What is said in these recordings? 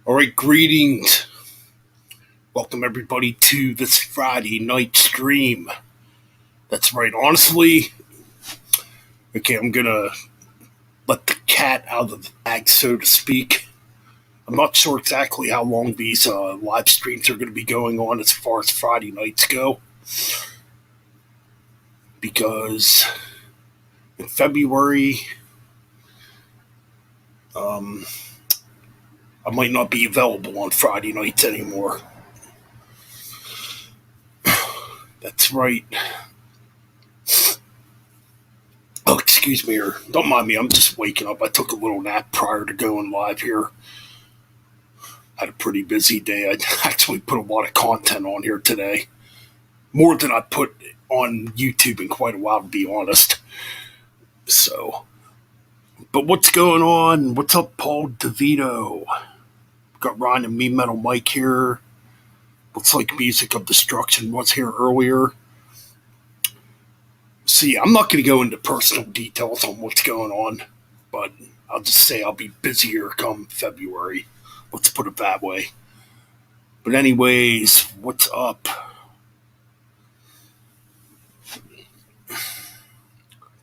All right, greetings. Welcome everybody to this Friday night stream. That's right. Honestly, okay, I'm gonna let the cat out of the bag, so to speak. I'm not sure exactly how long these live streams are going to be going on as far as Friday nights go, because in February, um, I might not be available on Friday nights anymore. That's right. Oh, excuse me, or don't mind me. I'm just waking up. I took a little nap prior to going live here. Had a pretty busy day. I actually put a lot of content on here today, more than I put on YouTube in quite a while, to be honest. So, but what's going on? What's up, Paul DeVito? Got Ryan and me, Metal Mike here. Looks like Music of Destruction was here earlier. See, I'm not going to go into personal details on what's going on, but I'll just say I'll be busier come February. Let's put it that way. But anyways, what's up?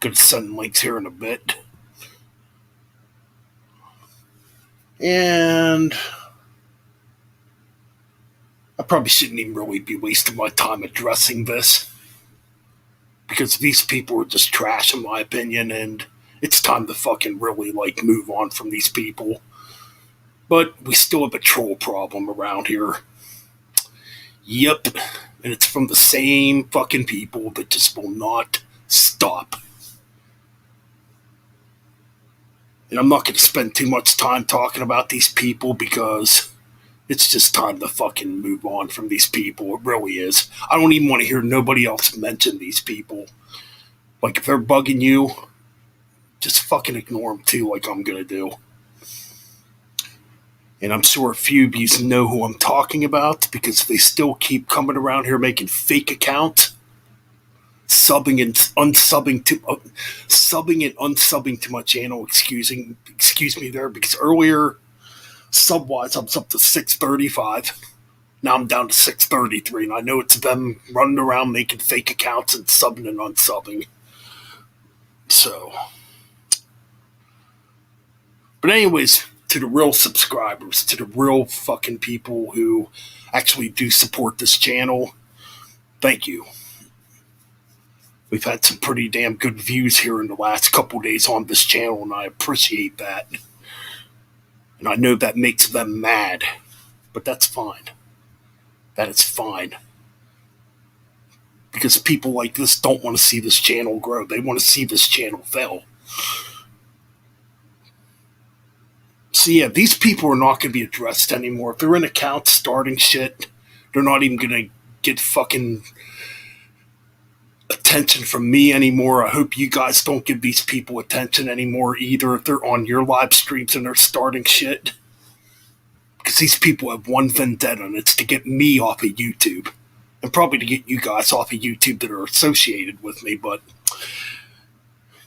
Gonna send links here in a bit. And I probably shouldn't even really be wasting my time addressing this, because these people are just trash in my opinion, and it's time to fucking really like move on from these people. But we still have a troll problem around here. Yep. And it's from the same fucking people that just will not stop. And I'm not going to spend too much time talking about these people, because it's just time to fucking move on from these people. It really is. I don't even want to hear nobody else mention these people. Like, if they're bugging you, just fucking ignore them too, like I'm going to do. And I'm sure a few of you know who I'm talking about, because they still keep coming around here making fake accounts, subbing and unsubbing to my channel. Excuse me there, because earlier sub wise I was up to 635. Now I'm down to 633, and I know it's them running around making fake accounts and subbing and unsubbing. So, but anyways, to the real subscribers, to the real fucking people who actually do support this channel, thank you. We've had some pretty damn good views here in the last couple days on this channel, and I appreciate that. And I know that makes them mad, but that's fine. That is fine. Because people like this don't want to see this channel grow. They want to see this channel fail. So yeah, these people are not going to be addressed anymore. If they're in accounts starting shit, they're not even going to get fucking attention from me anymore. I hope you guys don't give these people attention anymore either, if they're on your live streams and they're starting shit. Because these people have one vendetta, and it's to get me off of YouTube. And probably to get you guys off of YouTube that are associated with me, but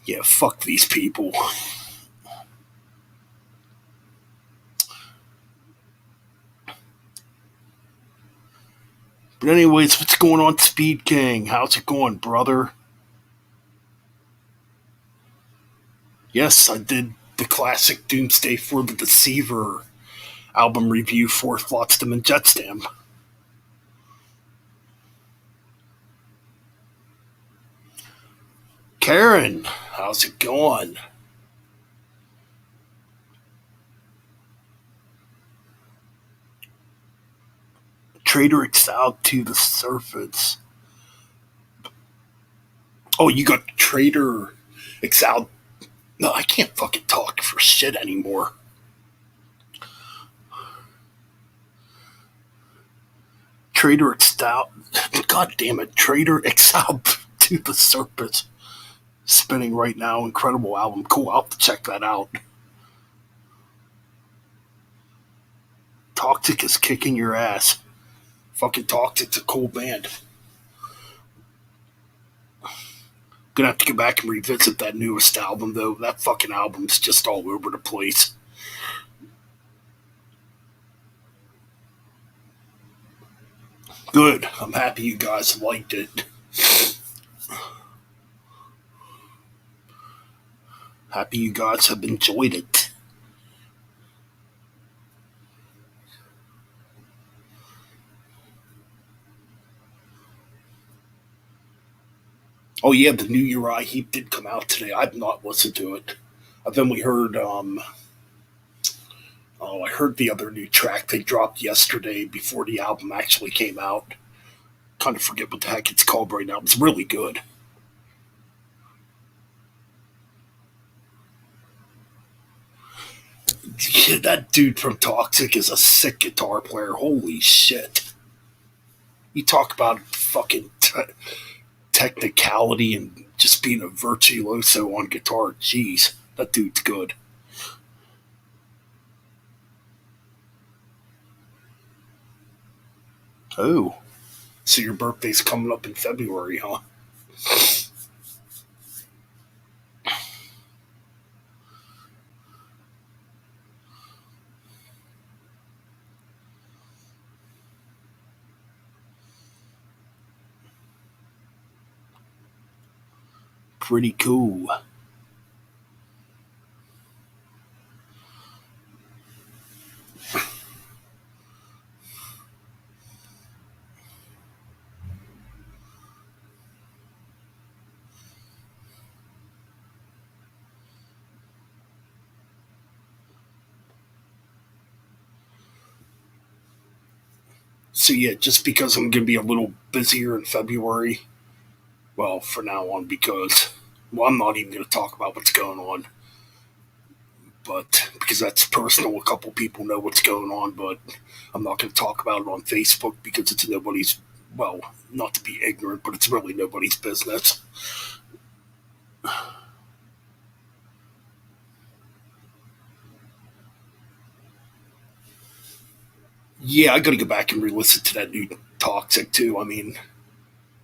yeah, fuck these people. But anyways, what's going on, Speed King? How's it going, brother? Yes, I did the classic Doomsday for the Deceiver album review for Flotsam and Jetstam. Karen, how's it going? Trader exiled to the surface. Oh, you got Trader exiled. No, I can't fucking talk for shit anymore. Trader exiled. God damn it. Trader exiled to the surface. Spinning right now. Incredible album. Cool. I'll have to check that out. Toxic is kicking your ass. Fucking Toxic's a cool band. Gonna have to go back and revisit that newest album, though. That fucking album's just all over the place. Good. I'm happy you guys liked it. Happy you guys have enjoyed it. Oh yeah, the new Uriah Heep did come out today. I've not listened to it. I've only heard I heard the other new track they dropped yesterday before the album actually came out. Kind of forget what the heck it's called right now. It's really good. Yeah, that dude from Toxic is a sick guitar player. Holy shit. You talk about fucking technicality and just being a virtuoso on guitar. Jeez, that dude's good. Oh, so your birthday's coming up in February, huh? Pretty cool. So yeah, just because I'm gonna be a little busier in February, well, for now on, because well, I'm not even gonna talk about what's going on, but because that's personal, a couple people know what's going on, but I'm not gonna talk about it on Facebook because it's nobody's. Well, not to be ignorant, but it's really nobody's business. Yeah, I gotta go back and re-listen to that new Toxic too. I mean,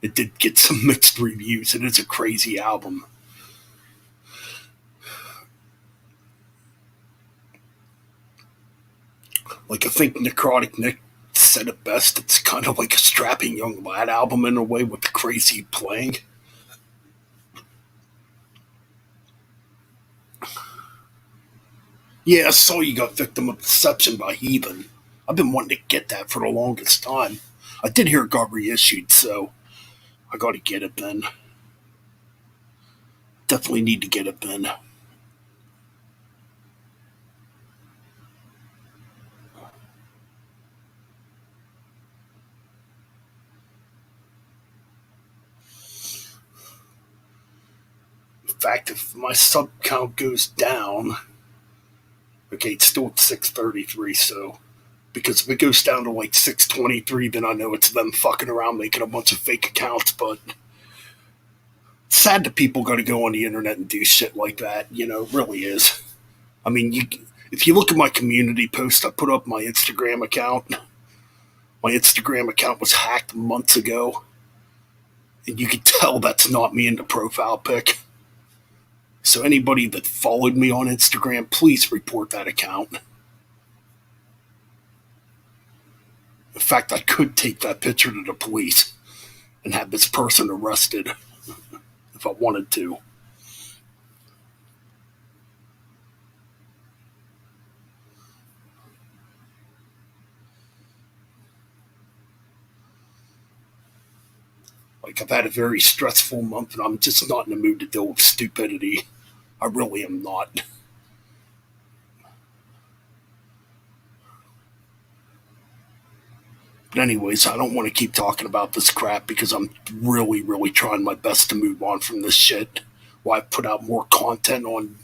it did get some mixed reviews, and it's a crazy album. Like I think Necrotic Nick said it best. It's kind of like a strapping young lad album in a way with the crazy playing. Yeah, I saw you got Victim of Deception by Heathen. I've been wanting to get that for the longest time. I did hear it got reissued, so I got to get it then. Definitely need to get it then. In fact, if my sub count goes down, okay, it's still at 633, so because if it goes down to like 623, then I know it's them fucking around making a bunch of fake accounts. But it's sad that people got to go on the internet and do shit like that. You know, it really is. I mean, if you look at my community post, I put up my Instagram account. My Instagram account was hacked months ago, and you could tell that's not me in the profile pic. So anybody that followed me on Instagram, please report that account. In fact, I could take that picture to the police and have this person arrested if I wanted to. Like, I've had a very stressful month and I'm just not in the mood to deal with stupidity. I really am not. But, anyways, I don't want to keep talking about this crap because I'm really, really trying my best to move on from this shit. Why I've put out more content on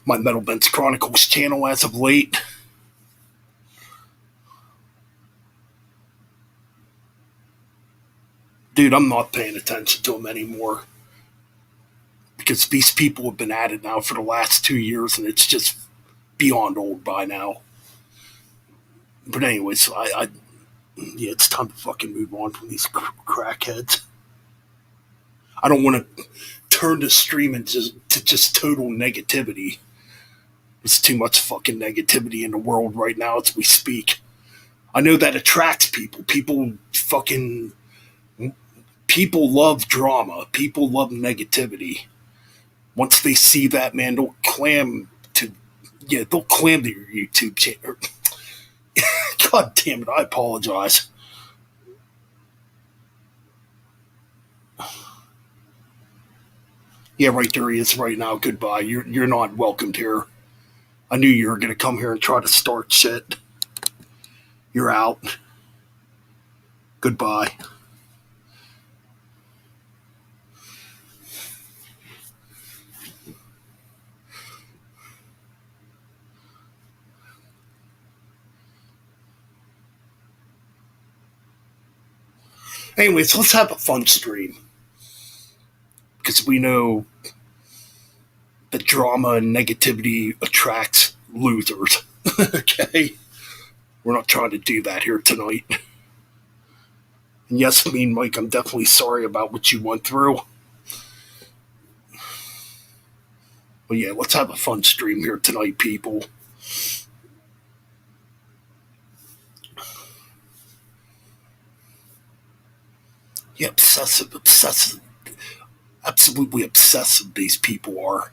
my Metal Bents Chronicles channel as of late. Dude, I'm not paying attention to them anymore because these people have been at it now for the last 2 years and it's just beyond old by now. But anyways, yeah, it's time to fucking move on from these crackheads. I don't want to turn the stream to just total negativity. There's too much fucking negativity in the world right now as we speak. I know that attracts people. People love drama. People love negativity. Once they see that, man, they'll clam to your YouTube channel. God damn it, I apologize. Yeah, right there he is right now. Goodbye. You're not welcomed here. I knew you were gonna come here and try to start shit. You're out. Goodbye. Anyways, let's have a fun stream. Because we know that drama and negativity attracts losers. Okay? We're not trying to do that here tonight. And yes, me and Mike, I'm definitely sorry about what you went through. But yeah, let's have a fun stream here tonight, people. Yeah, obsessive. Absolutely obsessive, these people are.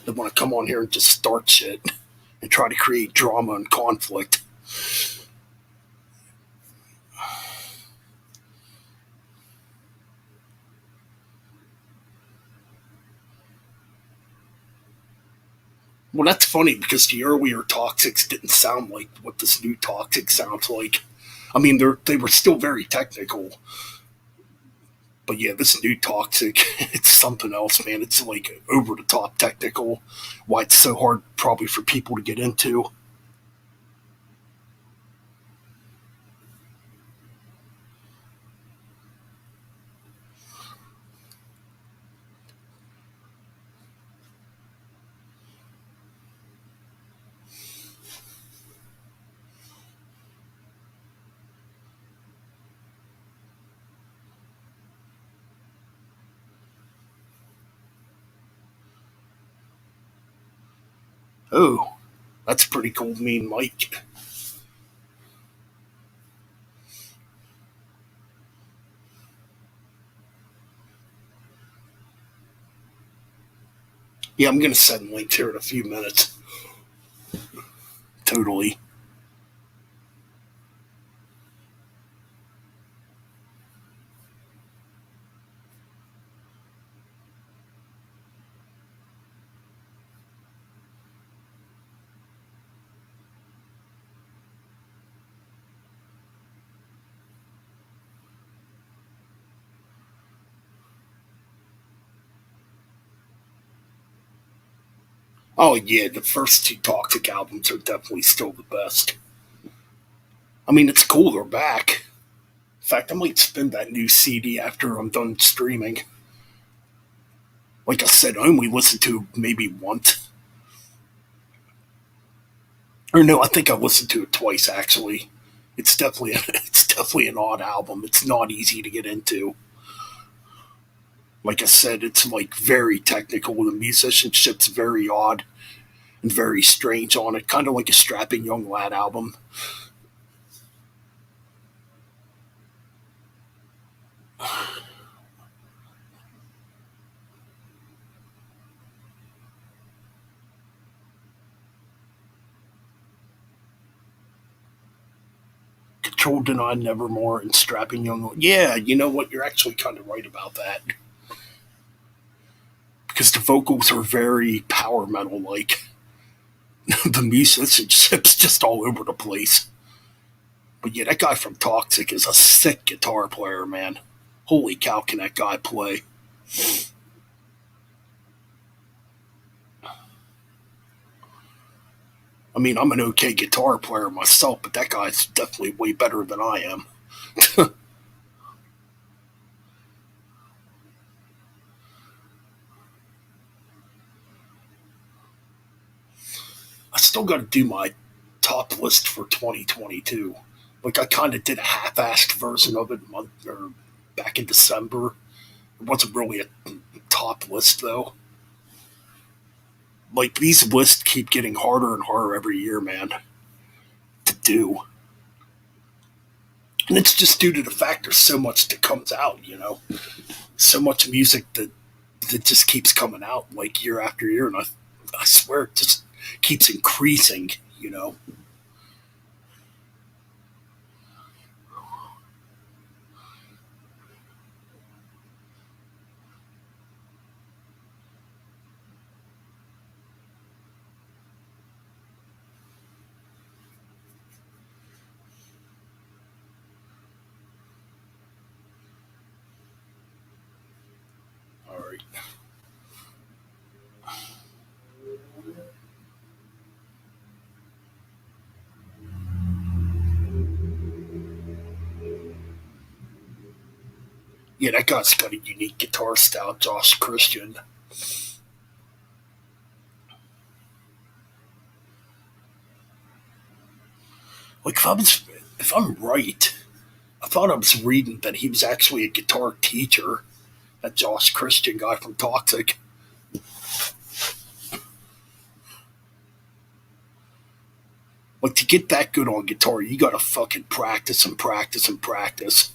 They want to come on here and just start shit and try to create drama and conflict. Well, that's funny because the earlier Toxics didn't sound like what this new Toxic sounds like. I mean, they were still very technical, but yeah, this new Toxic, it's something else, man. It's like over the top technical. Why it's so hard, probably, for people to get into. Oh, that's pretty cool, mean Mike. Yeah, I'm gonna send links here in a few minutes. Totally. Oh yeah, the first two Toxic albums are definitely still the best. I mean, it's cool they're back. In fact, I might spin that new CD after I'm done streaming. Like I said, I only listened to it maybe once. Or no, I think I listened to it twice actually. It's definitely an odd album. It's not easy to get into. Like I said, it's like very technical. The musicianship's very odd and very strange on it, kind of like a strapping young lad album. Control Denied Nevermore and Strapping Young. Yeah, you know what? You're actually kind of right about that. Because the vocals are very power metal like. The musicianship's just all over the place. But yeah, that guy from Toxic is a sick guitar player, man. Holy cow, can that guy play? I mean, I'm an okay guitar player myself, but that guy's definitely way better than I am. I still got to do my top list for 2022. Like, I kind of did a half-assed version of it back in December. It wasn't really a top list, though. Like, these lists keep getting harder and harder every year, man, to do. And it's just due to the fact there's so much that comes out, so much music that just keeps coming out like year after year, and I swear it just keeps increasing, you know. All right. Yeah, that guy's got a unique guitar style, Josh Christian. Like if I'm right, I thought I was reading that he was actually a guitar teacher. That Josh Christian guy from Toxic. Like to get that good on guitar, you gotta fucking practice and practice and practice.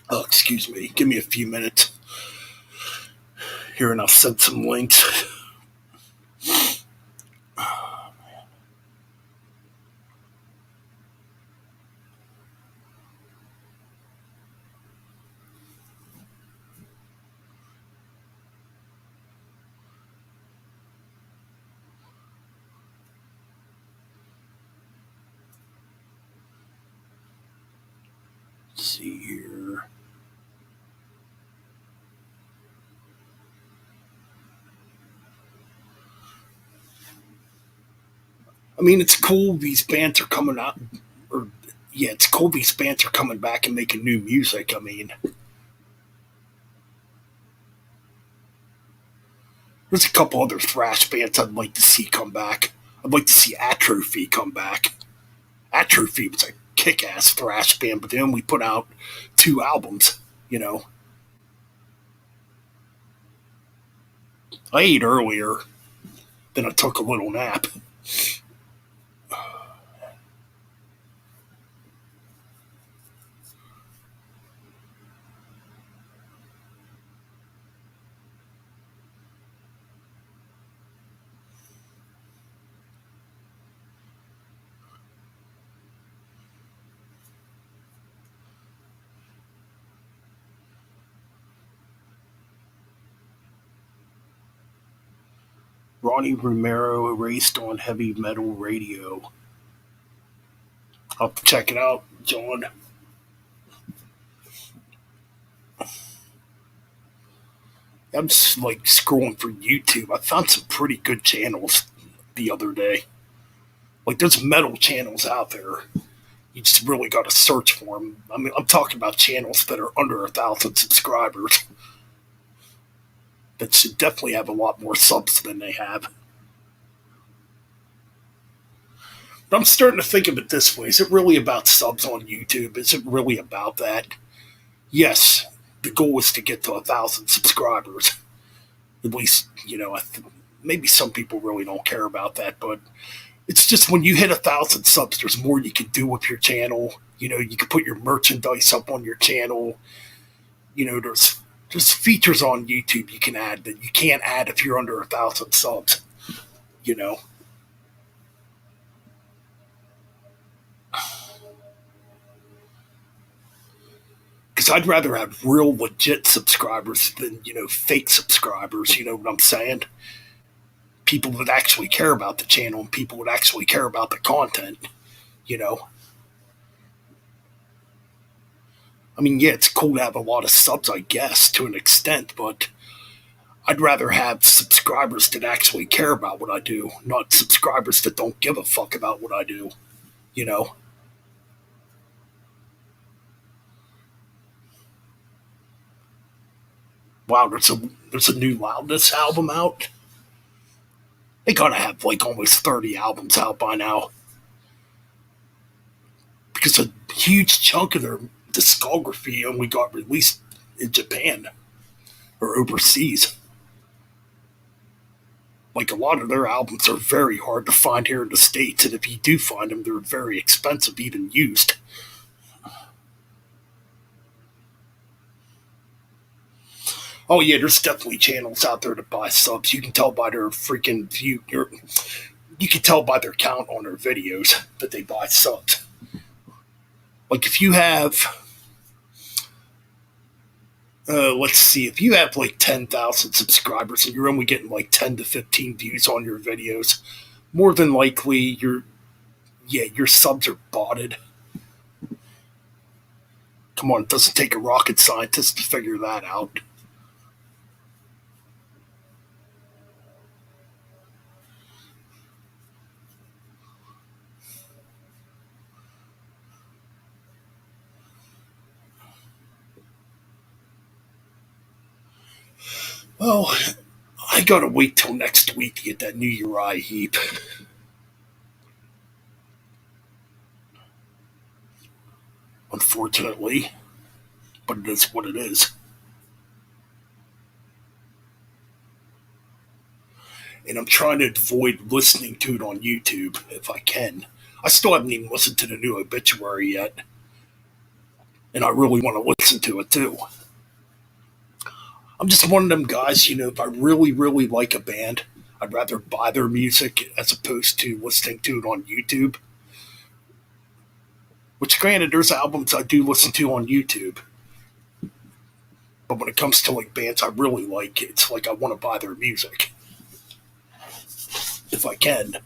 Oh, excuse me. Give me a few minutes here, and I'll send some links. Let's see here. I mean, it's cool these bands are coming out, or yeah, it's cool these bands are coming back and making new music. I mean, there's a couple other thrash bands I'd like to see come back. I'd like to see Atrophy come back. Atrophy was a kick-ass thrash band, but they only put out 2 albums. You know, I ate earlier, then I took a little nap. Ronnie Romero erased on heavy metal radio. I'll check it out, John. I'm just like scrolling for YouTube. I found some pretty good channels the other day. Like there's metal channels out there. You just really got to search for them. I mean, I'm talking about channels that are under 1,000 subscribers that should definitely have a lot more subs than they have. But I'm starting to think of it this way: is it really about subs on YouTube? Is it really about that? Yes, the goal is to get to 1,000 subscribers. At least, maybe some people really don't care about that, but it's just when you hit 1,000 subs, there's more you can do with your channel. You can put your merchandise up on your channel. There's features on YouTube you can add that you can't add if you're under 1,000 subs. You know, because I'd rather have real legit subscribers than fake subscribers. You know what I'm saying? People that actually care about the channel and people that actually care about the content. You know, I mean, yeah, it's cool to have a lot of subs, I guess, to an extent, but I'd rather have subscribers that actually care about what I do, not subscribers that don't give a fuck about what I do. You know, Wow, there's a new Loudness album out. They gotta have like almost 30 albums out by now because a huge chunk of their discography only got released in Japan or overseas. Like a lot of their albums are very hard to find here in the States, and if you do find them, they're very expensive, even used. Oh yeah, there's definitely channels out there to buy subs. You can tell by their freaking view. You can tell by their count on their videos that they buy subs. Like if you have, let's see, if you have like 10,000 subscribers and you're only getting like 10 to 15 views on your videos, more than likely your subs are botted. Come on, it doesn't take a rocket scientist to figure that out. Well, I gotta wait till next week to get that new Uriah Heep. Unfortunately, but it is what it is. And I'm trying to avoid listening to it on YouTube if I can. I still haven't even listened to the new obituary yet, and I really want to listen to it too. I'm just one of them guys, if I really, really like a band, I'd rather buy their music as opposed to listening to it on YouTube. Which, granted, there's albums I do listen to on YouTube, but when it comes to like bands I really like, it's like I want to buy their music if I can.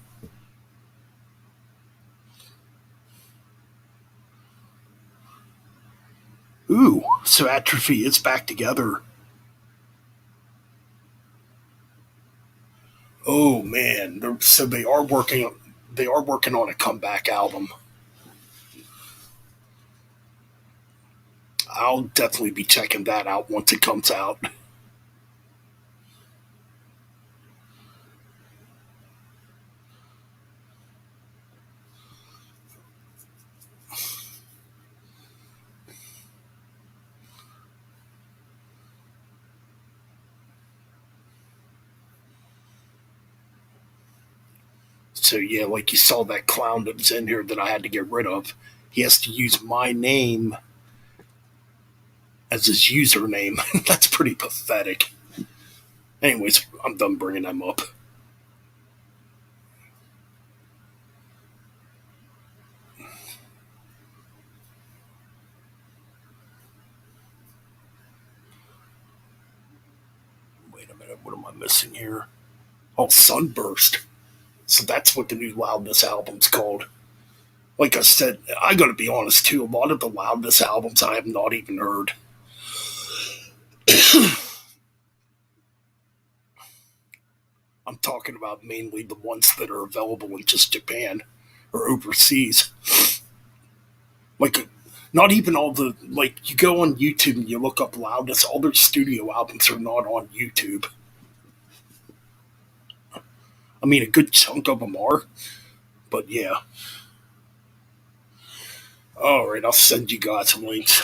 Ooh, so Atrophy is back together. Oh man, so they are working on a comeback album. I'll definitely be checking that out once it comes out. So yeah, like you saw that clown that was in here that I had to get rid of. He has to use my name as his username. That's pretty pathetic. Anyways, I'm done bringing them up. Wait a minute, what am I missing here? Oh, Sunburst. So that's what the new Loudness album's called. Like I said, I gotta be honest too, a lot of the Loudness albums I have not even heard. I'm talking about mainly the ones that are available in just Japan or overseas. Like, not even all the, like, you go on YouTube and you look up Loudness, all their studio albums are not on YouTube. I mean, a good chunk of them are, but yeah. Alright, I'll send you guys links.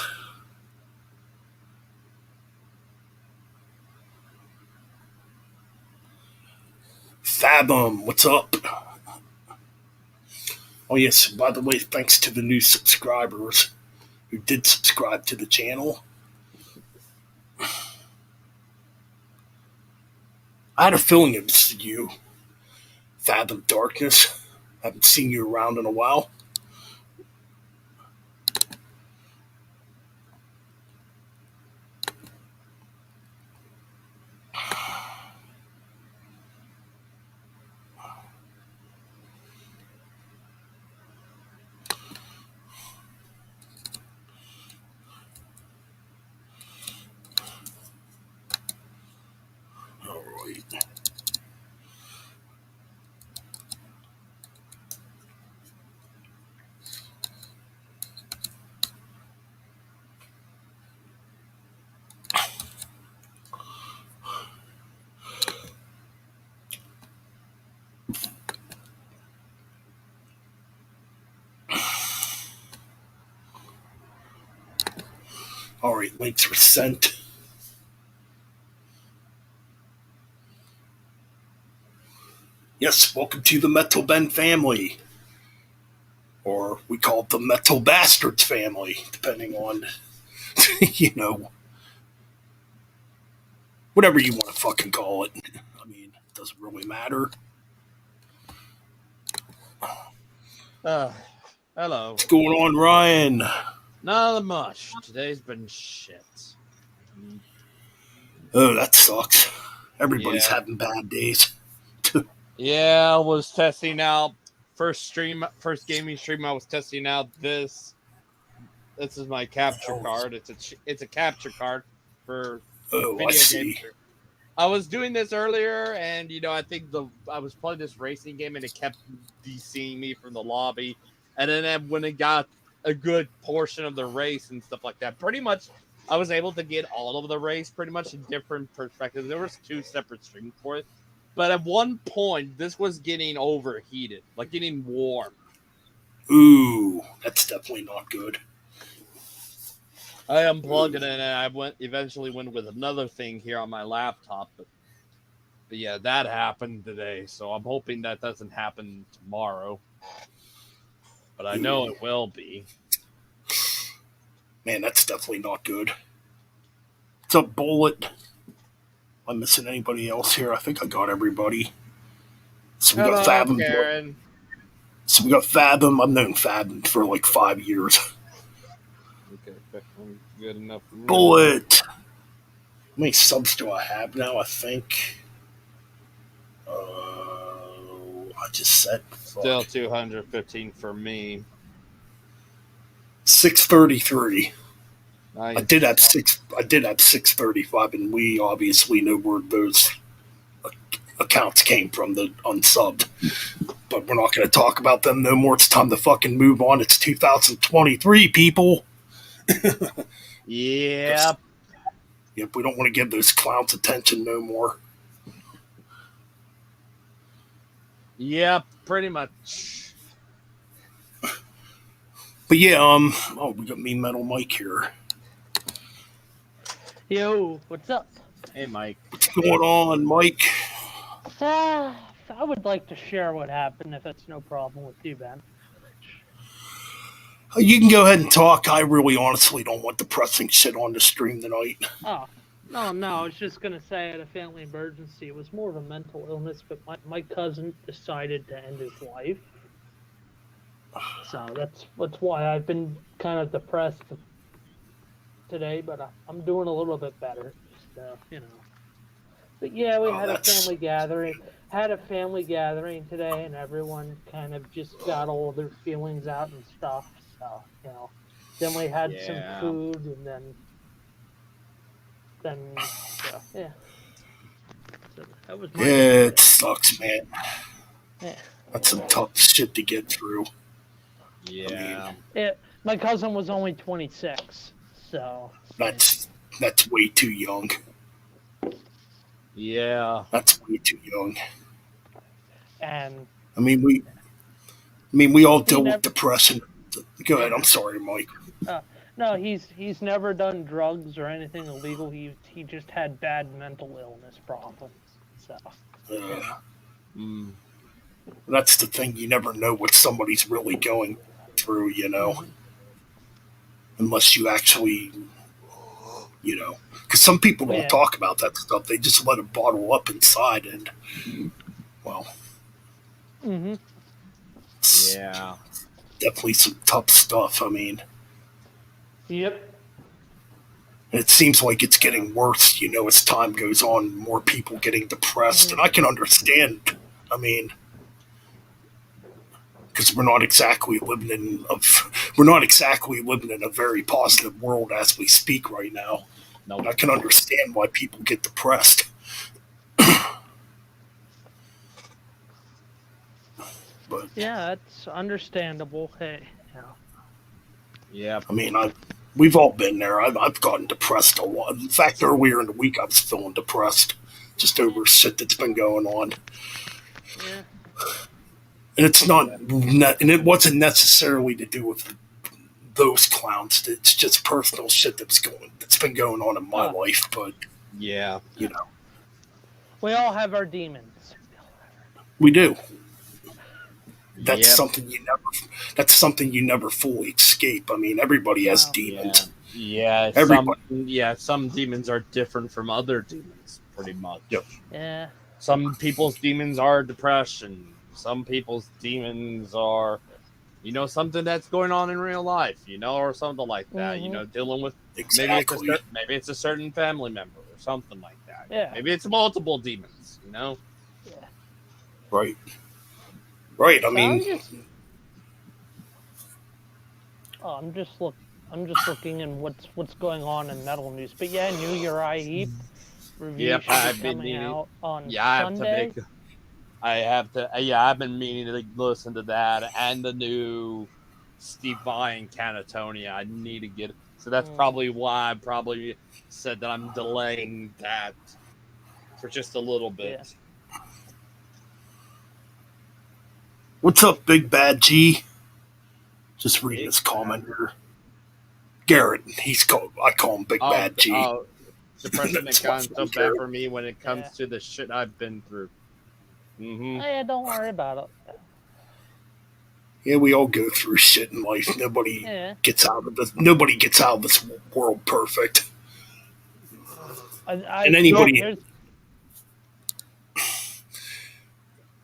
Fathom, what's up? Oh, yes, by the way, thanks to the new subscribers who did subscribe to the channel. I had a feeling it was you, Fathom Darkness. Haven't seen you around in a while. Alright. All right, links are sent. Yes, welcome to the Metal Ben family. Or we call it the Metal Bastards family, depending on, you know, whatever you want to fucking call it. I mean, it doesn't really matter. Hello. What's going on, Ryan? Not much. Today's been shit. Oh, that sucks. Everybody's Yeah. having bad days. Yeah, I was testing out first gaming stream. I was testing out this. This is my capture card. It's a capture card for Oh, I video game see. stream. I was doing this earlier, and I think I was playing this racing game, and it kept DCing me from the lobby. And then when it got a good portion of the race and stuff like that, pretty much I was able to get all of the race pretty much in different perspectives. There was 2 separate streams for it, but at one point this was getting overheated, like getting warm. Ooh, that's definitely not good. I unplugged it, and I eventually went with another thing here on my laptop, but yeah, that happened today, so I'm hoping that doesn't happen tomorrow. But I know it will be. Man, that's definitely not good. What's up, Bullet? Am I missing anybody else here? I think I got everybody. So we got Fathom. Karen. So we got Fathom. I've known Fathom for like 5 years. Okay, good enough for me. Bullet. How many subs do I have now? I think. I just said. Still 215 for me. 633. Nice. I did have 635, and we obviously know where those accounts came from, the unsubbed. But we're not going to talk about them no more. It's time to fucking move on. It's 2023, people. Yep. Yep, we don't want to give those clowns attention no more. Yep, pretty much. But yeah, we got me Metal Mike here. Yo, what's up? Hey, Mike. What's going on, Mike? I would like to share what happened if that's no problem with you, Ben. You can go ahead and talk. I really honestly don't want depressing shit on the stream tonight. Oh, no, I was just going to say I had a family emergency. It was more of a mental illness, but my cousin decided to end his life. So that's why I've been kind of depressed today, but I'm doing a little bit better. So, But yeah, we had a family gathering. Had a family gathering today, and everyone kind of just got all their feelings out and stuff. So, then we had some food, and then yeah. So that was it sucks, man. Yeah. That's some tough shit to get through. Yeah. My cousin was only 26, so that's way too young. Yeah. That's way too young. And we all deal with depression. Go ahead. I'm sorry, Mike. No, he's never done drugs or anything illegal. He just had bad mental illness problems. So. That's the thing. You never know what somebody's really going through, unless you actually, because some people don't talk about that stuff. They just let it bottle up inside, and well, yeah, definitely some tough stuff. Yep. It seems like it's getting worse, as time goes on. More people getting depressed, and I can understand. Because we're not exactly living in a very positive world as we speak right now. No, I can understand why people get depressed. But yeah, it's understandable. Hey, yeah. We've all been there. I've gotten depressed a lot. In fact, earlier in the week, I was feeling depressed just over shit that's been going on. Yeah. And it wasn't necessarily to do with those clowns. It's just personal shit that's been going on in my life. But yeah, you know, We all have our demons. we do. That's Yep. something you never. That's something you never fully escape. I mean, everybody has No. demons. Yeah, Everybody. some demons are different from other demons, pretty much. Yep. Yeah. Some people's demons are depression. Some people's demons are, something that's going on in real life, or something like that. Mhm. Dealing with Exactly. maybe it's a certain family member or something like that. Yeah. Maybe it's multiple demons. Yeah. Right. Right. I So mean, I'm just looking in what's going on in metal news. But yeah, New Uriah Heep review Yep, should be I've been coming meaning. out on Yeah, I have Sunday. to make. I have to. Yeah, I've been meaning to listen to that and the new Steve Vai and Canatonia. I need to get. So that's probably why I probably said that I'm delaying that for just a little bit. Yeah. what's up, Big Bad G? Just reading his comment here. Garrett. I call him Big Bad G. Depression has That's gotten my so friend bad Garrett. for me when it comes to the shit I've been through. Mm-hmm. Yeah, don't worry about it. Yeah, we all go through shit in life. Nobody Yeah. gets out of this. Nobody gets out of this world perfect.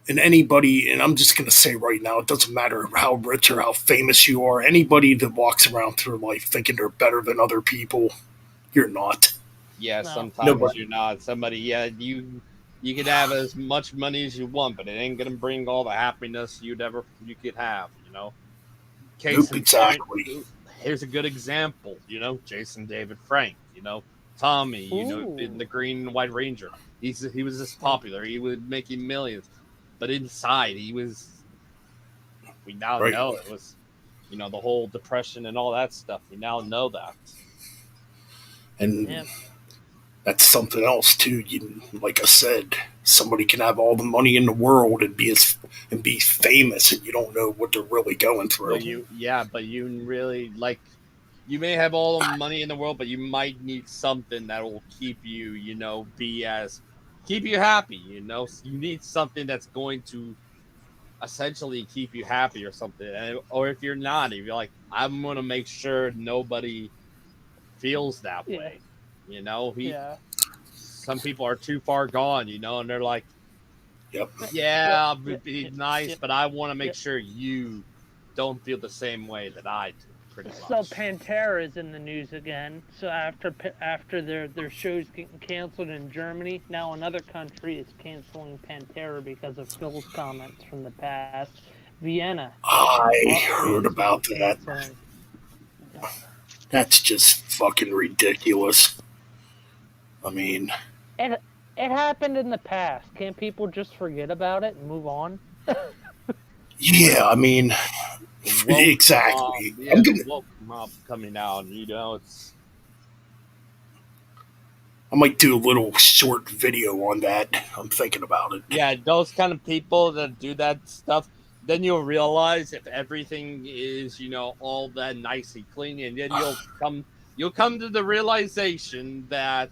And anybody, and I'm just gonna say right now, it doesn't matter how rich or how famous you are. Anybody that walks around through life thinking they're better than other people, you're not. Yeah, No. sometimes Nobody. you're not. Somebody, you could have as much money as you want, but it ain't gonna bring all the happiness you could have. Case Nope, in point, exactly. here's a good example. Jason David Frank. Tommy. In the Green and White Ranger. He was this popular. He was making millions, but inside he was. We now Right. know it was, the whole depression and all that stuff. We now know that. And Yeah. that's something else too. Like I said, somebody can have all the money in the world and be famous, and you don't know what they're really going through. But you really you may have all the money in the world, but you might need something that will keep you, keep you happy. You need something that's going to essentially keep you happy or something. Or if you're not, if you're like, I'm going to make sure nobody feels that way. Some people are too far gone, and they're like, Yep. yeah, it'd be nice, but I want to make sure you don't feel the same way that I do. Pretty much. So Pantera is in the news again. So after their shows getting canceled in Germany, now another country is canceling Pantera because of Phil's comments from the past. Vienna. I heard about that. That's just fucking ridiculous. I mean, it happened in the past. Can't people just forget about it and move on? yeah, I mean, exactly. The woke mob coming out, it's. I might do a little short video on that. I'm thinking about it. Yeah, those kind of people that do that stuff, then you'll realize if everything is, all that nicely clean, and then you'll come to the realization that,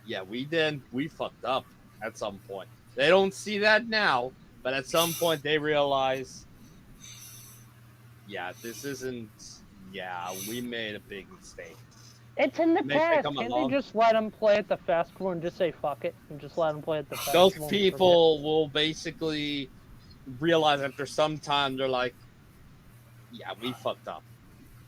yeah, we fucked up at some point. They don't see that now, but at some point they realize, yeah, this isn't. Yeah, we made a big mistake. It's in the past. Can't they just let them play at the festival and just say fuck it and just let them play at the festival? Those people will basically realize after some time they're like, yeah, we fucked up.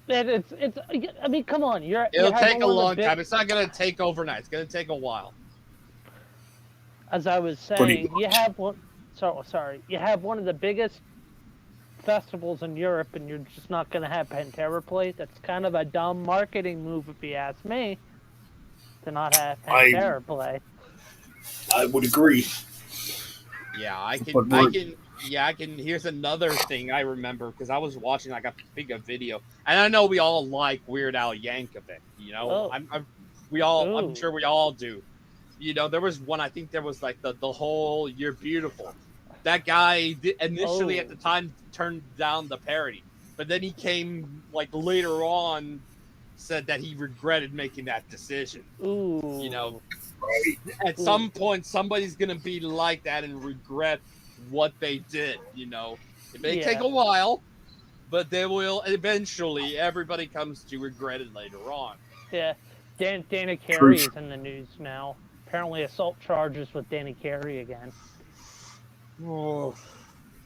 It's. I mean, come on. It'll take a long time. It's not gonna take overnight. It's gonna take a while. As I was saying, you have one. Sorry, you have one of the biggest festivals in Europe, and you're just not going to have Pantera play. That's kind of a dumb marketing move, if you ask me, to not have Pantera play. I would agree. Yeah, I can. Here's another thing I remember because I was watching like a video, and I know we all like Weird Al Yankovic. I'm sure we all do. There was one. I think there was like the whole "You're Beautiful." That guy initially at the time turned down the parody, but then he came like later on, said that he regretted making that decision. Ooh. You know, Right. at some point, somebody's gonna be like that and regret what they did. You know, it may take a while, but they will eventually. Everybody comes to regret it later on. Yeah. Dana Carey Truth. is in the news now. Apparently, assault charges with Dana Carey again. Oh.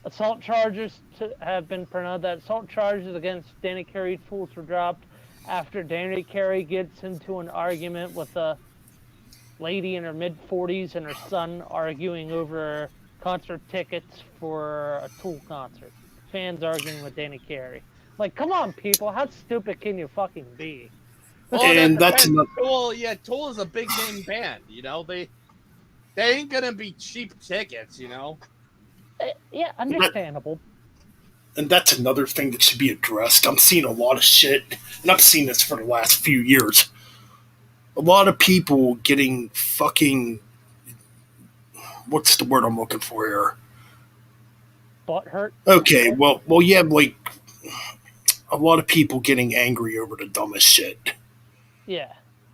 Assault charges have been pronounced. That assault charges against Dana Carey's fools were dropped after Dana Carey gets into an argument with a lady in her mid-40s and her son arguing over concert tickets for a Tool concert. Fans arguing with Dana Carey. Like, come on, people, how stupid can you fucking be? Well, And that's Tool. Yeah, Tool is a big name band. You know, they ain't gonna be cheap tickets. You know. Yeah, understandable. And that's another thing that should be addressed. I'm seeing a lot of shit, and I've seen this for the last few years. A lot of people getting fucking, what's the word I'm looking for here? Butt hurt. Okay, well, yeah, like a lot of people getting angry over the dumbest shit. Yeah.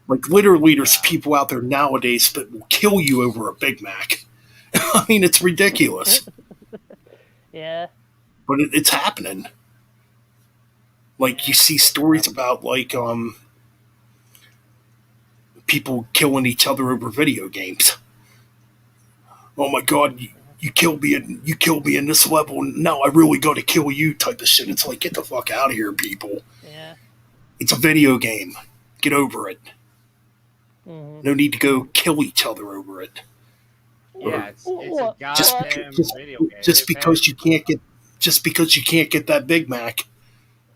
Like literally, there's people out there nowadays that will kill you over a Big Mac. I mean, it's ridiculous. Yeah. But it's happening. Like you see stories about like people killing each other over video games. Oh my god, you killed me in this level, and now I really got to kill you type of shit. It's like, get the fuck out of here, people. Yeah. It's a video game. Get over it. Mm-hmm. No need to go kill each other over it. Yeah, it's a goddamn video game. Just because you can't get that Big Mac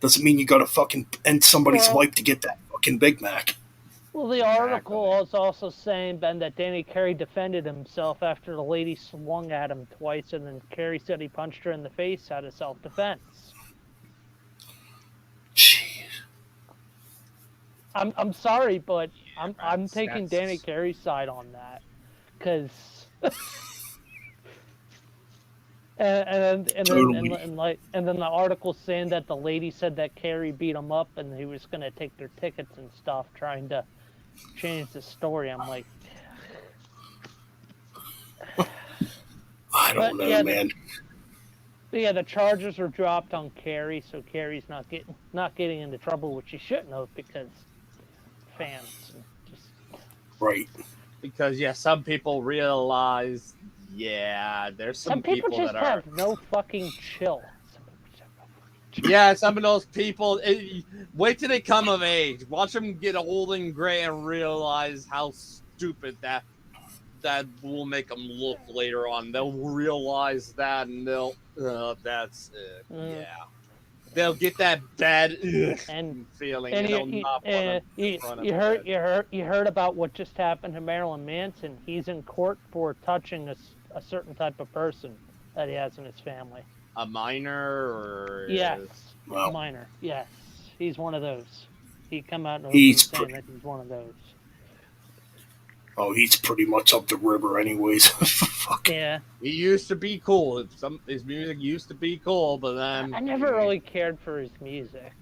doesn't mean you got to fucking end somebody's life to get that fucking Big Mac. Well, the article is also saying, Ben, that Danny Carey defended himself after the lady swung at him twice, and then Carey said he punched her in the face out of self-defense. Jeez. I'm sorry, but I'm taking Danny Carey's side on that, because and then the article saying that the lady said that Carey beat him up and he was gonna take their tickets and stuff, trying to change the story. I'm like, I don't know, man. The charges are dropped on Carey, so Carey's not getting into trouble, which he shouldn't have, because fans just right. Because some people realize, there's some people just that have no fucking chill. Yeah, some of those people. Wait till they come of age. Watch them get old and gray and realize how stupid that will make them look later on. They'll realize that, and they'll. That's it. Yeah. They'll get that bad feeling, and they'll not you heard about what just happened to Marilyn Manson. He's in court for touching a certain type of person that he has in his family. A minor, or yes, a minor. Yes, he's one of those. He come out and saying that he's one of those. Oh, he's pretty much up the river, anyways. Fuck. Yeah. He used to be cool. His music used to be cool, but then I never really cared for his music.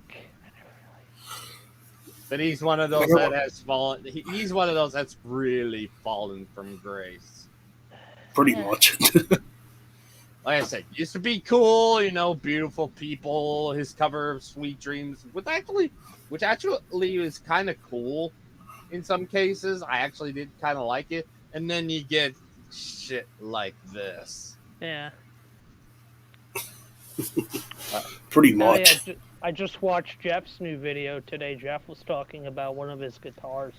But he's one of those that has fallen. He's one of those that's really fallen from grace. Pretty much. Like I said, used to be cool, beautiful people. His cover of "Sweet Dreams," which actually is kind of cool in some cases. I actually did kind of like it. And then you get shit like this. Yeah. Pretty much. Yeah, I just watched Jeff's new video today. Jeff was talking about one of his guitars.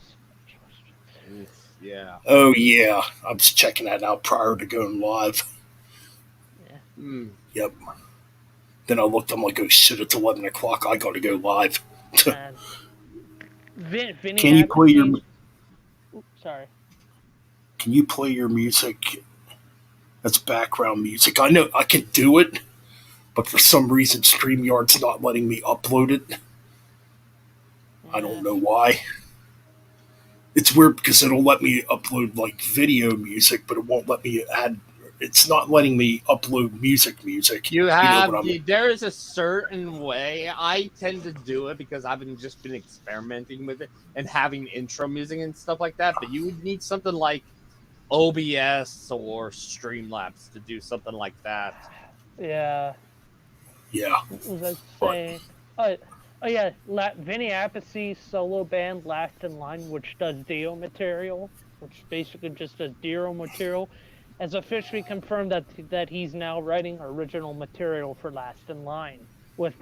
Yeah. Oh, yeah. I was checking that out prior to going live. Yep. Then I looked, I'm like, oh shit, it's 11 o'clock. I gotta go live. Vinny, can you play your... Sorry. Can you play your music as background music? I know I can do it, but for some reason StreamYard's not letting me upload it. I don't know why. It's weird because it'll let me upload like video music, but it won't let me add It's not letting me upload music. You You know have what I mean? there is a certain way I tend to do it because I've just been experimenting with it and having intro music and stuff like that. But you would need something like OBS or Streamlabs to do something like that. Yeah. Yeah, What was I but saying? Oh yeah, Vinny Appice's solo band Last in Line, which does Dio material, which basically just does Dio material, has officially confirmed that he's now writing original material for Last in Line with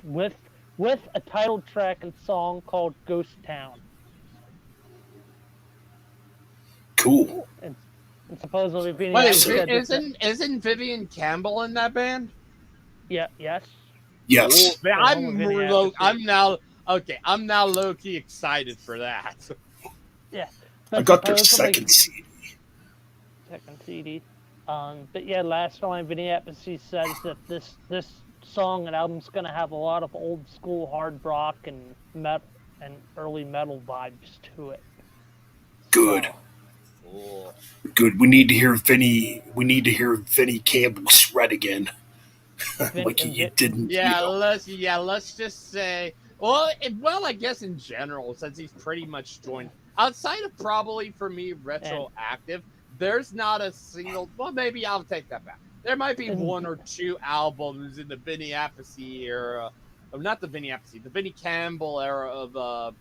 a title track and song called Ghost Town. cool. And supposedly Vinny Wait, Appice said that, isn't Vivian Campbell in that band? yes, Oh, Yes, man, along with Vinny Appice. I'm now low key excited for that. Yeah, I but got their supposedly second CD. second CD. But yeah, Last Line Vinny Appice says that this song and album's gonna have a lot of old school hard rock and metal and early metal vibes to it. Good, Cool. good. We need to hear Vinny. We need to hear Vinny Campbell shred again, like he didn't. Let's just say, I guess in general, since he's pretty much joined outside of probably for me retroactive, there's not a single. Well, maybe I'll take that back. There might be one or two albums in the Vinny Appice era, or not the Vinny Appice, the Vinny Campbell era of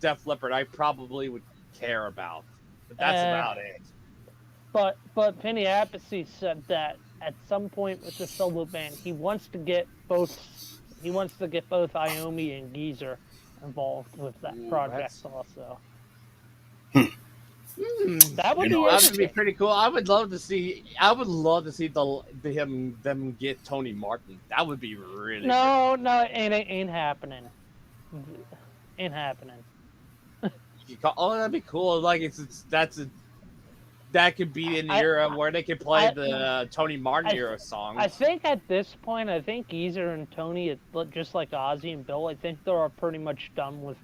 Def Leppard. I probably would care about, but that's about it. But Vinny Appice said that at some point with the solo band, he wants to get both Iommi and Geezer involved with that project also. That would be pretty cool. I would love to see them get Tony Martin. That would be really no, ain't happening. Ain't happening. That'd be cool. Like that could be an era where they could play the Tony Martin era songs. I think at this point, Geezer and Tony, just like Ozzy and Bill, I think they're pretty much done with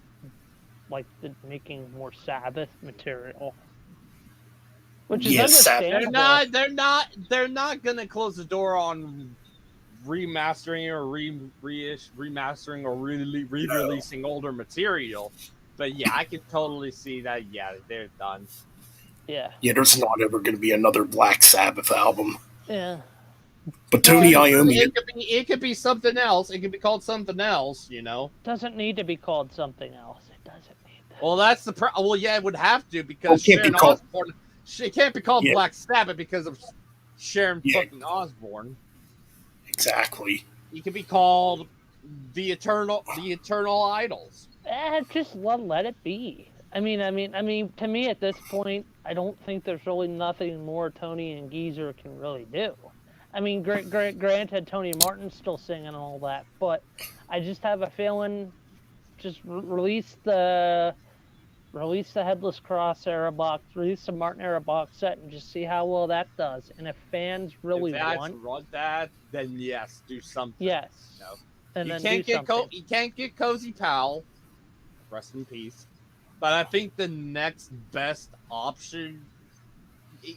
making more Sabbath material, which is understandable. They're not gonna close the door on remastering or remastering or re-releasing older material. But yeah, I could totally see that. Yeah, they're done. Yeah. Yeah, there's not ever going to be another Black Sabbath album. Yeah. But Tony Iommi. It could be something else. It could be called something else. Doesn't need to be called something else. It doesn't need that. Well, that's the well, yeah, it would have to because Sharon Osbourne. It can't be called Black Sabbath because of Sharon fucking Osbourne. Exactly. It could be called the Eternal Idols. Just let it be. I mean, to me at this point, I don't think there's really nothing more Tony and Geezer can really do. I mean, granted, Tony Martin's still singing and all that, but I just have a feeling, just release the Headless Cross era box, release the Martin era box set, and just see how well that does. And if fans really want that, then yes, do something. Yes. And you can't get Cozy Powell. Rest in peace. But I think the next best option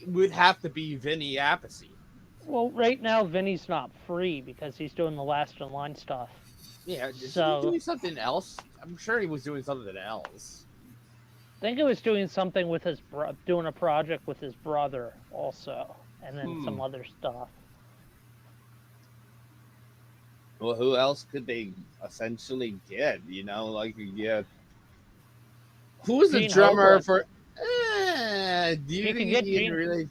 would have to be Vinny Appice. Well, right now Vinny's not free because he's doing the Last in Line stuff. Yeah, is he doing something else? I'm sure he was doing something else. I think he was doing something with doing a project with his brother also, and then some other stuff. Well, who else could they essentially get? Who's the drummer for? Do you think he can really?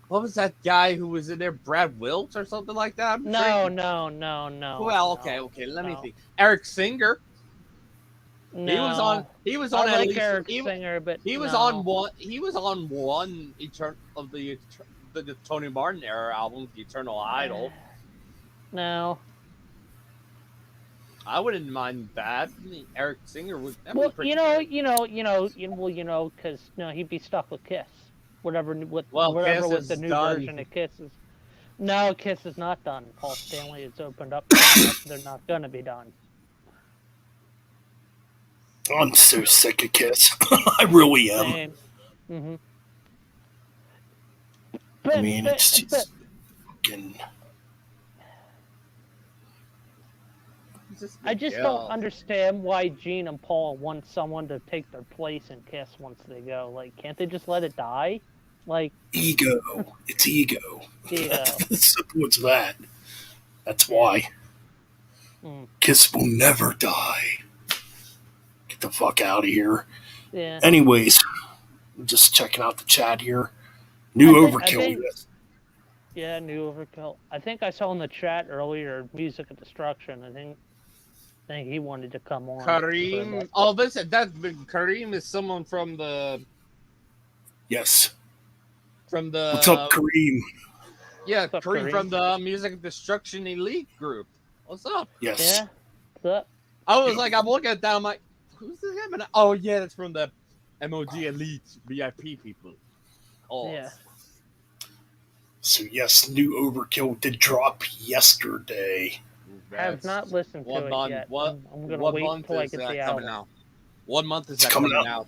What was that guy who was in there? Brad Wilkes or something like that? No. Well, okay. Let me think. Eric Singer. No. He was on. I like Eric Singer, but he was on one. He was on one of the Tony Martin era album, The Eternal Idol. No. I wouldn't mind that. Eric Singer would. Well, because he'd be stuck with Kiss. Whatever with the new version of Kiss is. No, Kiss is not done. Paul Stanley has opened up. They're not going to be done. I'm so sick of Kiss. I really am. Mm-hmm. I mean, it's just fucking. I just don't understand why Gene and Paul want someone to take their place in Kiss once they go. Like, can't they just let it die? Like, Ego. It's ego. ego. Simple as that. That's why. Kiss will never die. Get the fuck out of here. Yeah. Anyways, I'm just checking out the chat here. New Overkill. Yeah, New Overkill. I think I saw in the chat earlier, Music of Destruction. I think he wanted to come on. Kareem. Oh, listen, Kareem is someone from the. Yes. From the. What's up, Kareem? Yeah, Kareem from the Music of Destruction Elite group. What's up? Yes. Yeah. What's up? I was like, I'm looking at that. I'm like, who's this guy? Oh yeah, that's from the MOG Elite VIP people. Oh. Yeah. So yes, New Overkill did drop yesterday. I have not listened to it yet. I'm gonna wait until I get the album. Out? What month is that coming out?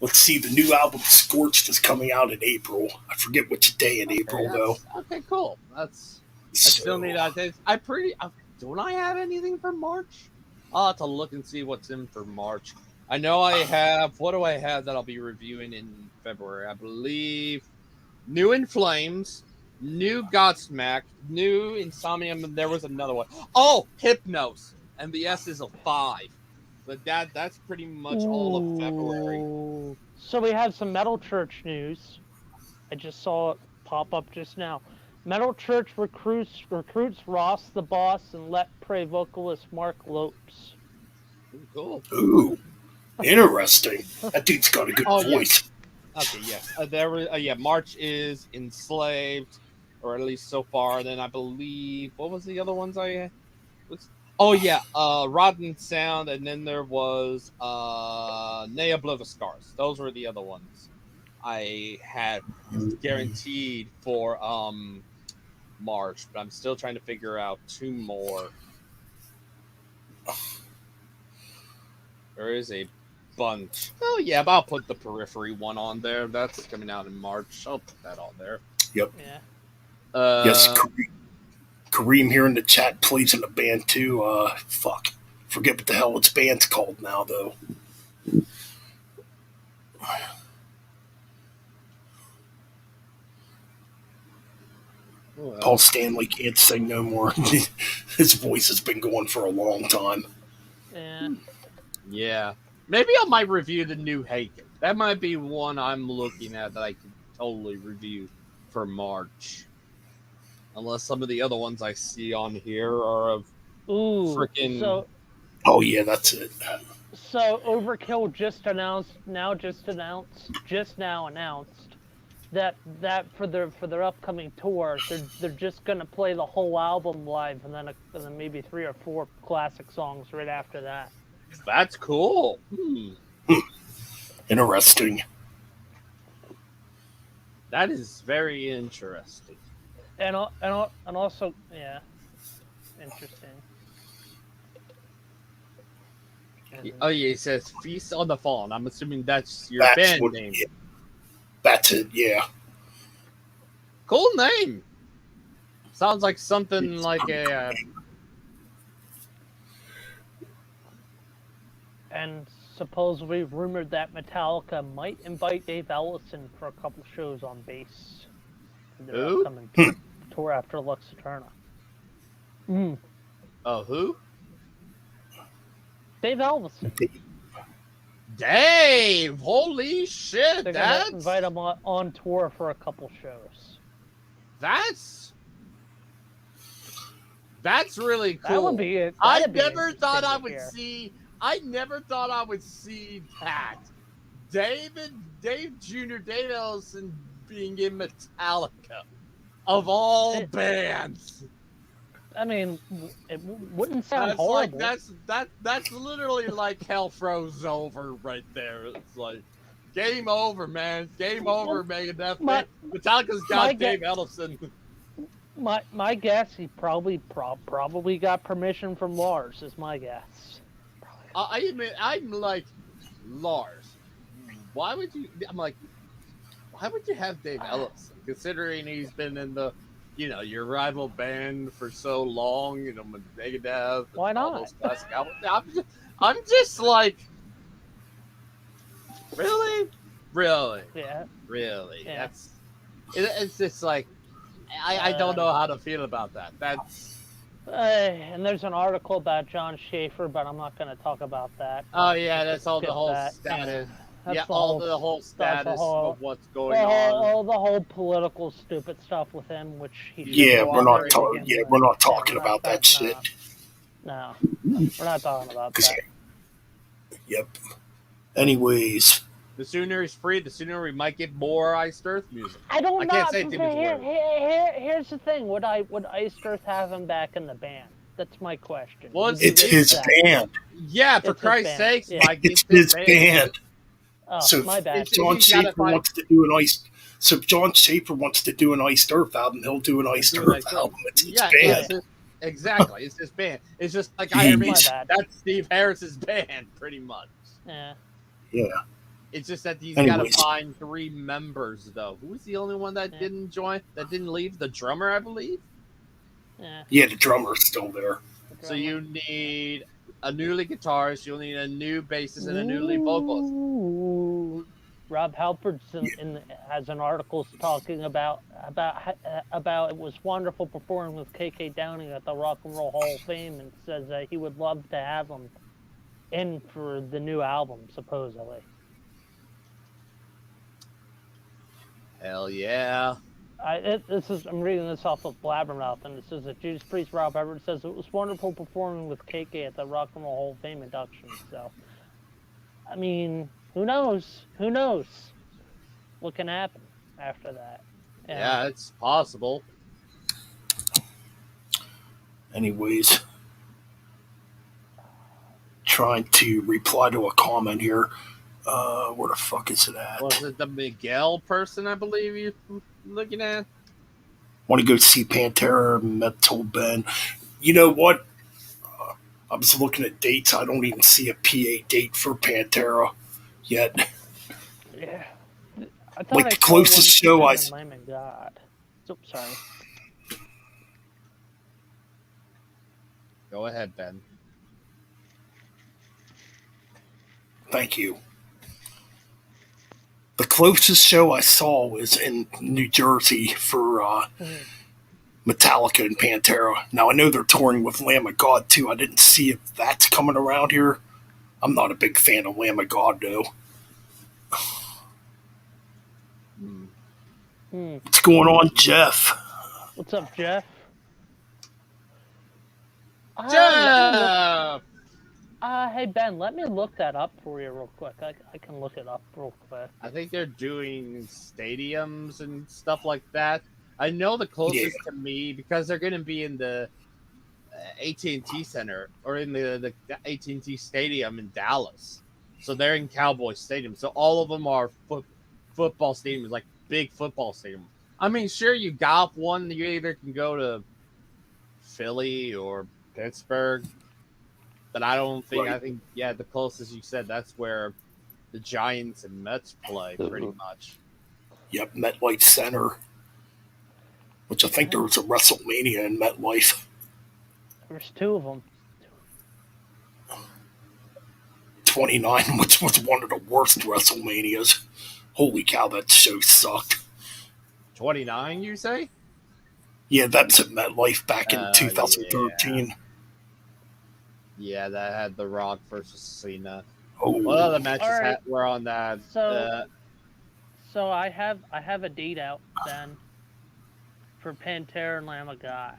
Let's see, the new album Scorched is coming out in April. I forget which day in April though. Okay, cool. I still need that. Don't I have anything for March? I'll have to look and see what's in for March. I know I have. What do I have that I'll be reviewing in February? I believe New In Flames, New Godsmack, New Insomnia. There was another one. Oh, Hypnos, and the S is a 5. But that's pretty much all of February. So we have some Metal Church news. I just saw it pop up just now. Metal Church recruits Ross the Boss and Let Pray vocalist Mark Lopes. Cool. Ooh, interesting. That dude's got a good voice. Yeah. Okay, yes. March is Enslaved, or at least so far. Then I believe, what was the other ones I had? Rotten Sound, and then there was Nea Blow the Scars. Those were the other ones I had guaranteed for March, but I'm still trying to figure out 2 more. There is a bunch. Oh yeah, but I'll put the Periphery one on there. That's coming out in March. I'll put that on there. Yep. Yeah. Yes, Kareem here in the chat plays in the band too. Forget what the hell its band's called now though. Paul Stanley can't sing no more. His voice has been going for a long time. Yeah. Maybe I might review the new Haken. That might be one I'm looking at that I could totally review for March. Unless some of the other ones I see on here are of freaking. Oh yeah, that's it. So Overkill just now announced that for their upcoming tour, they're just gonna play the whole album live, and then maybe 3 or 4 classic songs right after that. That's cool. Interesting. That is very interesting. And also, yeah, interesting. Oh yeah, it says Feast on the Fallen. I'm assuming that's your band name. Yeah. That's it, yeah. Cool name. Sounds like something like a. And supposedly rumored that Metallica might invite Dave Ellison for a couple shows on bass for their upcoming tour after Lux Eterna. Oh, who? Dave Ellison. Dave! Holy shit! They're gonna invite him on tour for a couple shows. That's really cool. That would be it. I never thought I would see that. Dave Jr., Dave Ellison being in Metallica. Of all bands. I mean, it wouldn't sound horrible. That's literally like hell froze over right there. It's like game over, man. Game over, Megadeth. Metallica's got Dave Ellison. My guess, he probably got permission from Lars. Is my guess. I'm like, Lars, why would you? I'm like, why would you have Dave Ellison, considering he's been in the, your rival band for so long, with Megadeth. Why not? All those classic albums. I'm just like, really? Yeah. Really? Yeah. It's just like, I don't know how to feel about that. That's. And there's an article about John Schaefer, but I'm not going to talk about that. Oh yeah, that's all the Skip whole that. status. That's Yeah, the all whole, the whole that's status the whole, of what's going on. the whole political stupid stuff with him, which he should Yeah, go we're on not there talking. to begin Yeah, with. we're not Yeah, talking we're about not- that shit. No, we're not talking about 'Cause- that. Yep. Anyways, The sooner he's free, the sooner we might get more Iced Earth music. I don't I know. can't say too much words. Here's the thing: would Iced Earth have him back in the band? That's my question. Well, Would you it's do his that? band. Yeah, for It's his Christ's band, sakes, yeah. Mike, It's his band. Oh, So my bad. if John He's gotta Schaefer find- wants to do an Ice, so if John Schaefer wants to do an Iced Earth album, he'll do an Iced do an Earth Iced album. It's his Yeah, band. exactly. It's his band. It's just like My Iron Maiden. bad. That's Steve Harris's band, pretty much. Yeah. Yeah. It's just that he's got to Anyways. find 3 members, though. Who was the only one that Yeah. didn't join? That didn't leave? The drummer, I believe. Yeah. Yeah, the drummer's still there. So you need a new lead guitarist, you'll need a new bassist, and a new lead vocalist. Ooh. Rob Halford has an article talking about it was wonderful performing with KK Downing at the Rock and Roll Hall of Fame, and says that he would love to have him in for the new album, supposedly. Hell yeah. I'm reading this off of Blabbermouth, and it says that Judas Priest Rob Everett says it was wonderful performing with KK at the Rock and Roll Hall of Fame induction. So, I mean, who knows? Who knows what can happen after that? Yeah, it's possible. Anyways, trying to reply to a comment here. Where the fuck is it at? Was it the Miguel person, I believe you're looking at? Want to go see Pantera Metal Band. You know what? I was looking at dates. I don't even see a PA date for Pantera yet. Yeah. I thought Like I the saw closest one show I season in Lamb of God. Oh, sorry. Go ahead, Ben. Thank you. The closest show I saw was in New Jersey for Metallica and Pantera. Now, I know they're touring with Lamb of God, too. I didn't see if that's coming around here. I'm not a big fan of Lamb of God, though. What's going on, Jeff? What's up, Jeff? Jeff! Hey, Ben, let me look that up for you real quick. I can look it up real quick. I think they're doing stadiums and stuff like that. I know the closest to me, because they're going to be in the AT&T Center, or in the AT&T Stadium in Dallas. So they're in Cowboy Stadium. So all of them are football stadiums, like big football stadiums. I mean, sure, you got one. You either can go to Philly or Pittsburgh. But I don't think, Right. I think, yeah, the closest you said, that's where the Giants and Mets play, pretty much. Yep, MetLife Center. Which I think there was a WrestleMania in MetLife. There's 2 of them. 29, which was one of the worst WrestleManias. Holy cow, that show sucked. 29, you say? Yeah, that's at MetLife back in 2013. Yeah, that had The Rock versus Cena. Oh, What other matches All right. were on that? So I have a date out then for Pantera and Lamb of God.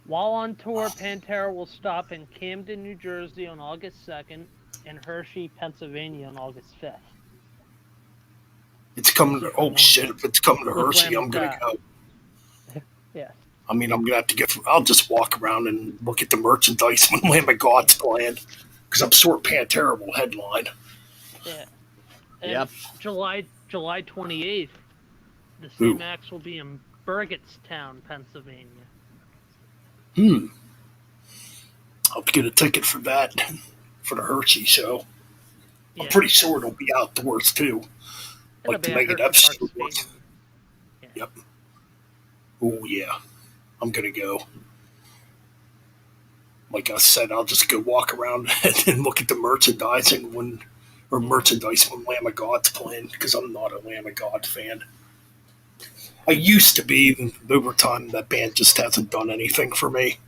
While on tour, Pantera will stop in Camden, New Jersey on August 2nd and Hershey, Pennsylvania on August 5th. it's coming to, oh shit, if it's coming to With Hershey, Lamb I'm going to of go. Yes. I mean, I'm going to have to I'll just walk around and look at the merchandise when Lamb of God's playing. Because I'm sure Pantera will headline. Yeah. And Yep. July 28th, the Ooh. C-Max will be in Burgettstown, Pennsylvania. I'll have to get a ticket for that, for the Hershey show. I'm Yeah. pretty sure it'll be outdoors, too. It'll Like the be a Megadeth Hurt shit Hearts was. Feeding. Yeah. Yep. Oh yeah, I'm gonna go. Like I said, I'll just go walk around and then look at the merchandising or merchandise when Lamb of God's playing, because I'm not a Lamb of God fan. I used to be, and over time that band just hasn't done anything for me.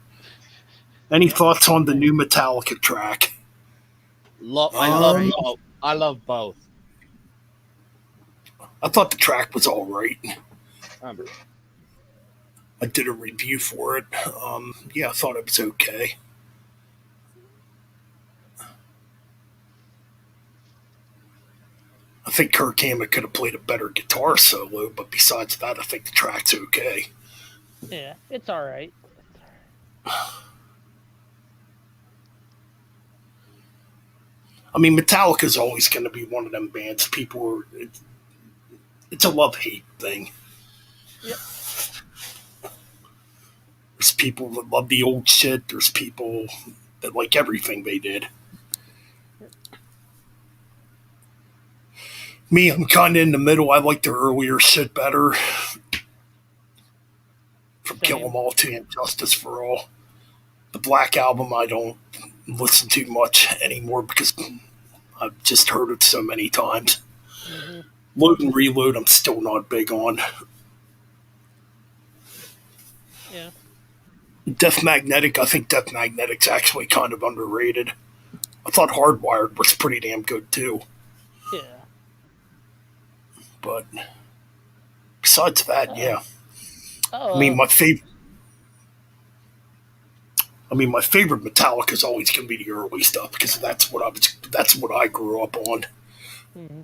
Any Yep. thoughts on the new Metallica track? I love Right. both. I love both. I thought the track was all right. Um, I did a review for it. Yeah, I thought it was okay. I think Kirk Hammett could have played a better guitar solo, but besides that, I think the track's okay. Yeah, it's all right. I mean, Metallica's always going to be one of them bands. It's a love hate thing. Yep. There's people that love the old shit. There's people that like everything they did. Me, I'm kind of in the middle. I like their earlier shit better. From Kill 'Em All to Injustice for All. The Black Album, I don't listen to much anymore because I've just heard it so many times. Mm-hmm. Load and Reload, I'm still not big on. Yeah. Death Magnetic, I think Death Magnetic's actually kind of underrated. I thought Hardwired was pretty damn good too. Yeah. But besides that, yeah. Oh. I mean, my favorite Metallica is always going to be the early stuff because that's what I grew up on. Mm-hmm.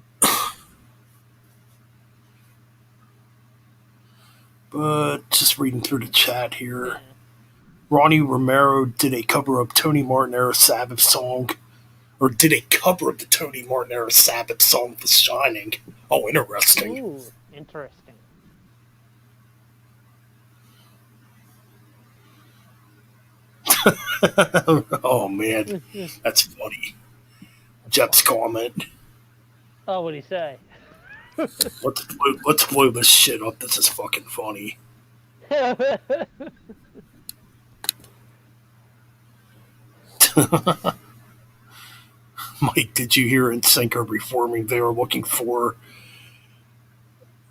But just reading through the chat here, Yeah. Ronnie Romero did a cover of Tony Martin era Sabbath song, or did a cover of the Tony Martin era Sabbath song "The Shining." Oh, interesting. Ooh, interesting. Oh man, that's funny. Jeff's comment. Oh, what'd he say? Let's blow this shit up. This is fucking funny. Mike, did you hear NSYNC are reforming? They are looking for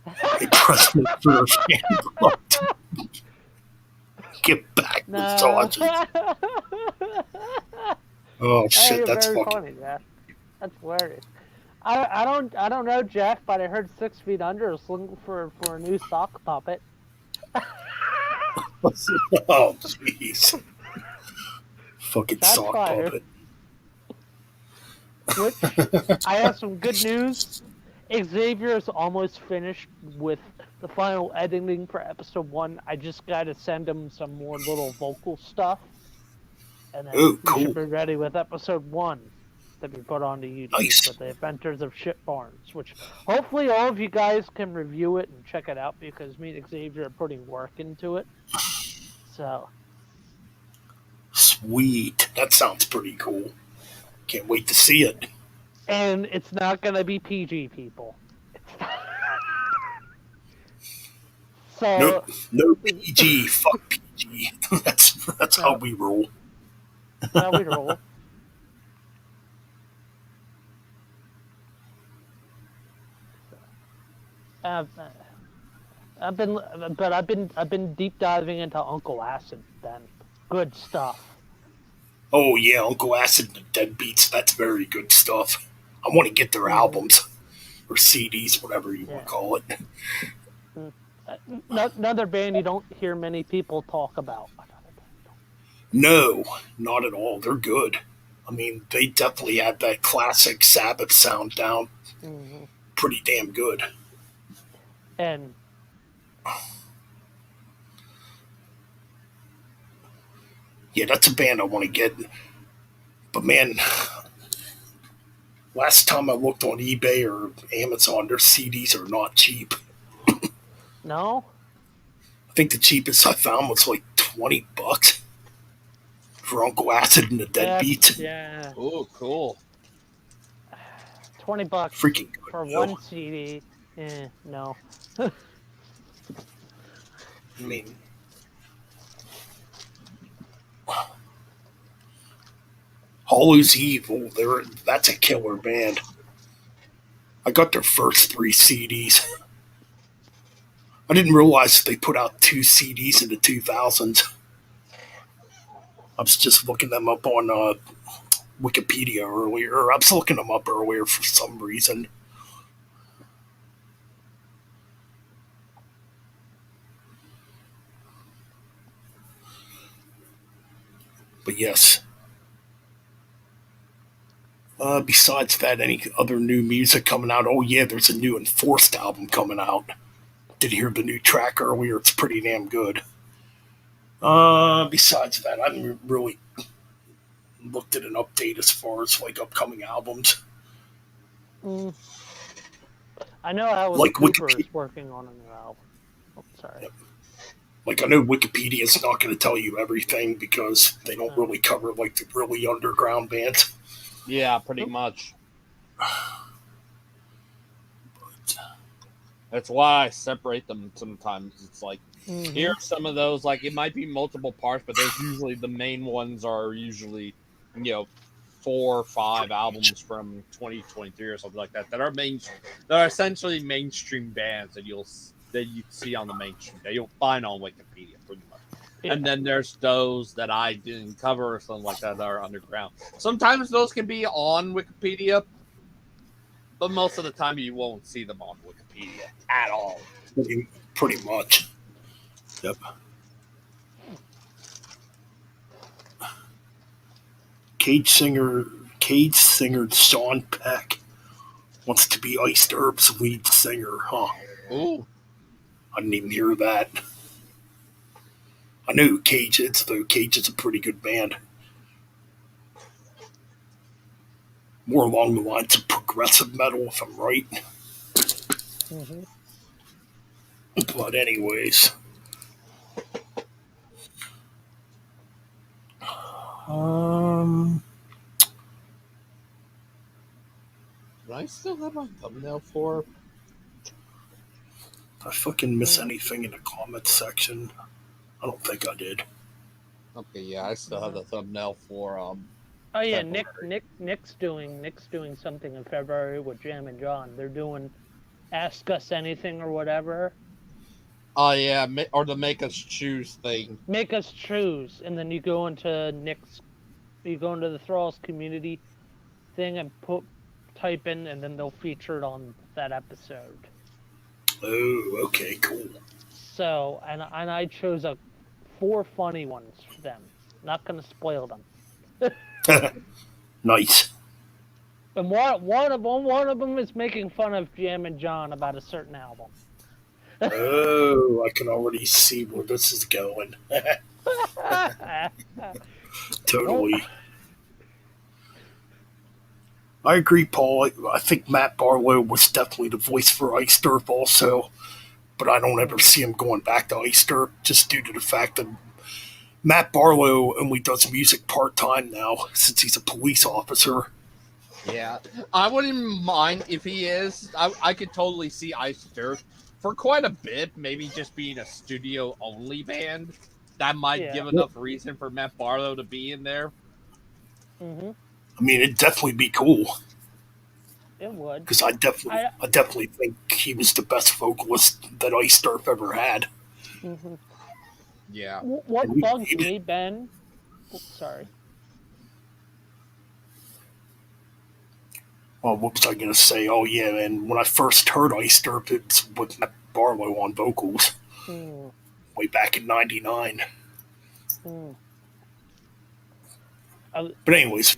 a president for their fan club to get back with sausage. Oh shit, that's very fucking funny, Jeff. That's hilarious. I don't know, Jeff, but I heard 6 Feet Under is looking for a new sock puppet. Oh jeez. Fucking That's sock fired. puppet. Which I have some good news. Xavier is almost finished with the final editing for episode 1. I just got to send him some more little vocal stuff, and then Ooh, we cool. should be ready with episode 1 that we put onto YouTube Nice. with the Adventures of Shit Barnes, which hopefully all of you guys can review it and check it out because me and Xavier are putting work into it. So Sweet. That sounds pretty cool. Can't wait to see it. and it's not going to be PG, people. So Nope. No PG. Fuck PG. That's how we roll. how we roll. I've been deep diving into Uncle Acid. Then good stuff. Oh yeah, Uncle Acid and the Deadbeats. That's very good stuff. I want to get their albums or CDs, whatever you want to call it. Another band you don't hear many people talk about. No, not at all. They're good. I mean, they definitely have that classic Sabbath sound down. Mm-hmm. Pretty damn good. And yeah, that's a band I want to get. But man, last time I looked on eBay or Amazon, their CDs are not cheap. no, I think the cheapest I found was like $20 for Uncle Acid and the Deadbeats. yeah, Oh, cool. $20 Freaking good. for yo. one CD. No. I mean, Hollow's Evil, that's a killer band. I got their first 3 CDs. I didn't realize they put out 2 CDs in the 2000s. I was just looking them up on Wikipedia earlier. I was looking them up earlier for some reason. But yes. Besides that, any other new music coming out? Oh yeah, there's a new Enforced album coming out. Did you hear the new track earlier? It's pretty damn good. Besides that, I haven't really looked at an update as far as like upcoming albums. Mm. I know Alice Like Cooper is Wikipedia. working on a new album. Oh, sorry. Yep. Like I know Wikipedia is not going to tell you everything because they don't really cover like the really underground bands. Yeah, pretty much. That's why I separate them sometimes. It's like, here's some of those, like, it might be multiple parts, but there's usually the main ones are usually, 4 or 5 albums from 2023 or something like that that are essentially mainstream bands that you see on the mainstream that you'll find on Wikipedia pretty much. Yeah. And then there's those that I didn't cover or something like that are underground. Sometimes those can be on Wikipedia, but most of the time you won't see them on Wikipedia at all. Pretty much. Yep. Cage singer Sean Peck wants to be Iced Earth's lead singer, huh? Ooh. I didn't even hear that. I know who Cage is, though. Cage is a pretty good band. More along the lines of progressive metal, if I'm right. Mm-hmm. But anyways. Do I still have my thumbnail for? Did I fucking miss anything in the comments section? I don't think I did. Okay, yeah, I still have the thumbnail for Oh yeah, February. Nick's doing something in February with Jam and John. They're doing Ask Us Anything or whatever. Oh yeah, or the Make Us Choose thing. Make Us Choose, and then you go into the Thralls community thing and type in, and then they'll feature it on that episode. Oh, okay, cool. So, and I chose 4 funny ones for them. Not gonna spoil them. Nice. And one of them is making fun of Jam and John about a certain album. Oh, I can already see where this is going. Totally. I agree, Paul. I think Matt Barlow was definitely the voice for Iced Earth also, but I don't ever see him going back to Iced Earth just due to the fact that Matt Barlow only does music part-time now since he's a police officer. Yeah, I wouldn't mind if he is. I could totally see Iced Earth for quite a bit, maybe just being a studio-only band. That might give enough reason for Matt Barlow to be in there. Mm-hmm. I mean, it'd definitely be cool. It would. Because I definitely think he was the best vocalist that Iced Earth ever had. Mm-hmm. Yeah. What bugs me, Ben? Sorry. Well, what was I going to say? Oh, yeah, and when I first heard Iced Earth, it's with Matt Barlow on vocals. Way back in '99. But anyways,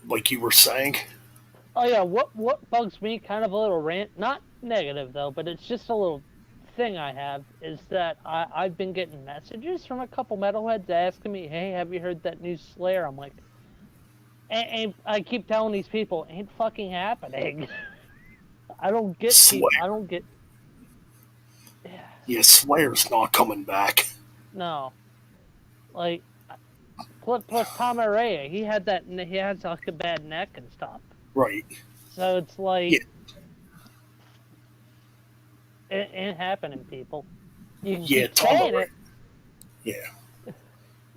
like you were saying. Oh yeah, what bugs me, kind of a little rant, not negative though, but it's just a little thing I have, is that I've been getting messages from a couple metalheads asking me, hey, have you heard that new Slayer? I'm like, and I keep telling these people, ain't fucking happening. I don't get Slayer. I don't get. Yeah, Slayer's not coming back. No. Like, plus Tom Araya, he has like a bad neck and stuff. Right. So it's like, It ain't happening, people. You can Yeah, keep Tom saying Araya. it. Yeah.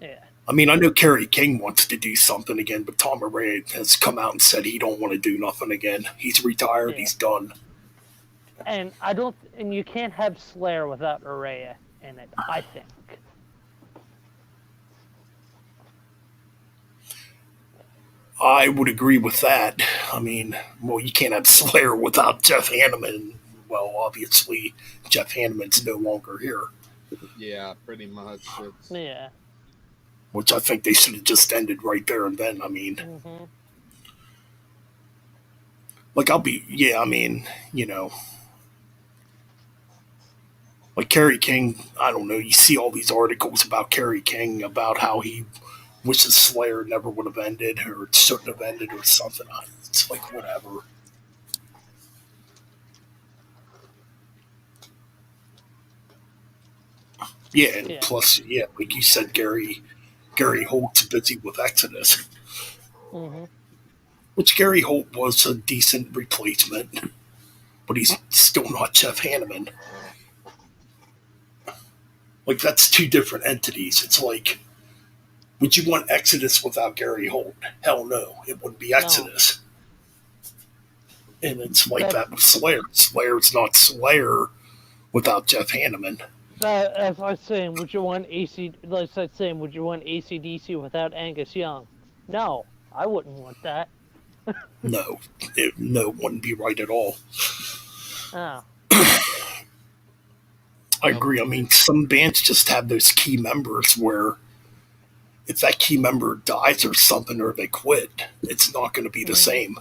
Yeah. I mean, I know Kerry King wants to do something again, but Tom Araya has come out and said he don't want to do nothing again. He's retired. Yeah. He's done. And I don't. And you can't have Slayer without Araya in it. I think. I would agree with that. I mean, well, you can't have Slayer without Jeff Hanneman. Well, obviously, Jeff Hanneman's no longer here, Yeah, pretty much. It's Yeah. which I think they should have just ended right there and then. I mean, Mm-hmm. like, yeah, I mean, you know, like Kerry King, I don't know, you see all these articles about Kerry King about how he wishes Slayer never would have ended or it shouldn't have ended or something. It's like, whatever. Yeah, and Yeah. plus, yeah, like you said, Gary Holt's busy with Exodus, Mm-hmm. which Gary Holt was a decent replacement, but he's still not Jeff Hanneman. Like, that's two different entities. It's like, would you want Exodus without Gary Holt? Hell no, it wouldn't be No. Exodus. And it's like That that with Slayer. Slayer's not Slayer without Jeff Hanneman. as I was saying, would you want AC? Like I was saying, would you want ACDC without Angus Young? No, I wouldn't want that. No, no, it wouldn't be right at all. Oh. I agree. I mean, some bands just have those key members where if that key member dies or something or they quit, it's not going to be the same.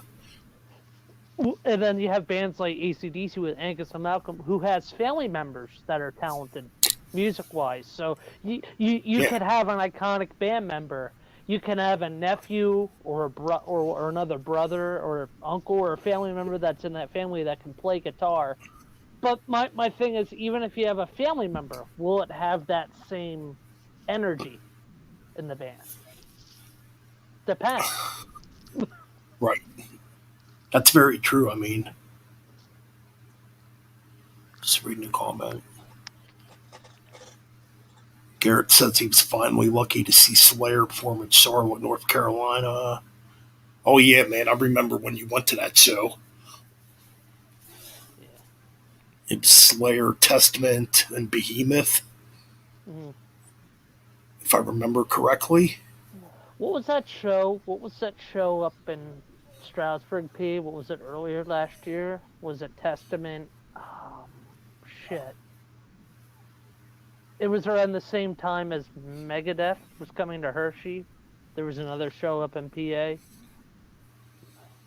And then you have bands like AC/DC with Angus and Malcolm, who has family members that are talented, music-wise. So you could have an iconic band member. You can have a nephew or or another brother or uncle or a family member that's in that family that can play guitar. But my thing is, even if you have a family member, will it have that same energy in the band? Depends. Right. That's very true. I mean, just reading a comment. Garrett says he was finally lucky to see Slayer perform in Charlotte, North Carolina. Oh, yeah, man. I remember when you went to that show. Yeah. It's Slayer, Testament, and Behemoth, Mm-hmm. if I remember correctly. What was that show? What was that show up in Stroudsburg, P? What was it earlier last year? Was it Testament? Shit. It was around the same time as Megadeth was coming to Hershey. There was another show up in PA.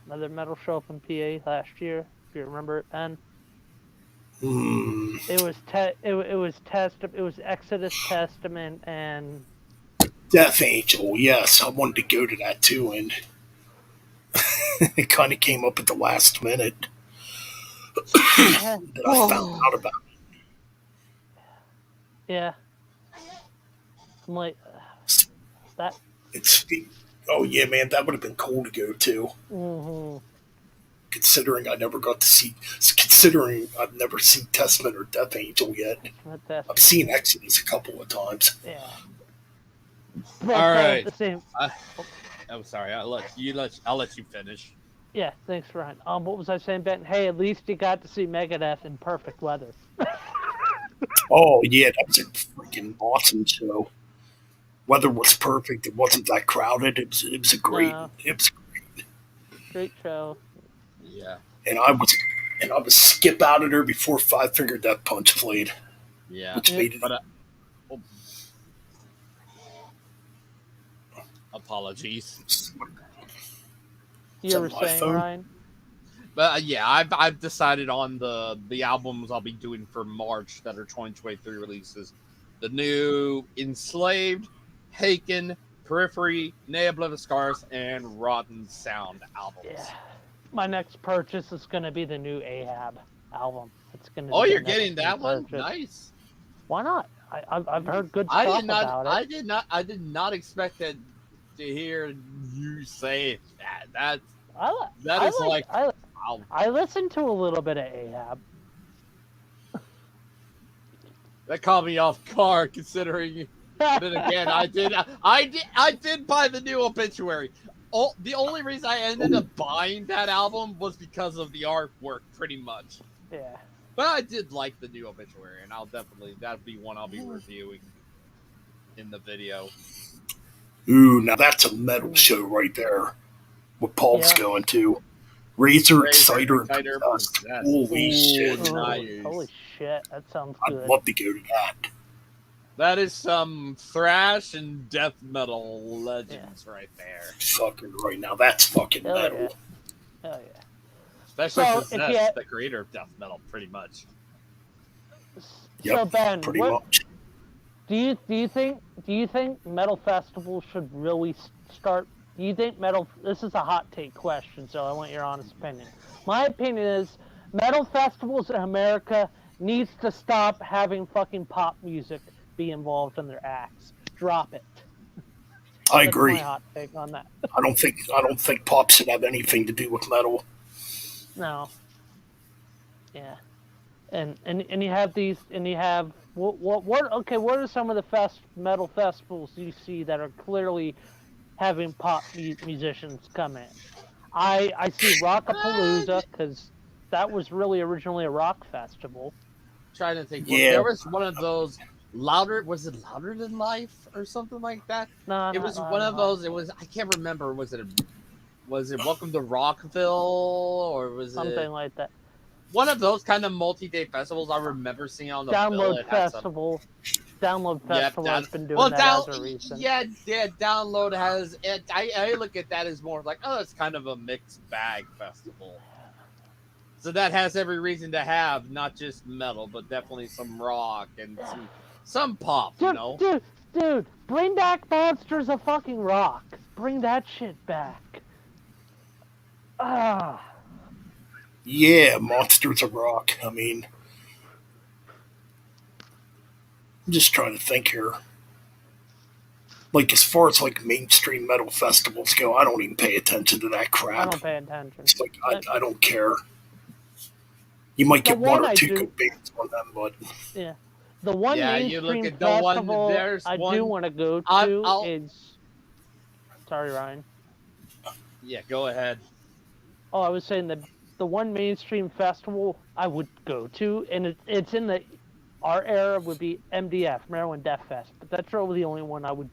Another metal show up in PA last year, if you remember it, Ben. It was it was Exodus, Testament, and Death Angel, yes. I wanted to go to that too, and it kind of came up at the last minute that I found out about yeah. I'm like it. that. It's, oh, yeah, man, that would have been cool to go to. Mm-hmm. Considering I've never seen Testament or Death Angel yet. I've seen Exodus a couple of times. Yeah. all right. The same. I'm sorry. I'll let you finish. Yeah, thanks, Ryan. What was I saying, Ben? Hey, at least you got to see Megadeth in perfect weather. Oh, yeah, that was a freaking awesome show. Weather was perfect. It wasn't that crowded. It was a great. No. It was Great show. Yeah. and I was skip out of there before Five Finger Death Punch played. Yeah. Which made it. But apologies. You were saying, phone? Ryan? But yeah, I've decided on the albums I'll be doing for March that are 2023 releases. The new Enslaved, Haken, Periphery, Nay Oblivious Scars, and Rotten Sound albums. Yeah. My next purchase is going to be the new Ahab album. It's going to. Oh, be you're the next getting that one? purchase. Nice. Why not? I've heard good stuff about it. I did not expect that to hear you say that. I listen to a little bit of Ahab. That caught me off guard, considering. But then again, I did buy the new Obituary. The only reason I ended up buying that album was because of the artwork, pretty much. Yeah. But I did like the new Obituary, and that'll be one I'll be reviewing in the video. Ooh, now that's a metal show right there. What Paul's going to. Razor, Exciter, and Possessed. Holy shit. Nice. Holy shit, that sounds good. I'd love to go to that. That is some thrash and death metal legends right there. Fucking right now, that's fucking metal. Yeah. Hell yeah. Especially Possessed, the creator of death metal, pretty much. Yep, so Ben, pretty much. Do you think metal festivals should really start? Do you think metal? This is a hot take question, so I want your honest opinion. My opinion is metal festivals in America needs to stop having fucking pop music be involved in their acts. Drop it. I agree. That's my hot take on that. I don't think pop should have anything to do with metal. No. Yeah. And you have these, and you have what are some of the metal festivals you see that are clearly having pop musicians come in? I see Rockapalooza, because that was really originally a rock festival. I'm trying to think. Yeah. There was one of those was it Louder Than Life or something like that? No, it was one of those. It was, I can't remember. Was it Welcome to Rockville, or was something like that? One of those kind of multi-day festivals I remember seeing on the Download Festival. Download Festival has been doing that as a recent. Yeah, Download has it. I look at that as more like, oh, it's kind of a mixed bag festival. So that has every reason to have not just metal, but definitely some rock and some pop, dude, you know? Dude, bring back Monsters of fucking Rock. Bring that shit back. Yeah, Monsters of Rock. I mean, I'm just trying to think here. Like, as far as like mainstream metal festivals go, I don't even pay attention to that crap. I don't pay attention. It's like I don't care. You might get one or two good bands on them, but yeah, the one mainstream festival I do want to go to is. Sorry, Ryan. Yeah, go ahead. Oh, I was saying the one mainstream festival I would go to, and it's in our era, would be MDF, Maryland Death Fest, but that's really the only one I would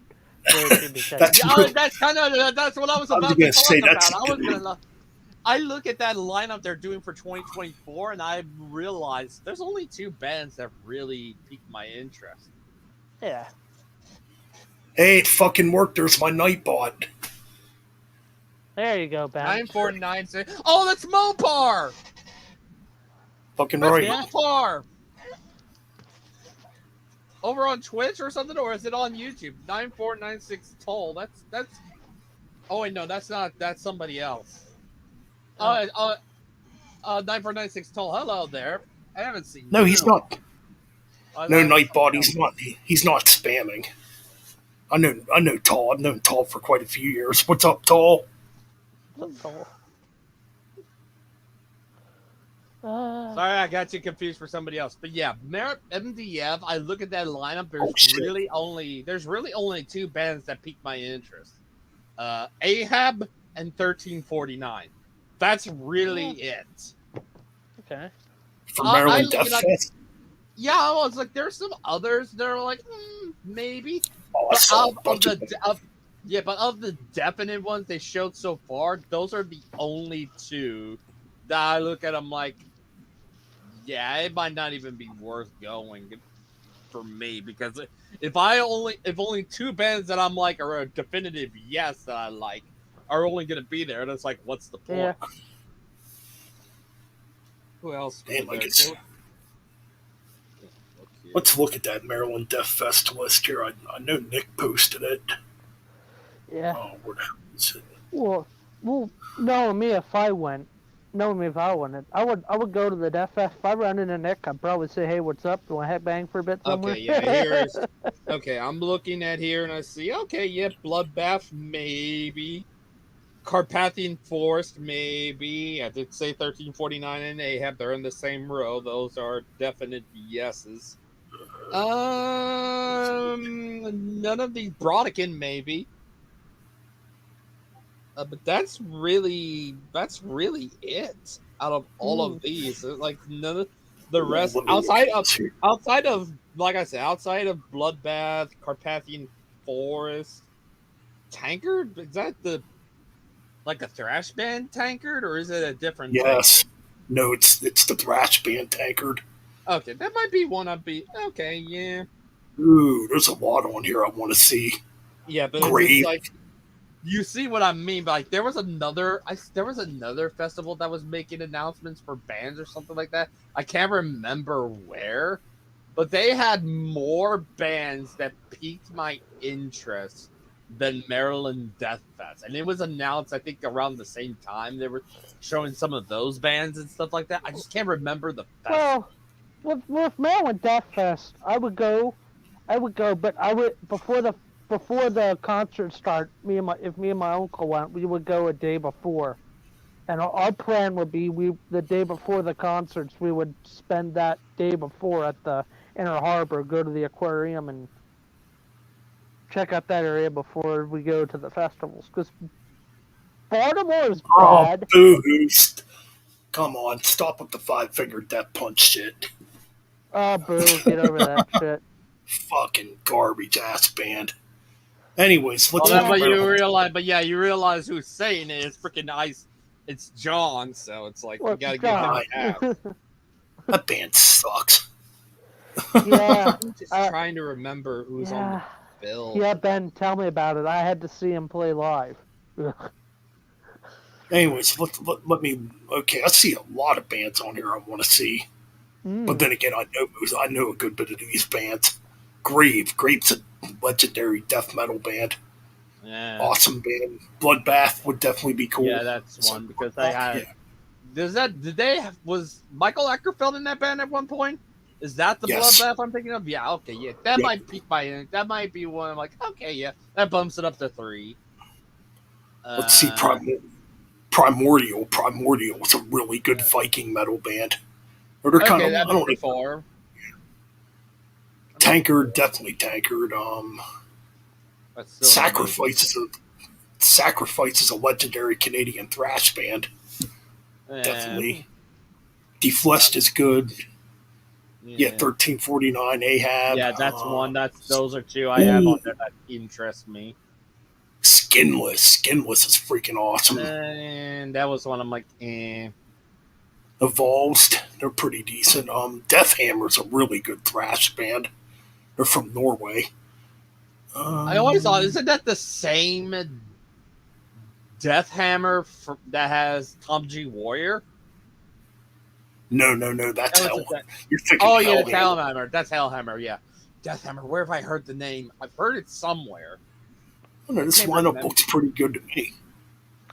go to. That's what I was about to talk about. I look at that lineup they're doing for 2024, and I realized there's only two bands that really piqued my interest. Yeah. Hey, it fucking worked. There's my Nightbot. There you go, Ben. 9496. Oh, that's Mopar! Fucking right. Mopar! Over on Twitch or something, or is it on YouTube? 9496 Toll. That's. Oh wait, no, that's not. That's somebody else. 9496 Toll. Hello there. I haven't seen. No, he's not. No, Nightbot. He's not spamming. I know Toll. I've known Toll for quite a few years. What's up, Toll? Sorry, I got you confused for somebody else. But yeah, MDF, I look at that lineup, there's really only two bands that pique my interest. Ahab and 1349. That's really it. Okay. For Maryland Death Fest? Yeah, I was like, there's some others that are like, maybe. Oh, I saw a bunch of but of the definite ones they showed so far, those are the only two that I look at them like, yeah, it might not even be worth going for me, because if only two bands that I'm like are a definitive yes that I like are only going to be there, and it's like, what's the point? Yeah. Who else? Damn, let's look at that Maryland Death Fest list here. I know Nick posted it. Yeah. Oh, where the hell is it? Well, knowing me, if I went, I would go to the Death Fest. If I run into Nick, I'd probably say, "Hey, what's up? Do you want to headbang for a bit somewhere?" Okay, yeah, okay, I'm looking at here and I see, okay, yeah, Bloodbath, maybe. Carpathian Forest, maybe. I did say 1349 and Ahab. They're in the same row. Those are definite yeses. None of the Brodican, maybe. But that's really it out of all of these. Like none of the Well, rest let me look at this here. outside of like I said, outside of Bloodbath, Carpathian Forest, Tankard. Is that the like a thrash band Tankard, or is it a different Tankard? Yes. No, it's the thrash band Tankard. Okay, that might be one I'd be okay. Yeah, Ooh, there's a lot on here I want to see. yeah, but it's just Grave. like you see what I mean. But like there was another festival that was making announcements for bands or something like that. I can't remember where, but they had more bands that piqued my interest than Maryland Death Fest, and it was announced I think around the same time they were showing some of those bands and stuff like that. I just can't remember the festival. Well, with Maryland Death Fest, I would go, but I would before the concert start. If me and my uncle went, we would go a day before, and our plan would be the day before the concerts we would spend that day before at the Inner Harbor, go to the aquarium and check out that area before we go to the festivals because Baltimore is bad. Boo-hoo. Come on, stop with the 5-finger death punch shit. Oh, boo! Get over that shit. Fucking garbage ass band. Anyways, let's Well, talk but about you realize who's saying it. It's freaking nice. It's John, so it's like Well, you gotta John. give him a half. that band sucks. Yeah, I'm just trying to remember who's on the bill. Yeah, Ben, tell me about it. I had to see him play live. Anyways, let me. Okay, I see a lot of bands on here I want to see, but then again, I know a good bit of these bands. Grave's a legendary death metal band. Yeah. Awesome band. Bloodbath would definitely be cool. Yeah, that's one because they had. Was Michael Eckerfeld in that band at one point? Is that the Yes. Bloodbath I'm thinking of? Yeah, okay, yeah. That might pique my. That might be one. I'm like, okay, yeah, that bumps it up to 3. Let's see, Primordial. Primordial was a really good Viking metal band. Or they're kind of, I don't know. 4. Tankard, definitely Tankard. Sacrifice is a legendary Canadian thrash band. Definitely. Defleshed is good. Yeah, 1349 Ahab. Yeah, that's one. Those are 2 I have on there that interest me. Skinless is freaking awesome. And that was one I'm like, eh. Evolved, they're pretty decent. Deathhammer's a really good thrash band. They're from Norway. I always thought, isn't that the same Deathhammer that has Tom G. Warrior? No, that's Hell. You're thinking oh, yeah, Hellhammer. It's Hellhammer. That's Hellhammer, yeah. Deathhammer, where have I heard the name? I've heard it somewhere. I don't know, this lineup looks pretty good to me.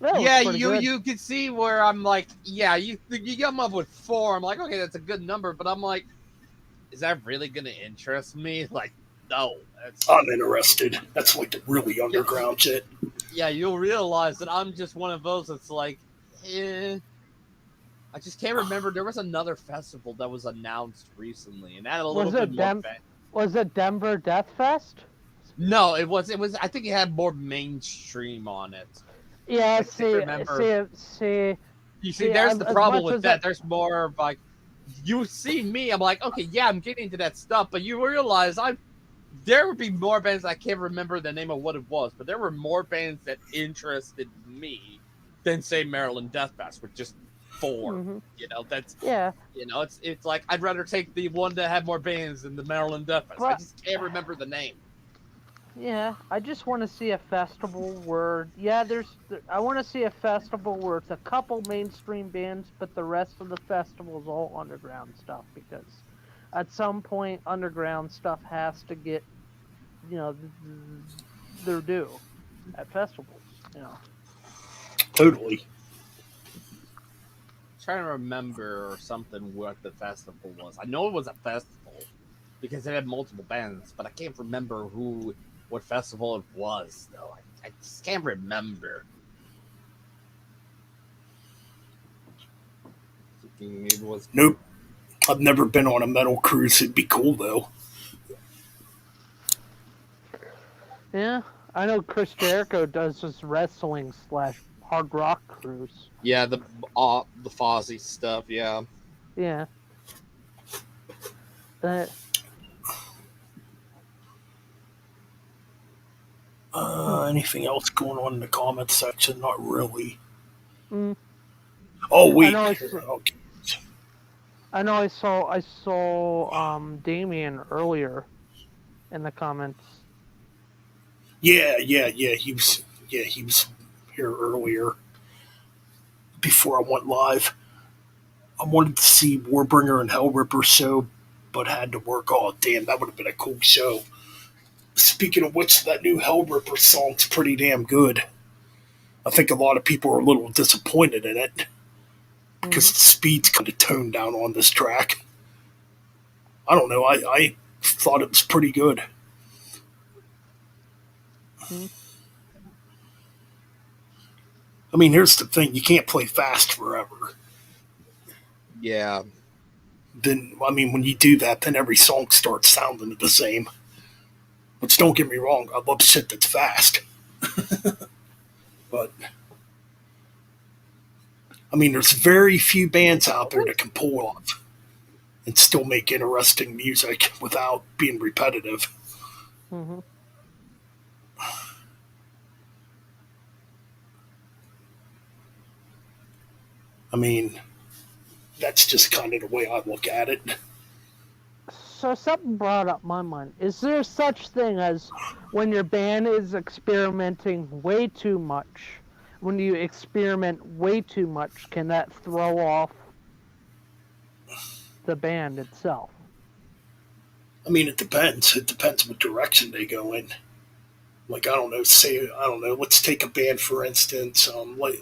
Yeah, you can see where I'm like, yeah, you come up with 4. I'm like, okay, that's a good number, but I'm like, is that really going to interest me? Like, no. I'm interested. That's like the really underground shit. Yeah, you'll realize that I'm just one of those that's like, I just can't remember. There was another festival that was announced recently, and that a little bit more. Was it Denver Death Fest? No, it was. I think it had more mainstream on it. Yeah, see. You see, there's the problem with that. There's more of like, you see me. I'm like, okay, yeah, I'm getting into that stuff, but you realize there would be more bands I can't remember the name of what it was, but there were more bands that interested me than say Maryland Death Fest with just 4. Mm-hmm. You know, that's yeah. You know, it's like I'd rather take the one that had more bands than the Maryland Death Fest. I just can't remember the name. Yeah, I just want to see a festival where I want to see a festival where it's a couple mainstream bands, but the rest of the festival is all underground stuff because at some point underground stuff has to get, their due at festivals. Totally. I'm trying to remember something what the festival was. I know it was a festival because it had multiple bands, but I can't remember what festival it was though. I just can't remember. It was Nope. I've never been on a metal cruise. It'd be cool though. Yeah, I know Chris Jericho does this wrestling / hard rock cruise. Yeah, the Fozzy stuff. Yeah. Yeah, that. Anything else going on in the comments section? Not really. Mm, Oh I wait, know. okay. I know. I saw Damien earlier in the comments. Yeah. He was here earlier before I went live. I wanted to see Warbringer and Hellripper show, but had to work. Oh damn, that would have been a cool show. Speaking of which, that new Hellripper song's pretty damn good. I think a lot of people are a little disappointed in it because Mm-hmm. the speed's kind of toned down on this track. I don't know. I thought it was pretty good. Mm-hmm. I mean, here's the thing: you can't play fast forever. Yeah. Then, I mean, when you do that, then every song starts sounding the same. Which, don't get me wrong, I love shit that's fast. But I mean, there's very few bands out there that can pull it off and still make interesting music without being repetitive. Mm-hmm. I mean, that's just kind of the way I look at it. So something brought up my mind. Is there such thing as when your band is experimenting way too much? When you experiment way too much, can that throw off the band itself? I mean, it depends. It depends what direction they go in. Like, I don't know. Say, I don't know. Let's take a band for instance.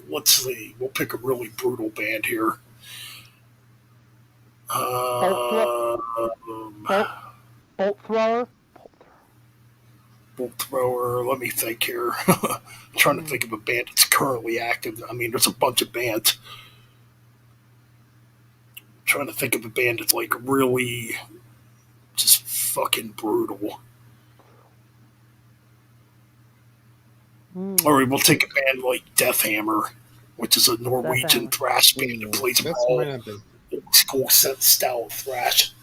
Let's see. We'll pick a really brutal band here. Bolt, Um, bolt, bolt thrower. Bolt thrower. Let me think here. I'm trying to think of a band that's currently active. I mean, there's a bunch of bands. I'm trying to think of a band that's like really just fucking brutal. Mm, Or we'll take a band like Deathhammer, which is a Norwegian Deathhammer. thrash band that plays That's all might have been. old school set style thrash.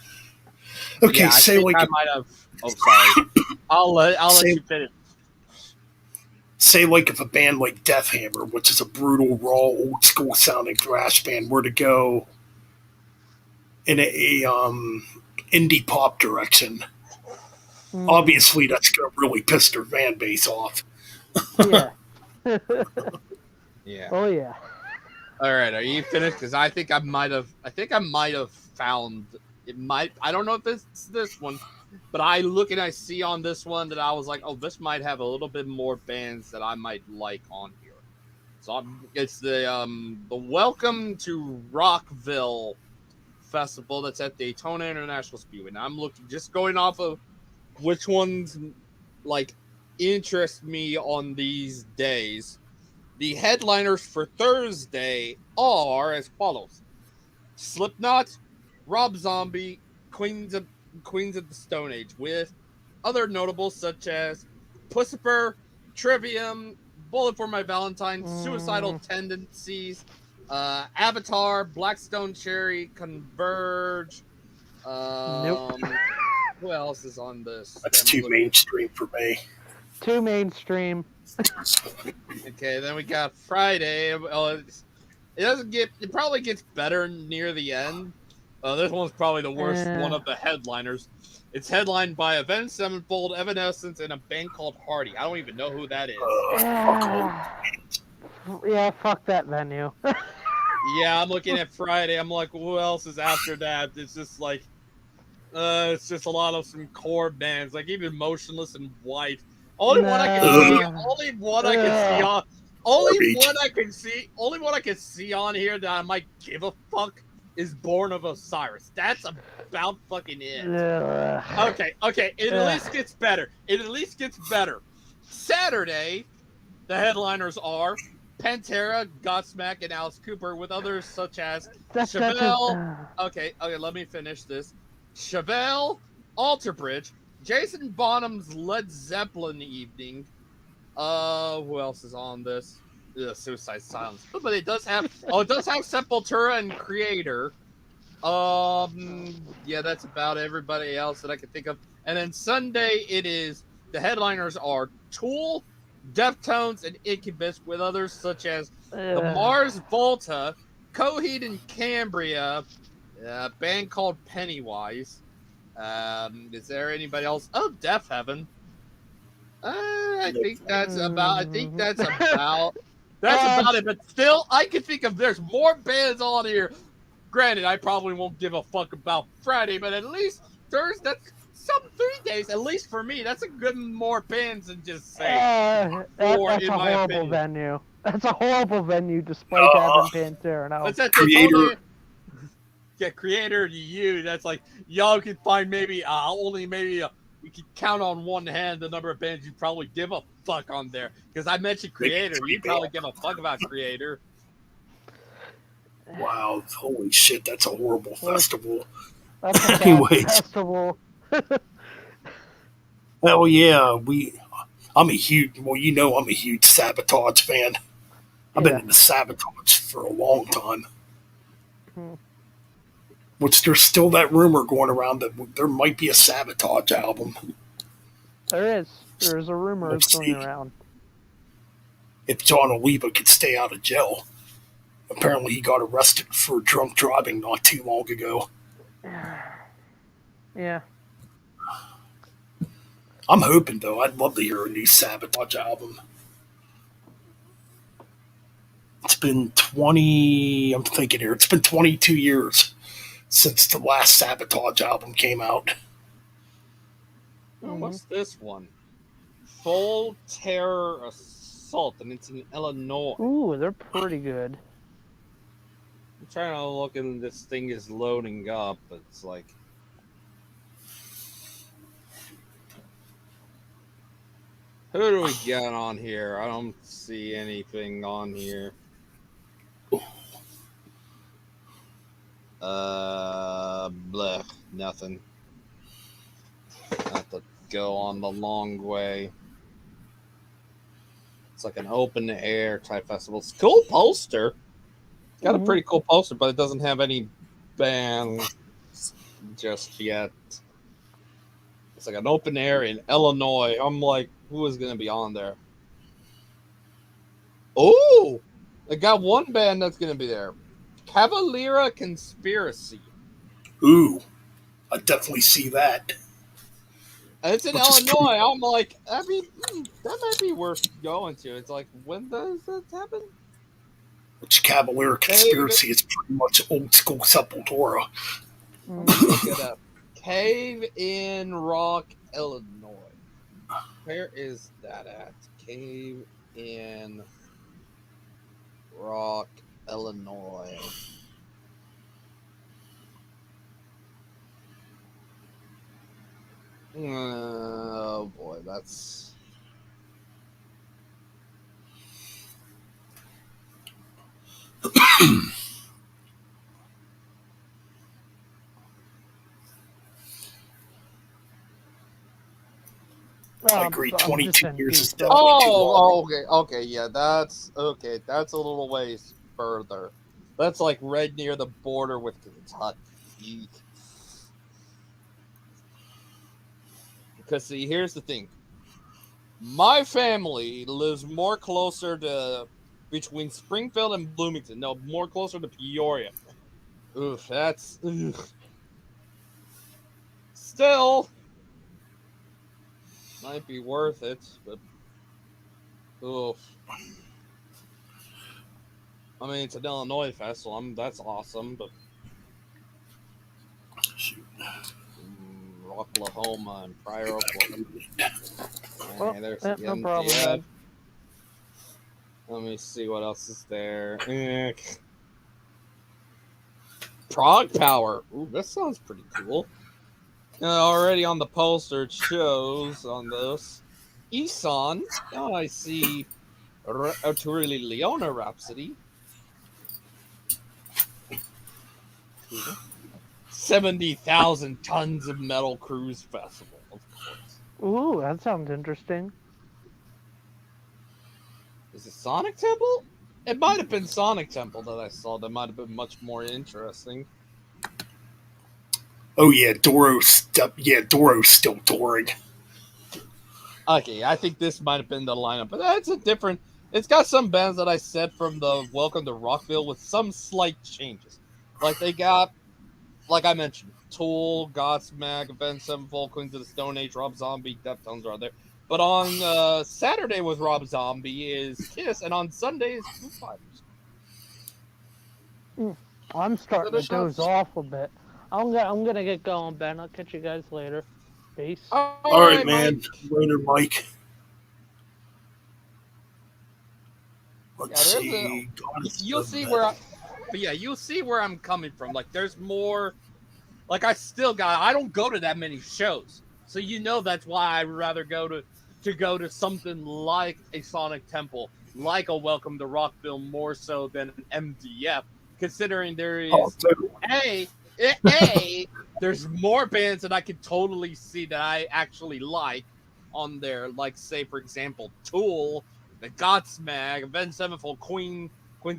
Okay, Yeah, I say think like I might have. Oh, sorry. I'll let say, you finish. say like if a band like Deathhammer, which is a brutal, raw, old school sounding thrash band, were to go in a indie pop direction, obviously that's going to really piss their fan base off. Yeah. Yeah. Oh yeah. All right, are you finished? Because I think I might have. I think I might have found it. Might I don't know if it's this one, but I look and I see on this one that I was like, oh, this might have a little bit more bands that I might like on here. So it's the Welcome to Rockville festival that's at Daytona International Speedway. Now I'm looking just going off of which ones like interest me on these days. The headliners for Thursday are as follows: Slipknot, Rob Zombie, Queens of the Stone Age, with other notables such as Pussifer, Trivium, Bullet for My Valentine, Suicidal Tendencies, Avatar, Blackstone Cherry, Converge. Nope. Who else is on this? That's too mainstream for me. Too mainstream. Okay, then we got Friday. It doesn't get. It probably gets better near the end. This one's probably the worst one of the headliners. It's headlined by Avenged Sevenfold, Evanescence, and a band called Hardy. I don't even know who that is. Yeah, fuck that venue. Yeah, I'm looking at Friday. I'm like, who else is after that? It's just like, it's just a lot of some core bands, like even Motionless in White. Only one I can see. Only one I can see on. Only one I can see on here that I might give a fuck is Born of Osiris. That's about fucking it. Okay. It at least gets better. Saturday, the headliners are Pantera, Godsmack, and Alice Cooper, with others such as Chevelle. Okay, let me finish this. Chevelle, Alter Bridge, Jason Bonham's Led Zeppelin evening. Who else is on this? Suicide Silence. Oh, but it does have. Oh, it does have Sepultura and Creator. Yeah, that's about everybody else that I can think of. And then Sunday, it is the headliners are Tool, Deftones, and Incubus, with others such as the Mars Volta, Coheed and Cambria, a band called Pennywise. Is there anybody else? Oh, Death Heaven. I think that's about. That's about it. But still, I can think of there's more bands on here. Granted, I probably won't give a fuck about Friday, but at least Thursday. That's some 3 days. At least for me, that's a good more bands than just say. That's a horrible venue. That's a horrible venue, despite having Pantera. No. What's that? Creator. Yeah, Creator to you. That's like y'all can find maybe only maybe we could count on one hand the number of bands you probably give a fuck on there. Because I mentioned Creator, you probably give a fuck about Creator. Wow, holy shit, that's a horrible festival. That's a Anyways. festival. Hell yeah, I'm a huge Sabotage fan. I've been into Sabotage for a long time. Which there's still that rumor going around that there might be a Sabotage album. There is. There is a rumor going around. If John Oliva could stay out of jail. Apparently he got arrested for drunk driving not too long ago. Yeah. I'm hoping, though. I'd love to hear a new Sabotage album. It's been 22 years since the last Sabotage album came out. Oh, what's this one? Full Terror Assault, and it's in Illinois. Ooh, they're pretty good. I'm trying to look, and this thing is loading up. It's like... Who do we got on here? I don't see anything on here. Blech, nothing. I have to go on the long way. It's like an open air type festival. It's a cool poster. Got a pretty cool poster, but it doesn't have any bands just yet. It's like an open air in Illinois. I'm like, who is going to be on there? Oh, I got one band that's going to be there. Cavalera Conspiracy. Ooh, I definitely see that. And it's in Illinois. I'm like, I mean, that might be worth going to. It's like, when does that happen? Which Cavalier Conspiracy is pretty much old school Sepultura. Look it up. Cave in Rock, Illinois. Where is that at? Cave in Rock, Illinois. Oh boy, that's... I agree. 22 years is definitely too long. Okay, yeah, that's okay. That's a little ways further. That's like right near the border with Kentucky. Because see, here's the thing. My family lives more closer to between Springfield and Bloomington. No, more closer to Peoria. Oof, that's still might be worth it, but oof. I mean, it's an Illinois festival. That's awesome, but Shoot. Oklahoma and Pryor, Oklahoma. Well, there's no the problem, MDF. man. Let me see what else is there. Prague Power. Ooh, that sounds pretty cool. Already on the poster, it shows on this. Isan. Oh, I see. Arturi Leona Rhapsody. 70,000 tons of metal cruise festival, of course. Ooh, that sounds interesting. Is it Sonic Temple? It might have been Sonic Temple that I saw. That might have been much more interesting. Oh yeah, Doro's still touring. Okay, I think this might have been the lineup, but that's a different. It's got some bands that I said from the Welcome to Rockville with some slight changes. Like they got, like I mentioned, Tool, Godsmack, Avenged Sevenfold, Queens of the Stone Age, Rob Zombie, Deftones are there. But on Saturday with Rob Zombie is Kiss, and on Sunday is Foo Fighters. I'm starting to doze not... off a bit. I'm gonna get going, Ben. I'll catch you guys later. Peace. All All right, right, man. Mike. Later, Mike. Let's Yeah, see. you'll see where but yeah, you'll see where I'm coming from. Like there's more, like I don't go to that many shows. So that's why I'd rather go to something like a Sonic Temple, like a Welcome to Rockville more so than an MDF, considering there is a there's more bands that I could totally see that I actually like on there, like say for example Tool, the Godsmack, Avenged Sevenfold, Queens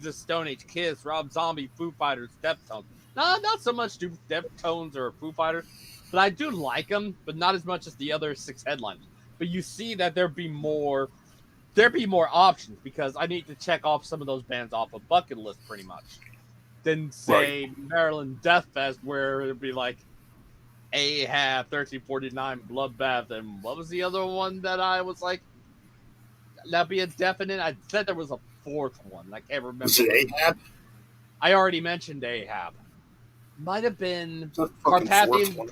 of Stone Age, Kiss, Rob Zombie, Foo Fighters, Deftones. Not so much do Deftones or Foo Fighters, but I do like them, but not as much as the other 6 headliners. But you see that there'd be more options because I need to check off some of those bands off a bucket list pretty much. Than say Right. Maryland Death Fest where it'd be like Ahab, 1349, Bloodbath, and what was the other one that I was like that'd be a definite? I said there was a 4th one. I can't remember. Was it Ahab? I already mentioned Ahab. Might have been Carpathian.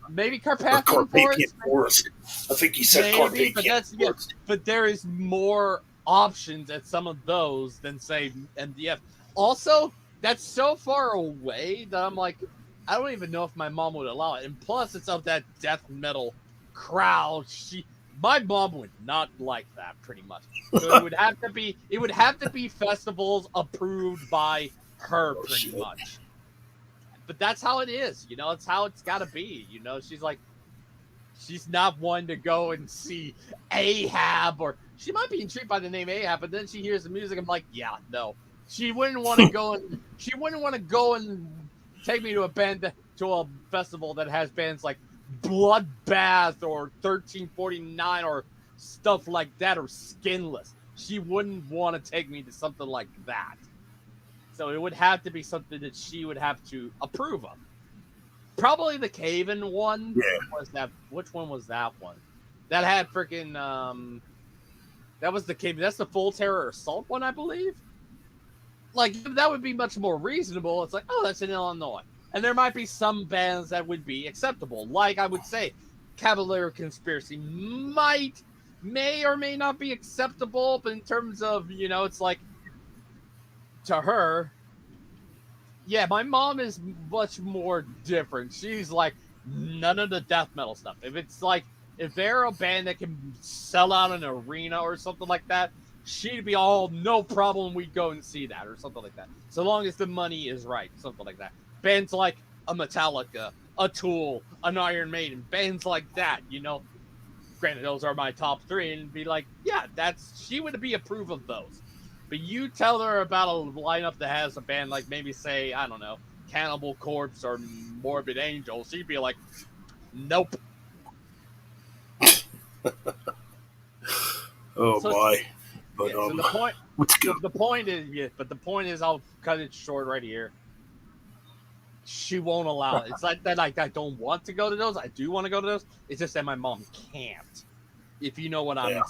Maybe Carpathian Forest. I think he said maybe, Carpathian Forest. but there is more options at some of those than say MDF. Also, that's so far away that I'm like, I don't even know if my mom would allow it. And plus, it's of that death metal crowd. My mom would not like that pretty much. So it would have to be festivals approved by her pretty much. But that's how it is, it's how it's got to be. She's not one to go and see Ahab, or she might be intrigued by the name Ahab, but then she hears the music. I'm like, yeah, no. She wouldn't want to go and take me to a festival that has bands like Bloodbath or 1349 or stuff like that, or Skinless. She wouldn't want to take me to something like that. So it would have to be something that she would have to approve of. Probably the Caven one. Yeah. Which one was that one? That had freaking that was the Caven. That's the Full Terror Assault one, I believe. Like that would be much more reasonable. It's like, oh, that's in Illinois. And there might be some bands that would be acceptable. Like I would say Cavalier Conspiracy may or may not be acceptable, but in terms of, it's like to her, yeah, my mom is much more different. She's like, none of the death metal stuff. If they're a band that can sell out an arena or something like that, she'd be all, no problem, we'd go and see that or something like that. So long as the money is right, something like that. Bands like a Metallica, a Tool, an Iron Maiden, bands like that, Granted, those are my top 3, and be like, yeah, she would be approve of those. But you tell her about a lineup that has a band like maybe say, I don't know, Cannibal Corpse or Morbid Angel, she'd be like, nope. Oh my! But so the point. Let's go. The point is, I'll cut it short right here. She won't allow it. It's like that. Like I don't want to go to those. I do want to go to those. It's just that my mom can't. If you know what I'm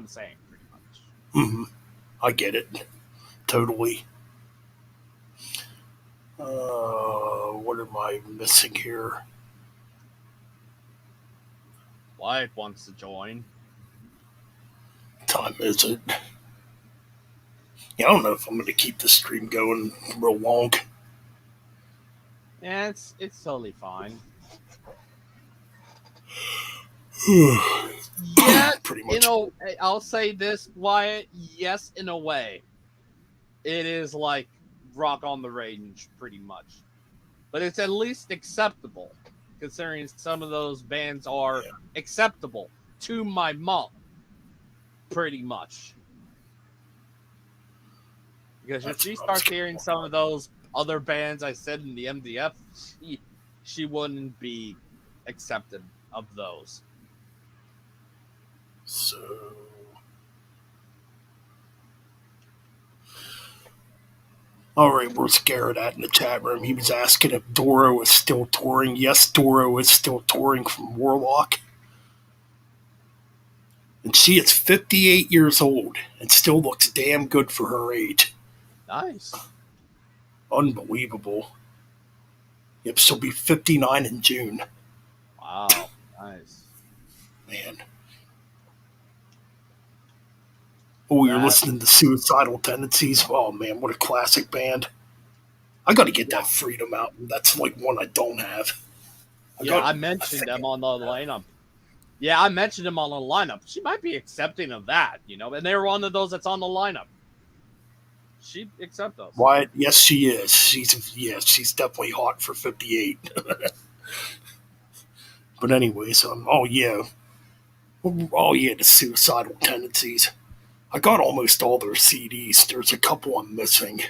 saying, pretty much. Mm-hmm. I get it. Totally. What am I missing here? Wyatt wants to join. Time is it? Yeah, I don't know if I'm going to keep the stream going real long. Yeah, it's totally fine. Yeah, pretty much. I'll say this, Wyatt. Yes, in a way, it is like Rock on the Range, pretty much, but it's at least acceptable. considering some of those bands are Yeah. acceptable to my mom, pretty much. Because if That's she what I was starts going hearing to some of those other bands I said in the MDF, she wouldn't be accepted of those. So, all right, where's Garrett at in the chat room? He was asking if Doro is still touring. Yes, Doro is still touring from Warlock. And she is 58 years old and still looks damn good for her age. Nice. Unbelievable. Yep, she'll be 59 in June. Wow. Nice. Man. Oh, you're That, listening to Suicidal Tendencies? Oh, man, what a classic band. I got to get yeah. that Freedom album. That's like one I don't have. Yeah, I I mentioned think them on the lineup. Yeah, I mentioned them on the lineup. She might be accepting of that, and they're one of those that's on the lineup. She'd accept those. Why? Yes, she is. She's definitely hot for 58. But anyways, oh yeah, the Suicidal Tendencies. I got almost all their CDs. There's a couple I'm missing.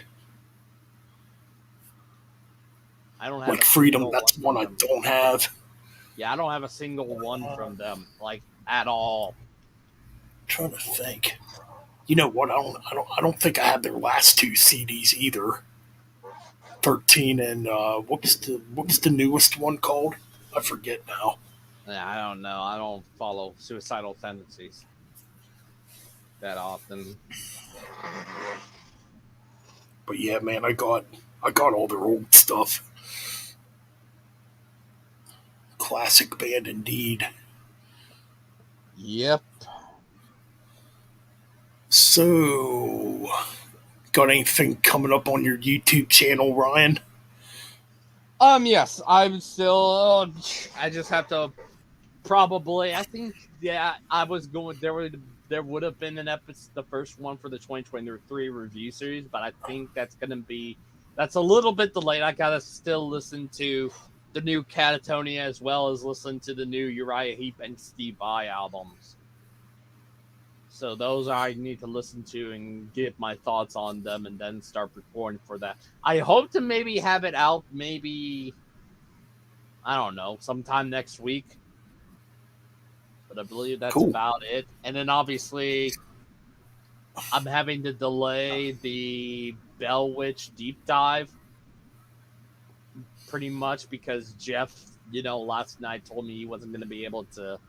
I don't have Like a Freedom, single one that's one from I them. don't have. Yeah, I don't have a single one from them, like at all. I'm trying to think. You know what? I don't think I have their last two CDs either. 13 and what was the newest one called? I forget now. Yeah, I don't know. I don't follow suicidal tendencies that often. But yeah, man, I got all their old stuff. Classic band indeed. Yep. So, got anything coming up on your YouTube channel, Ryan? Yes, I'm still. I just have to probably. I think. Yeah, I was going. There would have been an episode, the first one for the 2023 review series, but I think that's a little bit delayed. I gotta still listen to the new Catatonia as well as listen to the new Uriah Heep and Steve Vai albums. So those I need to listen to and get my thoughts on them and then start recording for that. I hope to maybe have it out maybe, I don't know, sometime next week. But I believe that's Cool. about it. And then obviously I'm having to delay the Bell Witch deep dive pretty much because Jeff, last night told me he wasn't going to be able to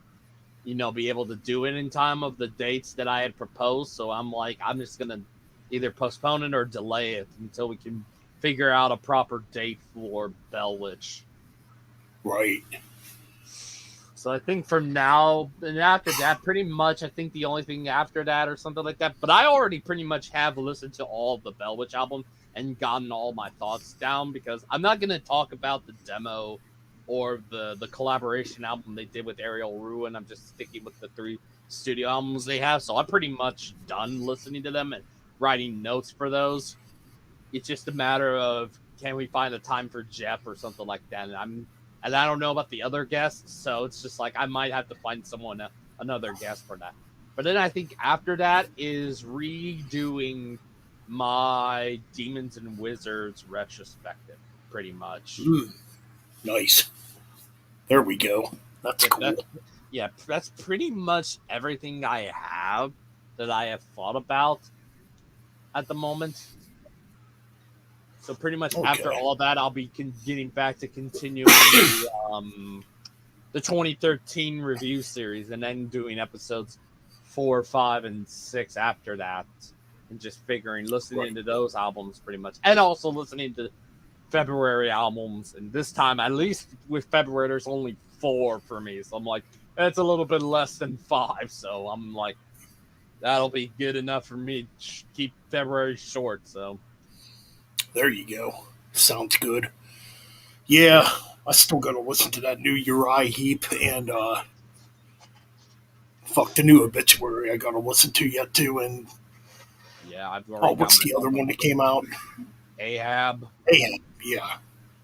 be able to do it in time of the dates that I had proposed. So I'm like, I'm just going to either postpone it or delay it until we can figure out a proper date for Bell Witch. Right. So I think from now and after that, pretty much, I think the only thing after that or something like that. But I already pretty much have listened to all of the Bell Witch album and gotten all my thoughts down because I'm not going to talk about the demo or the collaboration album they did with Ariel Ruin. I'm just sticking with the 3 studio albums they have. So I'm pretty much done listening to them and writing notes for those. It's just a matter of, can we find a time for Jeff or something like that? And I don't know about the other guests, so it's just like I might have to find another guest for that. But then I think after that is redoing my Demons and Wizards retrospective, pretty much. Nice. There we go. That's cool. That's pretty much everything I have that I have thought about at the moment. So pretty much after all that, I'll be getting back to continuing the 2013 review series and then doing episodes 4, 5, and 6 after that. And just listening to those albums pretty much. And also listening to February albums. And this time, at least with February, there's only 4 for me. So I'm like, that's a little bit less than 5. So I'm like, that'll be good enough for me to keep February short. So there you go. Sounds good. Yeah, I still gotta listen to that new Uriah Heep and the new Obituary I gotta listen to yet too. And yeah, I've already what's the other one that came out? Ahab. Ahab. Yeah.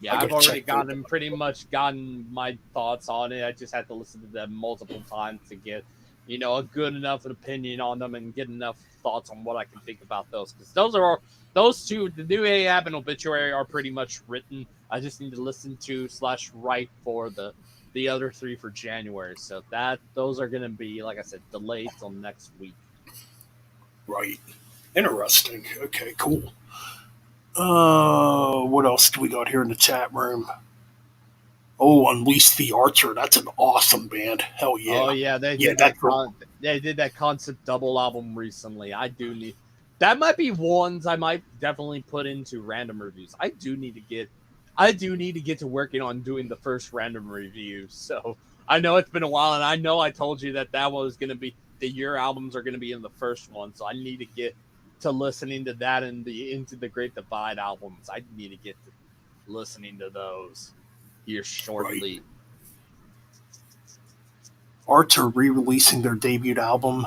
Yeah, I've already pretty much gotten my thoughts on it. I just had to listen to them multiple times to get, a good enough opinion on them and get enough thoughts on what I can think about those. Because those two, the new AAB and Obituary, are pretty much written. I just need to listen to / write for the other 3 for January. So those are going to be, like I said, delayed till next week. Right. Interesting. Okay, cool. What else do we got here in the chat room? Oh, Unleash the Archer. That's an awesome band. Hell yeah. Oh yeah, they did that concept double album recently. That might be ones I might definitely put into random reviews. I do need to get to working on doing the first random review. So I know it's been a while, and I know I told you that was going to be your albums are going to be in the first one. So I need to get to listening to that and Into the Great Divide albums. I need to get to listening to those here shortly. Right. Archer re-releasing their debut album,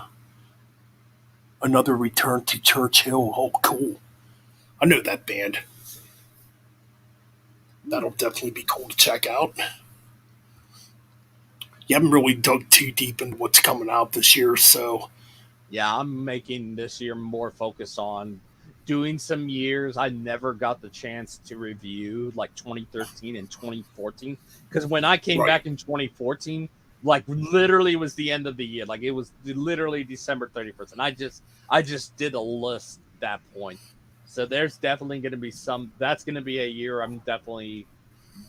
Another Return to Churchill. Oh, cool. I know that band. That'll definitely be cool to check out. You haven't really dug too deep into what's coming out this year, so... Yeah, I'm making this year more focused on doing some years I never got the chance to review, like 2013 and 2014. Because when I came back in 2014, like literally was the end of the year. Like it was literally December 31st. And I just did a list at that point. So there's definitely going to be that's going to be a year I'm definitely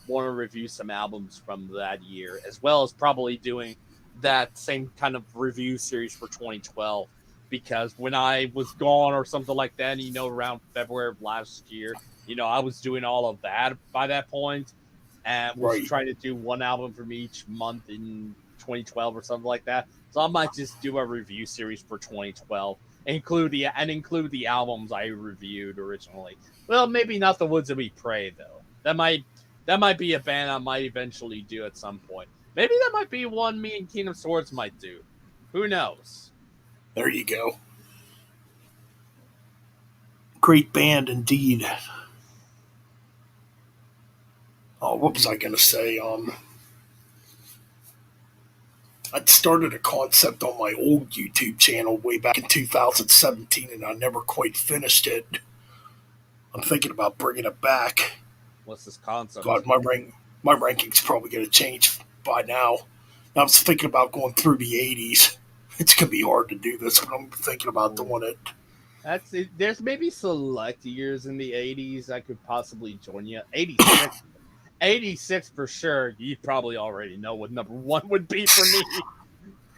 want to review some albums from that year, as well as probably doing that same kind of review series for 2012, because when I was gone or something like that, around February of last year, I was doing all of that by that point and was trying to do one album from each month in 2012 or something like that. So I might just do a review series for 2012, include the albums I reviewed originally. Well, maybe not The Woods that We Pray though. That might be a band I might eventually do at some point. Maybe that might be one me and Kingdom Swords might do. Who knows? There you go. Great band indeed. Oh, what was I going to say? I'd started a concept on my old YouTube channel way back in 2017, and I never quite finished it. I'm thinking about bringing it back. What's this concept? God, my ranking's probably going to change by now. I was thinking about going through the 80s. It's going to be hard to do this, but I'm thinking about doing it. That's it. There's maybe select years in the 80s I could possibly join you. 86 for sure. You probably already know what number 1 would be for me.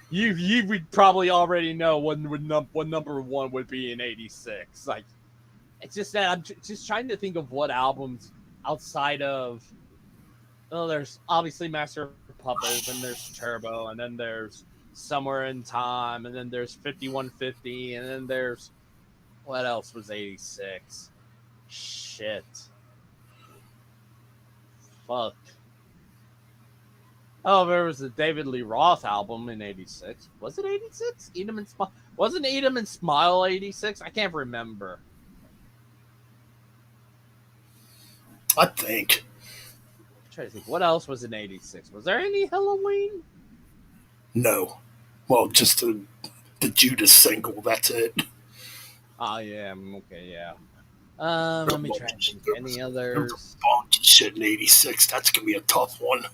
You would probably already know what number 1 would be in 86. Like, it's just that I'm just trying to think of what albums outside of. Well, there's obviously Master of Puppets, and there's Turbo, and then there's Somewhere in Time, and then there's 5150, and then there's what else was 86? Shit. Fuck. Oh, there was a David Lee Roth album in 86. Was it 86? Wasn't Eat 'em and Smile 86? I can't remember. I think. I'm trying to think. What else was in 86? Was there any Halloween? No. Well, just the Judas single. That's it. Oh, yeah. Okay, yeah. Let me try and think. Any others? There was a bunch of shit in 86. That's going to be a tough one.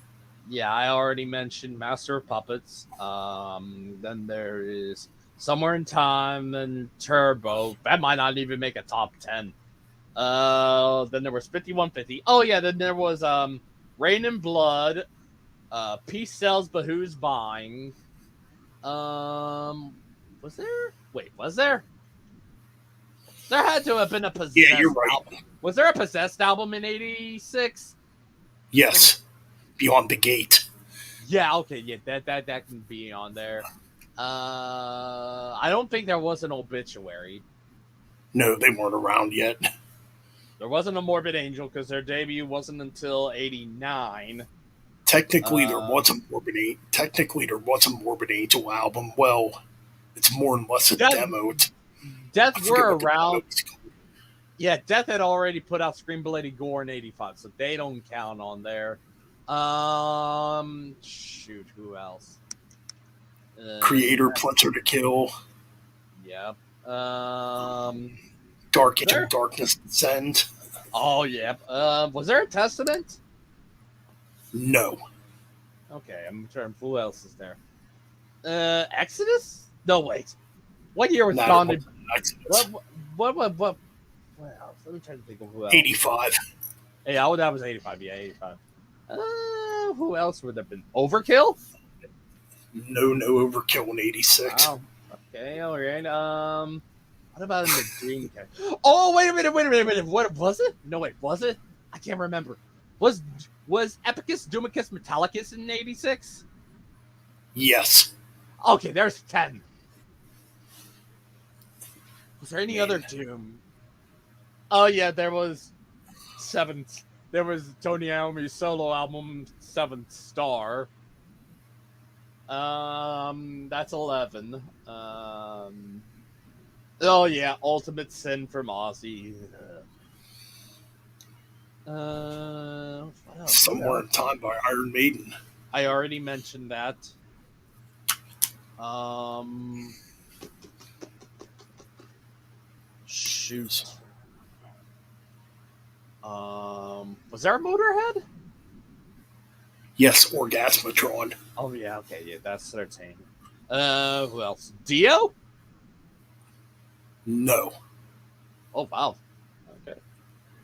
Yeah, I already mentioned Master of Puppets. Then there is Somewhere in Time and Turbo. That might not even make a top 10. Then there was 5150. Oh, yeah, then there was Rain and Blood. Peace Sells, But Who's Buying? Was there? Wait, was there? There had to have been a Possessed album. Was there a Possessed album in 86? Yes. Beyond the Gate. Yeah, okay, yeah, that can be on there. I don't think there was an Obituary. No, they weren't around yet. There wasn't a Morbid Angel because their debut wasn't until 89. Technically, there was a Morbid Angel album. Well, it's more or less a demo. Death Were Around. Yeah, Death had already put out Scream Bloody Gore in '85, so they don't count on there. Shoot, who else? Creator, Pleasure to Kill, Yep. Dark Age There. of Darkness Descend. Oh, yep. Was there a Testament? No. Okay, I'm trying. Who else is there? Exodus? No, wait. What year was Not Dawn? Exodus. What else? Let me try to think of who else. 85. Hey, that was 85. Yeah, 85. Who else would have been? Overkill? No Overkill in 86. Wow. Okay, all right. What about in the Dreamcast? Oh, wait a minute. What was it? No, wait, was it? I can't remember. Was Epicus Doomicus Metallicus in '86? Yes. Okay, there's 10. Was there any Man. other Doom? Oh yeah, there was 7. There was Tony Iommi's solo album, 7th Star. That's 11. Oh yeah, Ultimate Sin from Ozzy. What else? Somewhere in Time by Iron Maiden. I already mentioned that. Shoot. Was there a Motorhead? Yes, Orgasmatron. Oh yeah, okay, yeah, that's 13. Who else? Dio? No. Oh wow. Okay.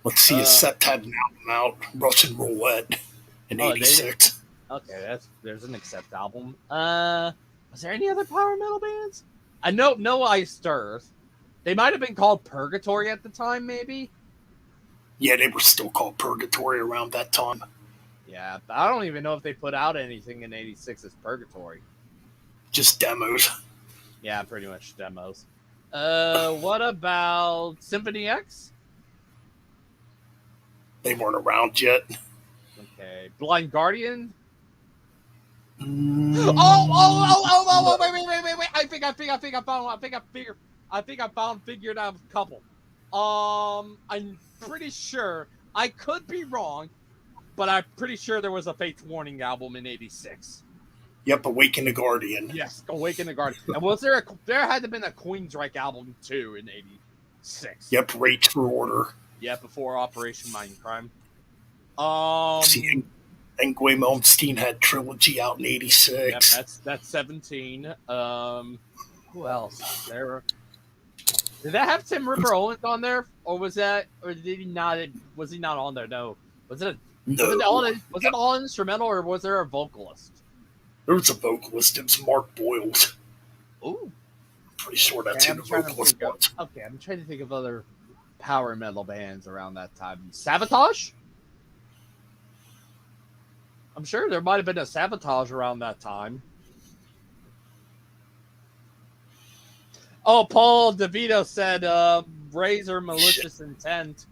Let's see, a Sept had an album out, Russian Roulette, in 86. Okay, there's an Accept album. Was there any other power metal bands? I know No Iced Earth. They might have been called Purgatory at the time, maybe. Yeah, they were still called Purgatory around that time. Yeah, I don't even know if they put out anything in '86 as Purgatory. Just demos. Yeah, pretty much demos. What about Symphony X? They weren't around yet. Okay, Blind Guardian. Mm, Oh! Wait! I think I figured out a couple. I'm pretty sure. I could be wrong, but I'm pretty sure there was a Fates Warning album in '86. Yep, Awaken the Guardian. Yes, Awaken the Guardian. And was there there had to have been a Queensryche album too in '86. Yep, Rage Through Order. Yeah, before Operation Mindcrime. See, Yngwie Malmsteen had Trilogy out in 86. Yep, that's 17. Who else? Did that have Tim Ripper Owens on there, or was did he not? Was he not on there? No. Was it all instrumental, or was there a vocalist? There was a vocalist. It was Mark Boyles. Ooh. Pretty sure that's who the vocalist was. Okay, I'm trying to think of other power metal bands around that time. Sabotage? I'm sure there might have been a Sabotage around that time. Oh, Paul DeVito said Razor Malicious Intent.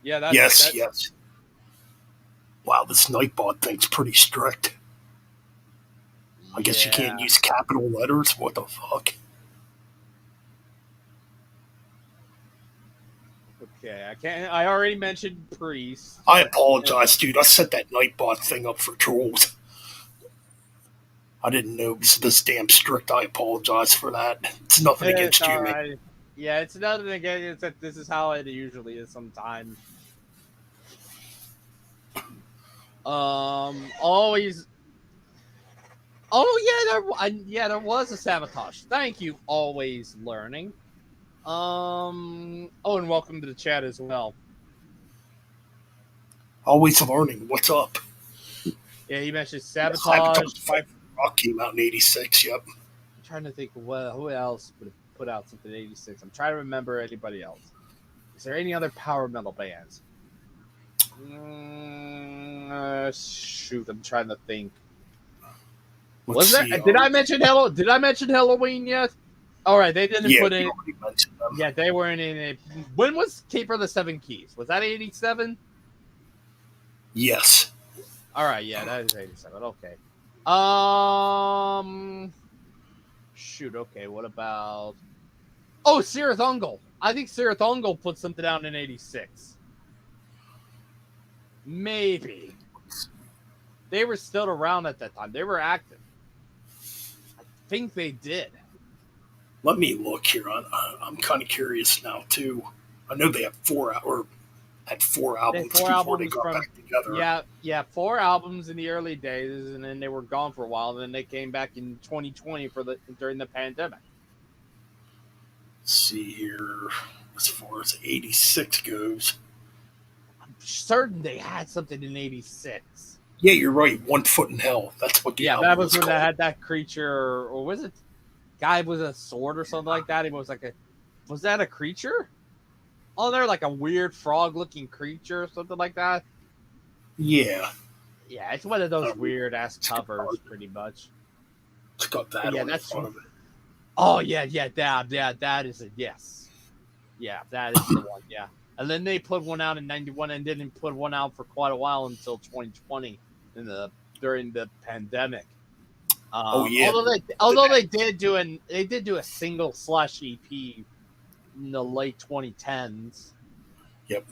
Yeah, that's... Yes. Wow, this Nightbot thing's pretty strict. I guess you can't use capital letters. What the fuck? Okay, I can't. I already mentioned Priest. I apologize, dude. I set that Nightbot thing up for trolls. I didn't know it was this damn strict. I apologize for that. It's nothing against you, man. Yeah, it's nothing against. It's that this is how it usually is sometimes. Always. Oh yeah, there was a Sabotage. Thank you, Always Learning. And welcome to the chat as well. Always Learning. What's up? Yeah, you mentioned Sabotage. Rock came out in 86. Yep. I'm trying to think who else would have put out something in 86. I'm trying to remember anybody else. Is there any other power metal bands? Shoot, I'm trying to think. Was there? Did I mention Halloween yet? All right, they didn't put it. Yeah, they weren't in it. When was Keeper of the Seven Keys? Was that 87? Yes. All right, yeah, that is 87. Okay. Shoot. Okay, what about? Oh, Cirith Ungol. I think Sarathongo put something out in '86. Maybe. They were still around at that time. They were active. I think they did. Let me look here. I'm kind of curious now too. I know they had had four They albums had 4 before they albums got from back together. yeah, 4 albums in the early days, and then they were gone for a while, and then they came back in 2020 during the pandemic. Let's see here, as far as '86 goes. I'm certain they had something in '86. Yeah, you're right. One Foot in Hell. That's what the Yeah, album that was when called. they had that creature, or was it guy with a sword or something like that? He was like was that a creature? Oh, they're like a weird frog-looking creature or something like that. Yeah, Yeah, it's one of those weird ass covers, pretty much. it's got that Yeah, on the that's front of it. Oh yeah, that is a yes. Yeah, that is the one. Yeah, and then they put one out in '91 and didn't put one out for quite a while until 2020 during the pandemic. Yeah. Although they did do a single / EP in the late 2010s. Yep.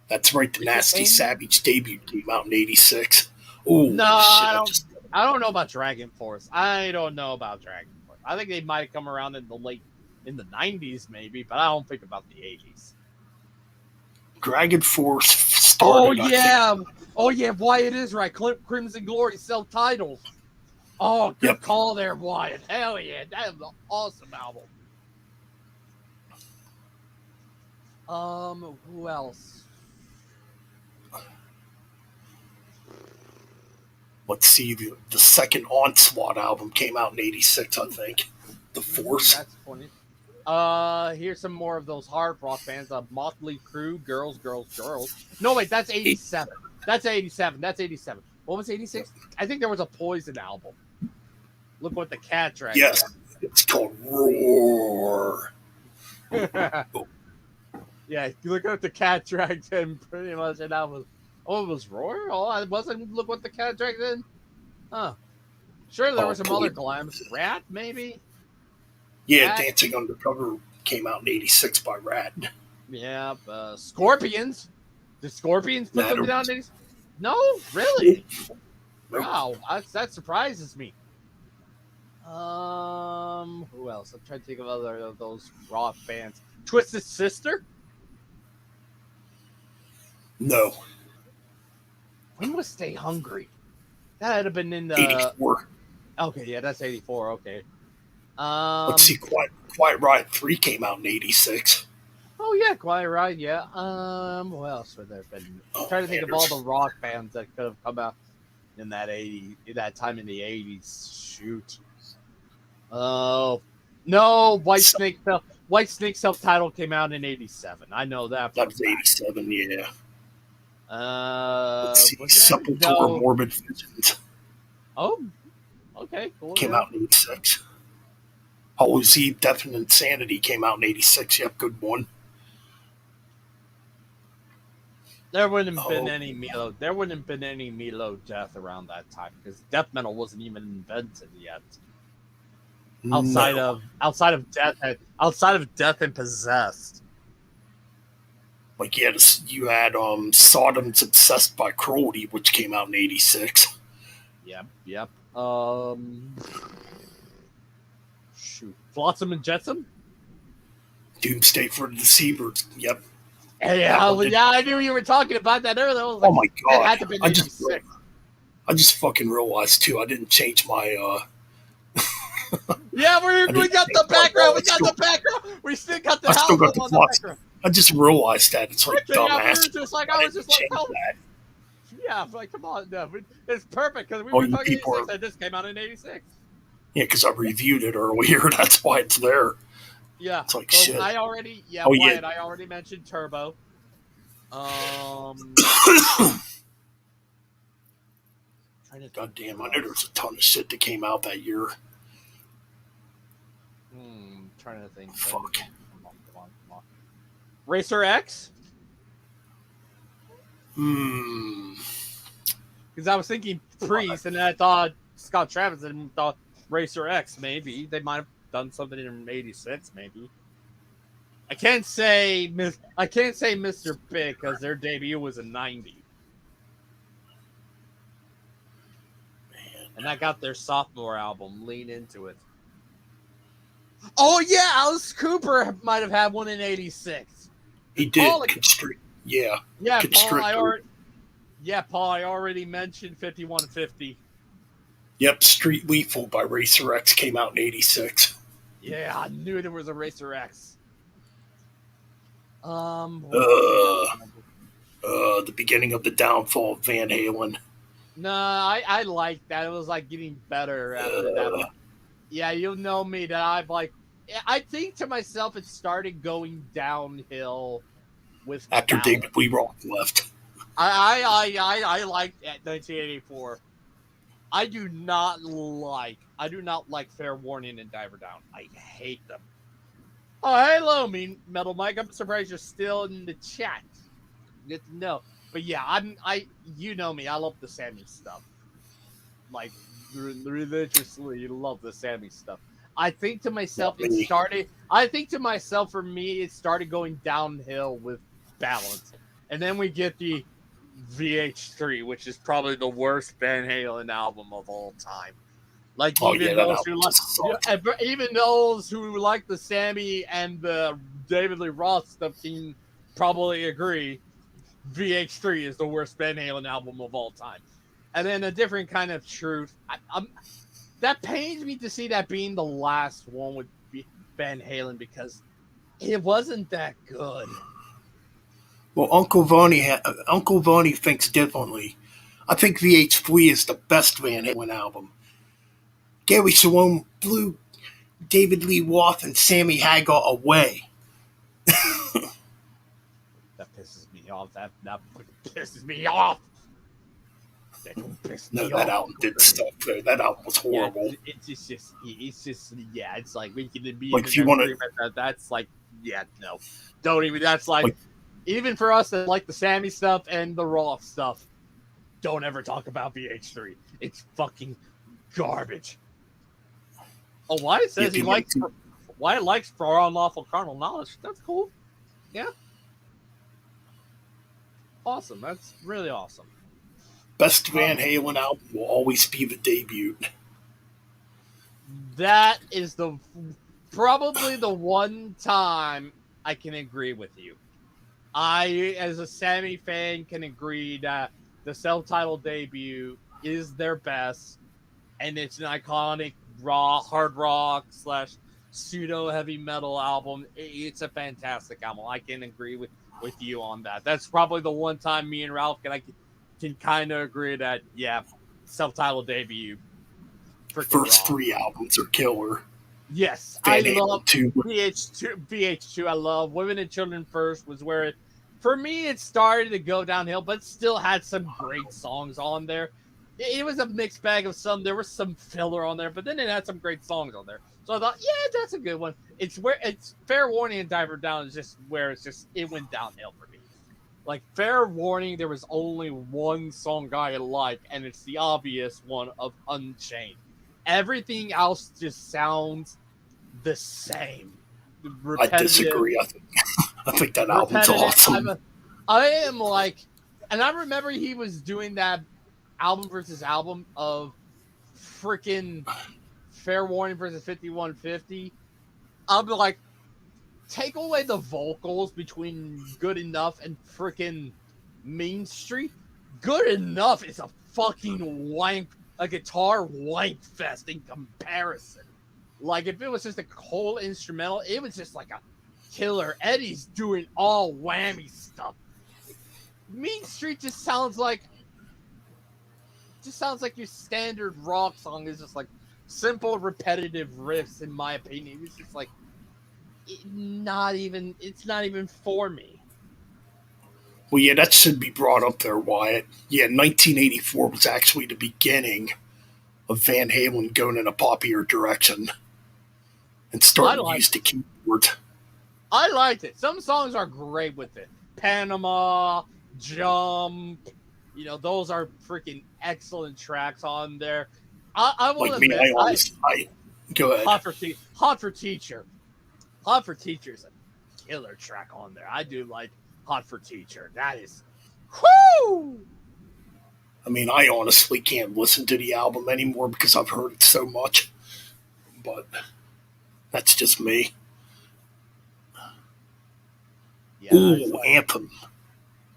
That's right. The Nasty Dragon? Savage debut came out in '86. Oh No, shit! I don't know about Dragon Force. I don't know about Dragon Force. I think they might have come around in the 90s maybe, but I don't think about the 80s. Dragon Force started. Oh yeah, Wyatt is right. Crimson Glory self-titles. Oh, good call there, Wyatt. Hell yeah, that is an awesome album. Who else? Let's see. The second Onslaught album came out in '86, I think. The Force. That's funny. Here's some more of those hard rock bands. Motley Crue, Girls, Girls, Girls. No, wait, that's '87. That's '87. What was '86? I think there was a Poison album. Look what the cat dragged. Yes, it's called Roar. Yeah, you look at the cat dragged in pretty much, and that was. Oh, it was Roar? Oh, it wasn't. Look what the cat dragged in. Huh. Sure, there were some other glams. Rat, maybe? Yeah, Rat? Dancing Undercover came out in '86 by Rat. Yeah, Scorpions. Did Scorpions put something down? No, really? Nope. Wow, that surprises me. Who else? I'm trying to think of other of those rock bands. Twisted Sister? No. When was Stay Hungry? That had been in the '84. Okay, yeah, that's '84. Okay. Let's see. Quiet Riot 3 came out in '86. Oh yeah, Quiet Riot. Yeah. What else would there have been? I'm trying to think of all the rock bands that could have come out in that time in the '80s. Shoot. Oh no, White Snake self-titled came out in '87. I know that. That was '87. Yeah. Let's see. Sepultura, Morbid Visions. Oh, okay, cool. Came out in '86. Hallows Eve, Death and Insanity came out in '86. Yep, good one. There wouldn't have been any Milo. There wouldn't have been any Milo Death around that time because death metal wasn't even invented yet. Outside of Death and Possessed. Like you had Sodom's Obsessed by Cruelty, which came out in '86. Yep. Shoot. Flotsam and Jetsam? Doomsday for the Deceivers. Yep. Yeah, I knew you were talking about that earlier. Oh my god. It had to be '86. I just fucking realized too, I didn't change my Yeah, we got the background. We got the background. We still got the house on the background. I just realized that. It's like dumbass. I was just like, oh. Yeah, like, come on. No, it's perfect because we were talking '86 and this came out in '86. Yeah, because I reviewed it earlier. That's why it's there. Yeah. It's like shit. I already mentioned Turbo. God damn, I know there's a ton of shit that came out that year. Trying to think. Fuck. Come on. Racer X? Because I was thinking Priest, and then I thought Scott Travis, and thought Racer X, maybe. They might have done something in '86, maybe. I can't say Mr. Big because their debut was in '90, and I got their sophomore album, Lean Into It. Oh yeah, Alice Cooper might have had one in '86. He did. Paul, Yeah. yeah, Constrictor. Paul, I already mentioned 5150. Yep. Street Lethal by Racer X came out in '86. Yeah, I knew there was a Racer X. The beginning of the downfall of Van Halen. No, I liked that. It was like getting better after that. Yeah, you know me that I think to myself it started going downhill with After Balance. David Lee Roth left. I liked 1984. I do not like Fair Warning and Diver Down. I hate them. Oh, hello, Metal Mike. I'm surprised you're still in the chat. Good to know. But yeah, you know me. I love the Sammy stuff. Like religiously love the Sammy stuff. I think to myself for me it started going downhill with Balance. And then we get the VH3, which is probably the worst Van Halen album of all time. Like even those who like the Sammy and the David Lee Roth stuff can probably agree VH3 is the worst Van Halen album of all time. And then A Different Kind of Truth. That pains me to see that being the last one with Van Halen because it wasn't that good. Well, Uncle Vonnie thinks differently. I think VH3 is the best Van Halen album. Gary Salone blew David Lee Roth and Sammy Hagar away. That pisses me off. That pisses me off. That album did stuff there. That album was horrible. Yeah, it's just yeah. It's like we can be like if you want to. That's like yeah, no, don't even. That's like even for us that like the Sammy stuff and the Roth stuff, don't ever talk about VH3. It's fucking garbage. Oh, Wyatt says he likes For Unlawful Carnal Knowledge. That's cool. Yeah. Awesome. That's really awesome. Best Van Halen album will always be the debut. That is probably the one time I can agree with you. I, as a Sammy fan, can agree that the self-titled debut is their best, and it's an iconic hard rock / pseudo heavy metal album. It's a fantastic album. I can agree with you on that. That's probably the one time me and Ralph can kind of agree that yeah, self-titled debut. First 3 albums are killer. Yes, I love VH2. I love Women and Children First was where for me it started to go downhill, but still had some great songs on there. It was a mixed bag of some. There was some filler on there, but then it had some great songs on there. So I thought, yeah, that's a good one. It's Fair Warning and Diver Down is just where it went downhill for me. Like Fair Warning, there was only one song I like, and it's the obvious one of Unchained. Everything else just sounds the same. I disagree. I think that album's awesome. I am like, and I remember he was doing that album versus album of freaking Fair Warning versus 5150. I'll be like, take away the vocals between Good Enough and freaking Mean Street. Good Enough is a fucking a guitar wank fest in comparison. Like if it was just a whole instrumental, it was just like a killer. Eddie's doing all whammy stuff. Mean Street just sounds like your standard rock song. Is just like simple repetitive riffs, in my opinion. It's just like it's not even for me. Well, yeah, that should be brought up there, Wyatt. Yeah, 1984 was actually the beginning of Van Halen going in a poppier direction and starting to use the keyboard. I liked it. Some songs are great with it. Panama, Jump, those are freaking excellent tracks on there. I will admit, go ahead. Hot for Teacher. Hot for Teacher is a killer track on there. I do like Hot for Teacher. That is, whoo! I mean, I honestly can't listen to the album anymore because I've heard it so much. But that's just me. Yeah, Ooh, Anthem.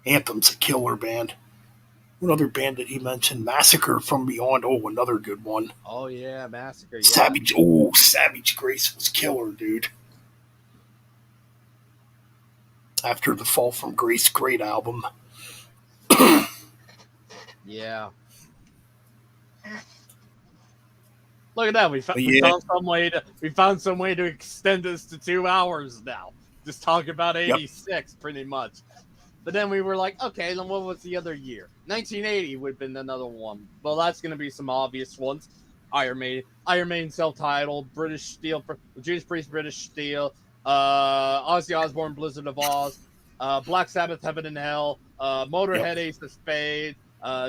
Anthem's a killer band. What other band did he mention? Massacre from Beyond. Oh, another good one. Oh yeah, Massacre. Yeah. Savage. Oh, Savage Grace was killer, dude. After the Fall from Grace, great album. Yeah. Look at that. We found some way to extend this to 2 hours now. Just talk about 86 pretty much. But then we were like, okay, then what was the other year? 1980 would have been another one. Well, that's going to be some obvious ones. Iron Maiden self-titled, British Steel, Judas Priest, British Steel, Ozzy Osbourne, Blizzard of Oz, Black Sabbath, Heaven and Hell, Motorhead, Ace of Spades,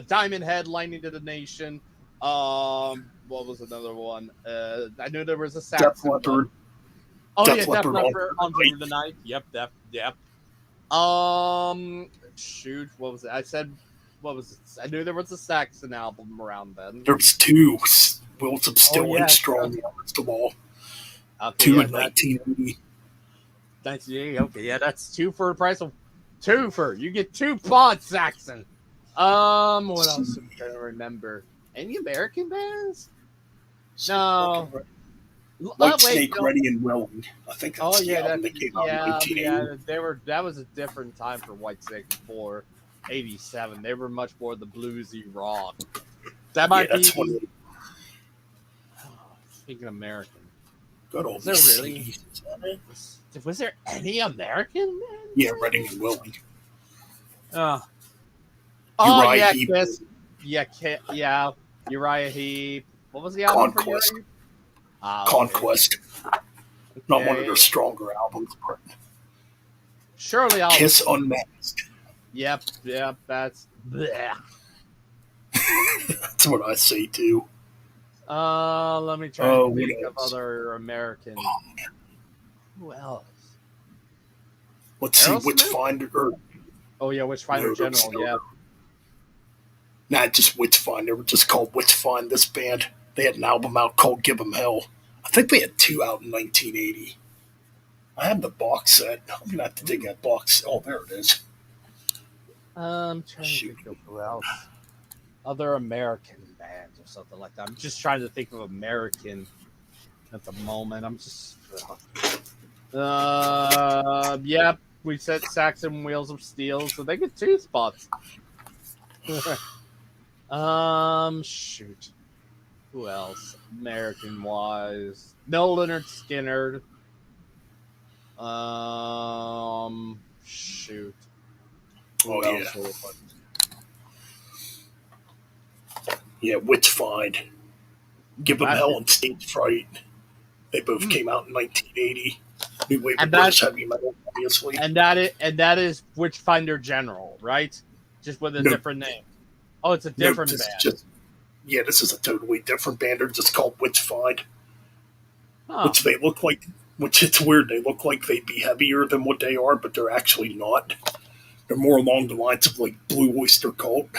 Diamond Head, Lightning to the Nation. What was another one? I knew there was a Saxon Def Leppard. Oh Def Leppard on Through the Night. Yep. Shoot, what was it? What was it? I knew there was a Saxon album around then. There was 2. Wheels of Steel and Strong, Sup All. Okay, 2 in 1980. 1980. Okay, yeah, that's 2 for the price of 2 for. You get 2 pods, Saxon. What else am I trying to remember? Any American bands? No. Whitesnake, Ready and Willing. I think that's the album that came out in 1980. Yeah, that was a different time for Whitesnake before 87. They were much more the bluesy rock. That might be. Speaking of American, good old. Was there really? Was there any American? Yeah, Ready and Willing. Yeah, Kiss. Yeah, Uriah Heep. What was the album for Uriah Heep? Conquest. Okay. Not one of their stronger albums, but surely I'll Kiss Unmasked. Yep, that's bleh. That's what I say too. Let me try to think of other American. Who else? Let's see, Witchfinder. Witchfinder General, yeah. Nah, just Witchfinder. They were just called Witchfind, this band. They had an album out called Give 'Em Hell. I think they had 2 out in 1980. I have the box set. I'm going to have to dig that box. Oh, there it is. I'm trying to think of who else. Other American bands or something like that. I'm just trying to think of American at the moment. I'm just... yeah, we said Saxon Wheels of Steel, so they get 2 spots. Shoot. Who else? American-wise. No Leonard Skinner. Shoot. Who else? Yeah, Witchfind. Give 'Em Hell and Stage Fright. They both came out in 1980. New wave of British heavy metal, obviously. And that is Witchfinder General, right? Just with a different name. Oh, it's a different band. This is a totally different band. They're just called Witchfind. Huh. Which they look like, which it's weird. They look like they'd be heavier than what they are, but they're actually not. They're more along the lines of like Blue Oyster Cult.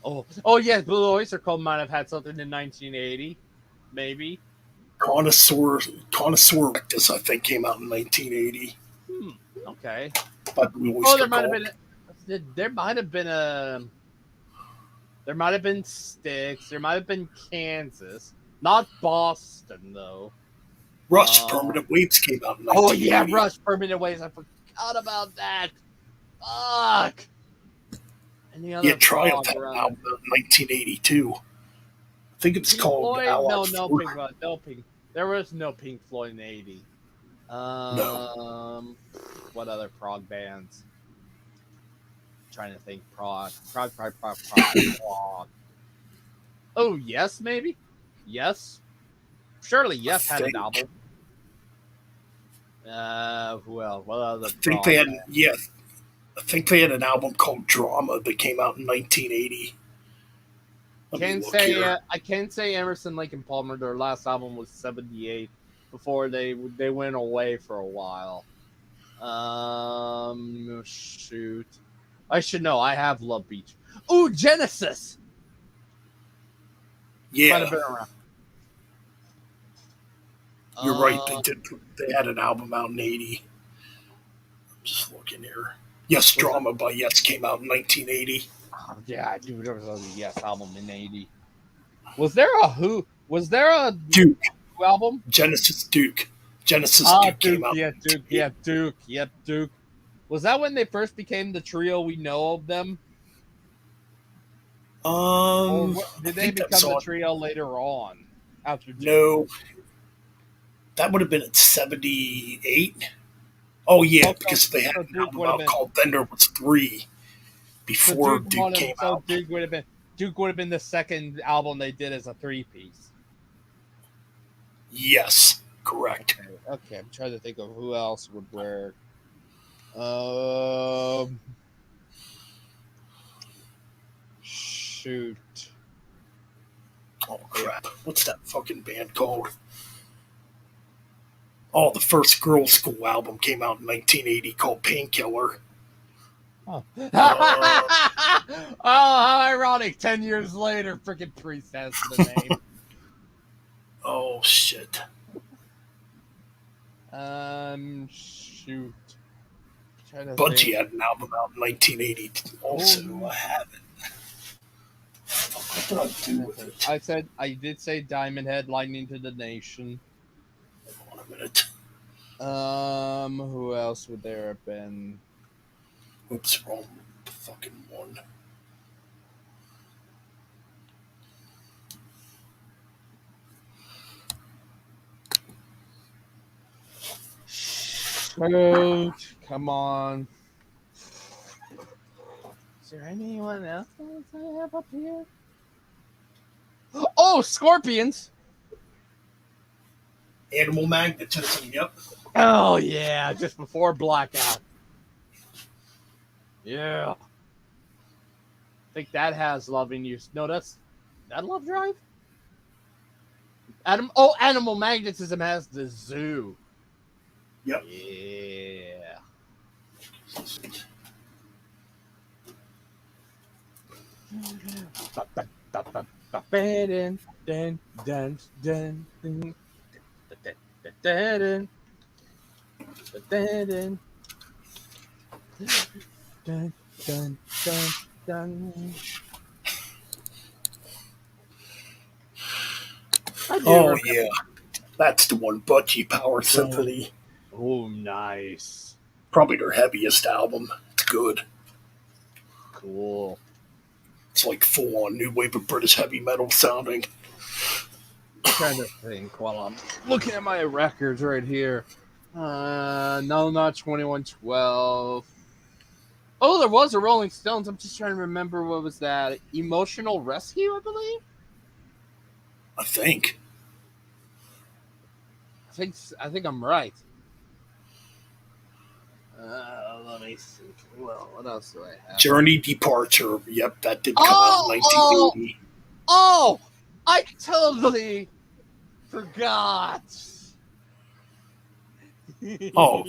Oh yeah, Blue Oyster Cult might have had something in 1980, maybe. Connoisseur Rectus, I think, came out in 1980. Okay. By Blue Oyster There might have been Styx. There might have been Kansas. Not Boston, though. Rush Permanent Waves came out in 1980. Oh, yeah, Rush Permanent Waves. I forgot about that. Fuck. Triumph had an album in 1982. I think it's called Allied No Pink. There was no Pink Floyd in 80. No. What other prog bands? Trying to think prog. Oh, Yes, maybe? Yes. Surely Yes had an album. Who else? What other I think they had an album called Drama that came out in 1980. I can't say Emerson, Lake and Palmer. Their last album was 78 before they went away for a while. Shoot. I should know. I have Love Beach. Ooh, Genesis. Might Yeah, have been around. you're right. They had an album out in '80. Just looking here. Yes, Drama by Yes came out in 1980. Oh, yeah, dude, there was a Yes album in '80. Was there a Who? Was there a Duke. Who album? Genesis Duke. Genesis Ah, Duke came Duke, out. yeah, Duke, yeah, Duke, yep, Duke. Was that when they first became the trio we know of them? Or I did they think that was become the on. trio later on? After Duke? No, that would have been at 78. Oh yeah, Oh, because they had so an Duke album would have out been. called Then There Was Three So before Duke Duke came so out. Duke would have been. Duke would have been the second album they did as a 3-piece. Yes, correct. Okay, I'm trying to think of who else would wear. Um, shoot. Oh crap! What's that fucking band called? Oh, the first Girls' School album came out in 1980 called Painkiller. Oh. Oh, how ironic! 10 years later, freaking Priest has the name. Oh shit! Shoot. Budgie had an album out in 1980. Also, Oh. I have it. What did I do with it? I did say Diamond Head, Lightning to the Nation. Hold on a minute. Who else would there have been? Oops, wrong fucking one. Shoot, come on. Is there anyone else I have up here? Oh, Scorpions! Animal Magnetism, yep. Oh, yeah, just before Blackout. Yeah. I think that has Loving You. No, that Love Drive? Animal Magnetism has the Zoo. Yep. Yeah. Oh yeah, that's the one. Budgie Power Symphony. Oh, nice. Probably their heaviest album. It's good. Cool. It's like full on new wave of British heavy metal sounding. I'm trying to think while I'm looking at my records right here. No, not 2112. Oh, there was a Rolling Stones. I'm just trying to remember what was that. Emotional Rescue, I believe. I think. I think I'm right. Let me see. Well, what else do I have? Journey Departure. Yep, that did come out in 1980. Oh, I totally forgot. Oh,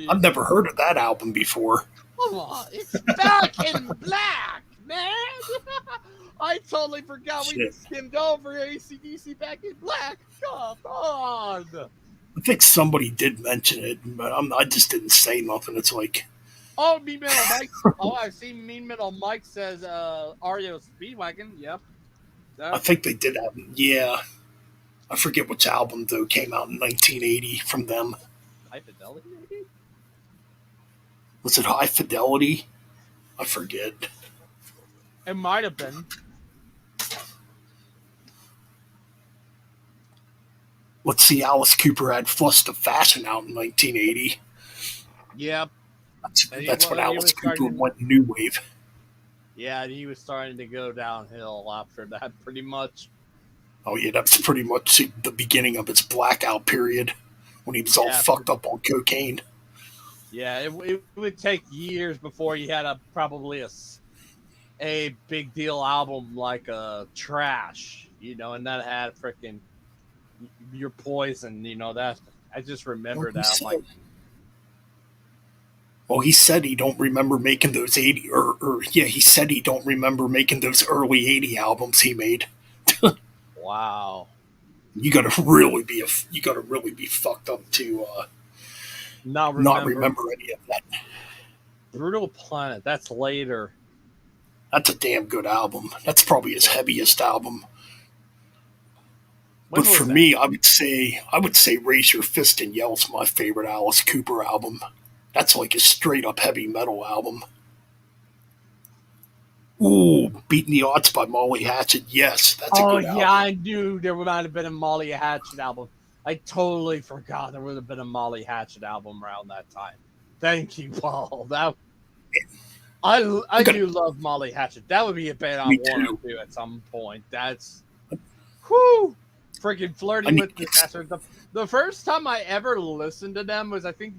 I've never heard of that album before. Come on, it's Back in Black, man. I totally forgot we Shit. skimmed over AC/DC Back in Black. Come on. I think somebody did mention it, but I just didn't say nothing. It's like, Oh, Mean Metal Mike. Oh, I see Mean Metal Mike says REO Speedwagon. Yep. I think they did have, yeah. I forget which album, though, came out in 1980 from them. High Fidelity, maybe? Was it High Fidelity? I forget. It might have been. Let's see, Alice Cooper had Flush of Fashion out in 1980. Yep. That's when Alice Cooper went new wave. Yeah, he was starting to go downhill after that, pretty much. Oh, yeah, that's pretty much the beginning of his blackout period when he was all fucked up on cocaine. Yeah, it would take years before he had probably a big deal album like Trash, and that had freaking Your Poison, that I just remember that. Well, he said he don't remember making those 80, or yeah, he said he don't remember making those early 80 albums he made. Wow. You gotta really be fucked up to Not not remember. remember any of that. Brutal Planet. That's later. That's a damn good album. That's probably his heaviest album. When But was for that? me, I would say Raise Your Fist and Yell's my favorite Alice Cooper album. That's like a straight up heavy metal album. Ooh, Beating the Odds by Molly Hatchet. Yes, that's a Oh good yeah, album. I knew there might have been a Molly Hatchet album. I totally forgot there would have been a Molly Hatchet album around that time. Thank you, Paul. That I I got do love Molly Hatchet. That would be a band I me want too. to do at some point. That's whoo freaking I flirting need with disaster. The first time I ever listened to them was I think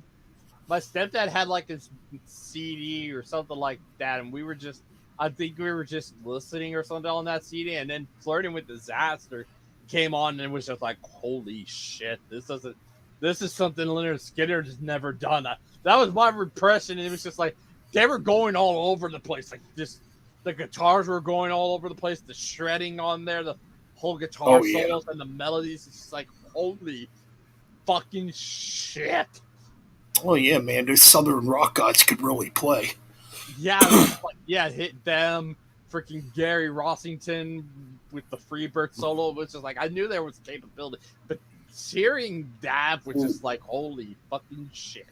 my stepdad had like this CD or something like that, and I think we were just listening or something on that CD, and then Flirting with Disaster came on, and it was just like, holy shit, this is something Leonard Skinner has never done. That was my impression, and it was just like they were going all over the place, like just the guitars were going all over the place, the shredding on there, the whole guitar Oh yeah. solos and the melodies. It's just like holy fucking shit. Oh yeah, man. Those Southern rock guys could really play. Yeah, it was just like hit them, freaking Gary Rossington with the Freebird solo. It was just like I knew there was capability, but hearing that was just like holy fucking shit.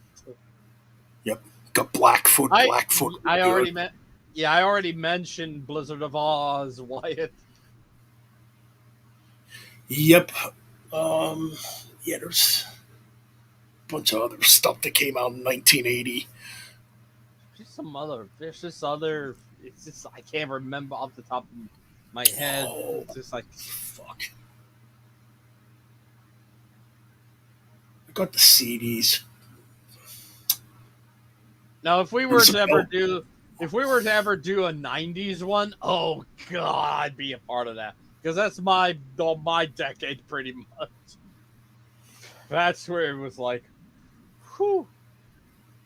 Yep. Got Blackfoot. I Blackfoot. I Good. already met. Yeah, I already mentioned Blizzard of Oz, Wyatt. Yep. Yeah, there's a bunch of other stuff that came out in 1980. There's this other. It's just I can't remember off the top of my head. Oh, It's just like fuck. I got the CDs. now if we were There's to a ever belt. do if we were to ever do a 90s one, oh god, I'd be a part of that because that's my decade pretty much. That's where it was like, whew.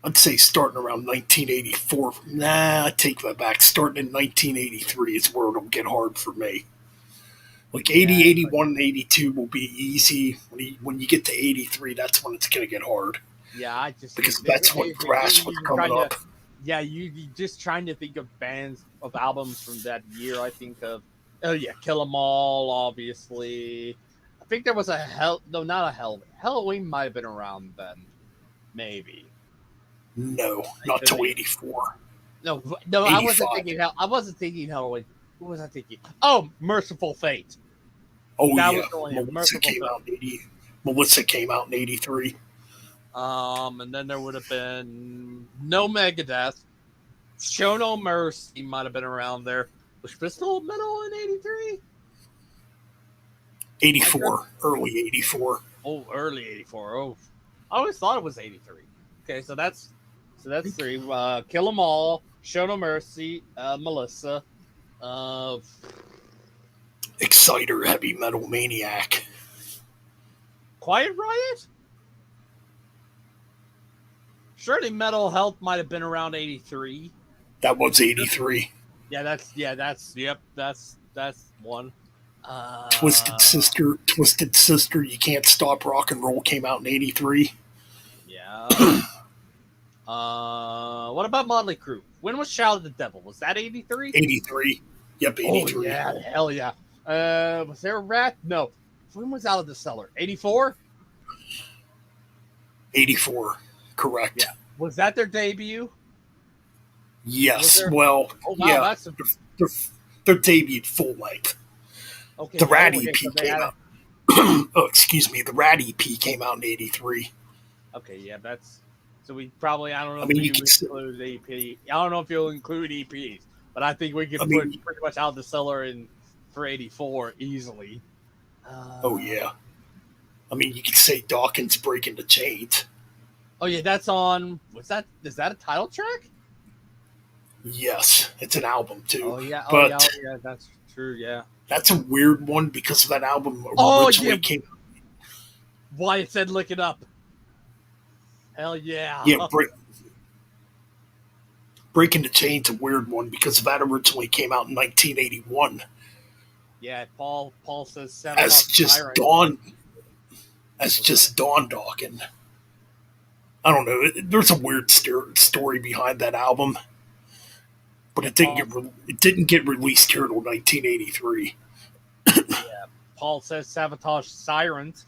I'd say starting around 1984. Nah, I take that back. Starting in 1983 is where it'll get hard for me. Like Yeah, 80, it's like, 81, and 82 will be easy. When you get to 83, that's when it's going to get hard. yeah, I just Because that's when Thrash was coming up. Yeah, you just trying to think of bands of albums from that year. I think of Kill 'Em All, obviously. I think there was not a Halloween might have been around then, maybe. No, It not could till be. 84. No, 85. I wasn't thinking Halloween. What was I thinking? Oh, Merciful Fate. Oh, That yeah. was the one. Merciful Fate. Melissa came out in 83. And then there would have been no Megadeth. Show No Mercy might have been around there. Was Crystal Metal in '83? 84. Early 84. Oh, early '84. Oh, I always thought it was '83. Okay, so that's three. Kill 'Em All, Show No Mercy, Melissa, Exciter, Heavy Metal Maniac. Quiet Riot. Surely Metal Health might have been around '83. That was 83. That's one. Twisted Sister, You Can't Stop Rock and Roll came out in 83. Yeah. What about Motley Crue? When was Shout at the Devil? Was that '83? 83. Yep, 83. Oh yeah, hell yeah. Was there a Rat? No. When was Out of the Cellar? '84? 84. Correct. Yeah. Was that their debut? Yes. there- Well, Oh wow, yeah. that's They're debuted full length. okay. The Rat okay, EP so they came had out. Oh, excuse me. The Rat EP came out in 83. Okay, yeah, that's so we probably I don't know I mean, if you you can s- include EP. I don't know if you'll include EPs, but I think we can I put mean- pretty much Out of the Cellar in for '84 easily. Oh, yeah. I mean, you could say Dawkins Breaking the Chains. Oh yeah, that's on. Is that a title track? Yes, it's an album too. Oh yeah, But that's true. Yeah. that's a weird one because that album Oh, originally yeah. came. Wyatt said, "Look it up." Hell yeah. Yeah, Breaking the Chain's a weird one because that originally came out in 1981 Yeah, Paul says as Sabotage just Siren. Dawn Dogging. I don't know. There's a weird story behind that album, but it didn't get released here until 1983. Yeah, Paul says Sabotage Sirens.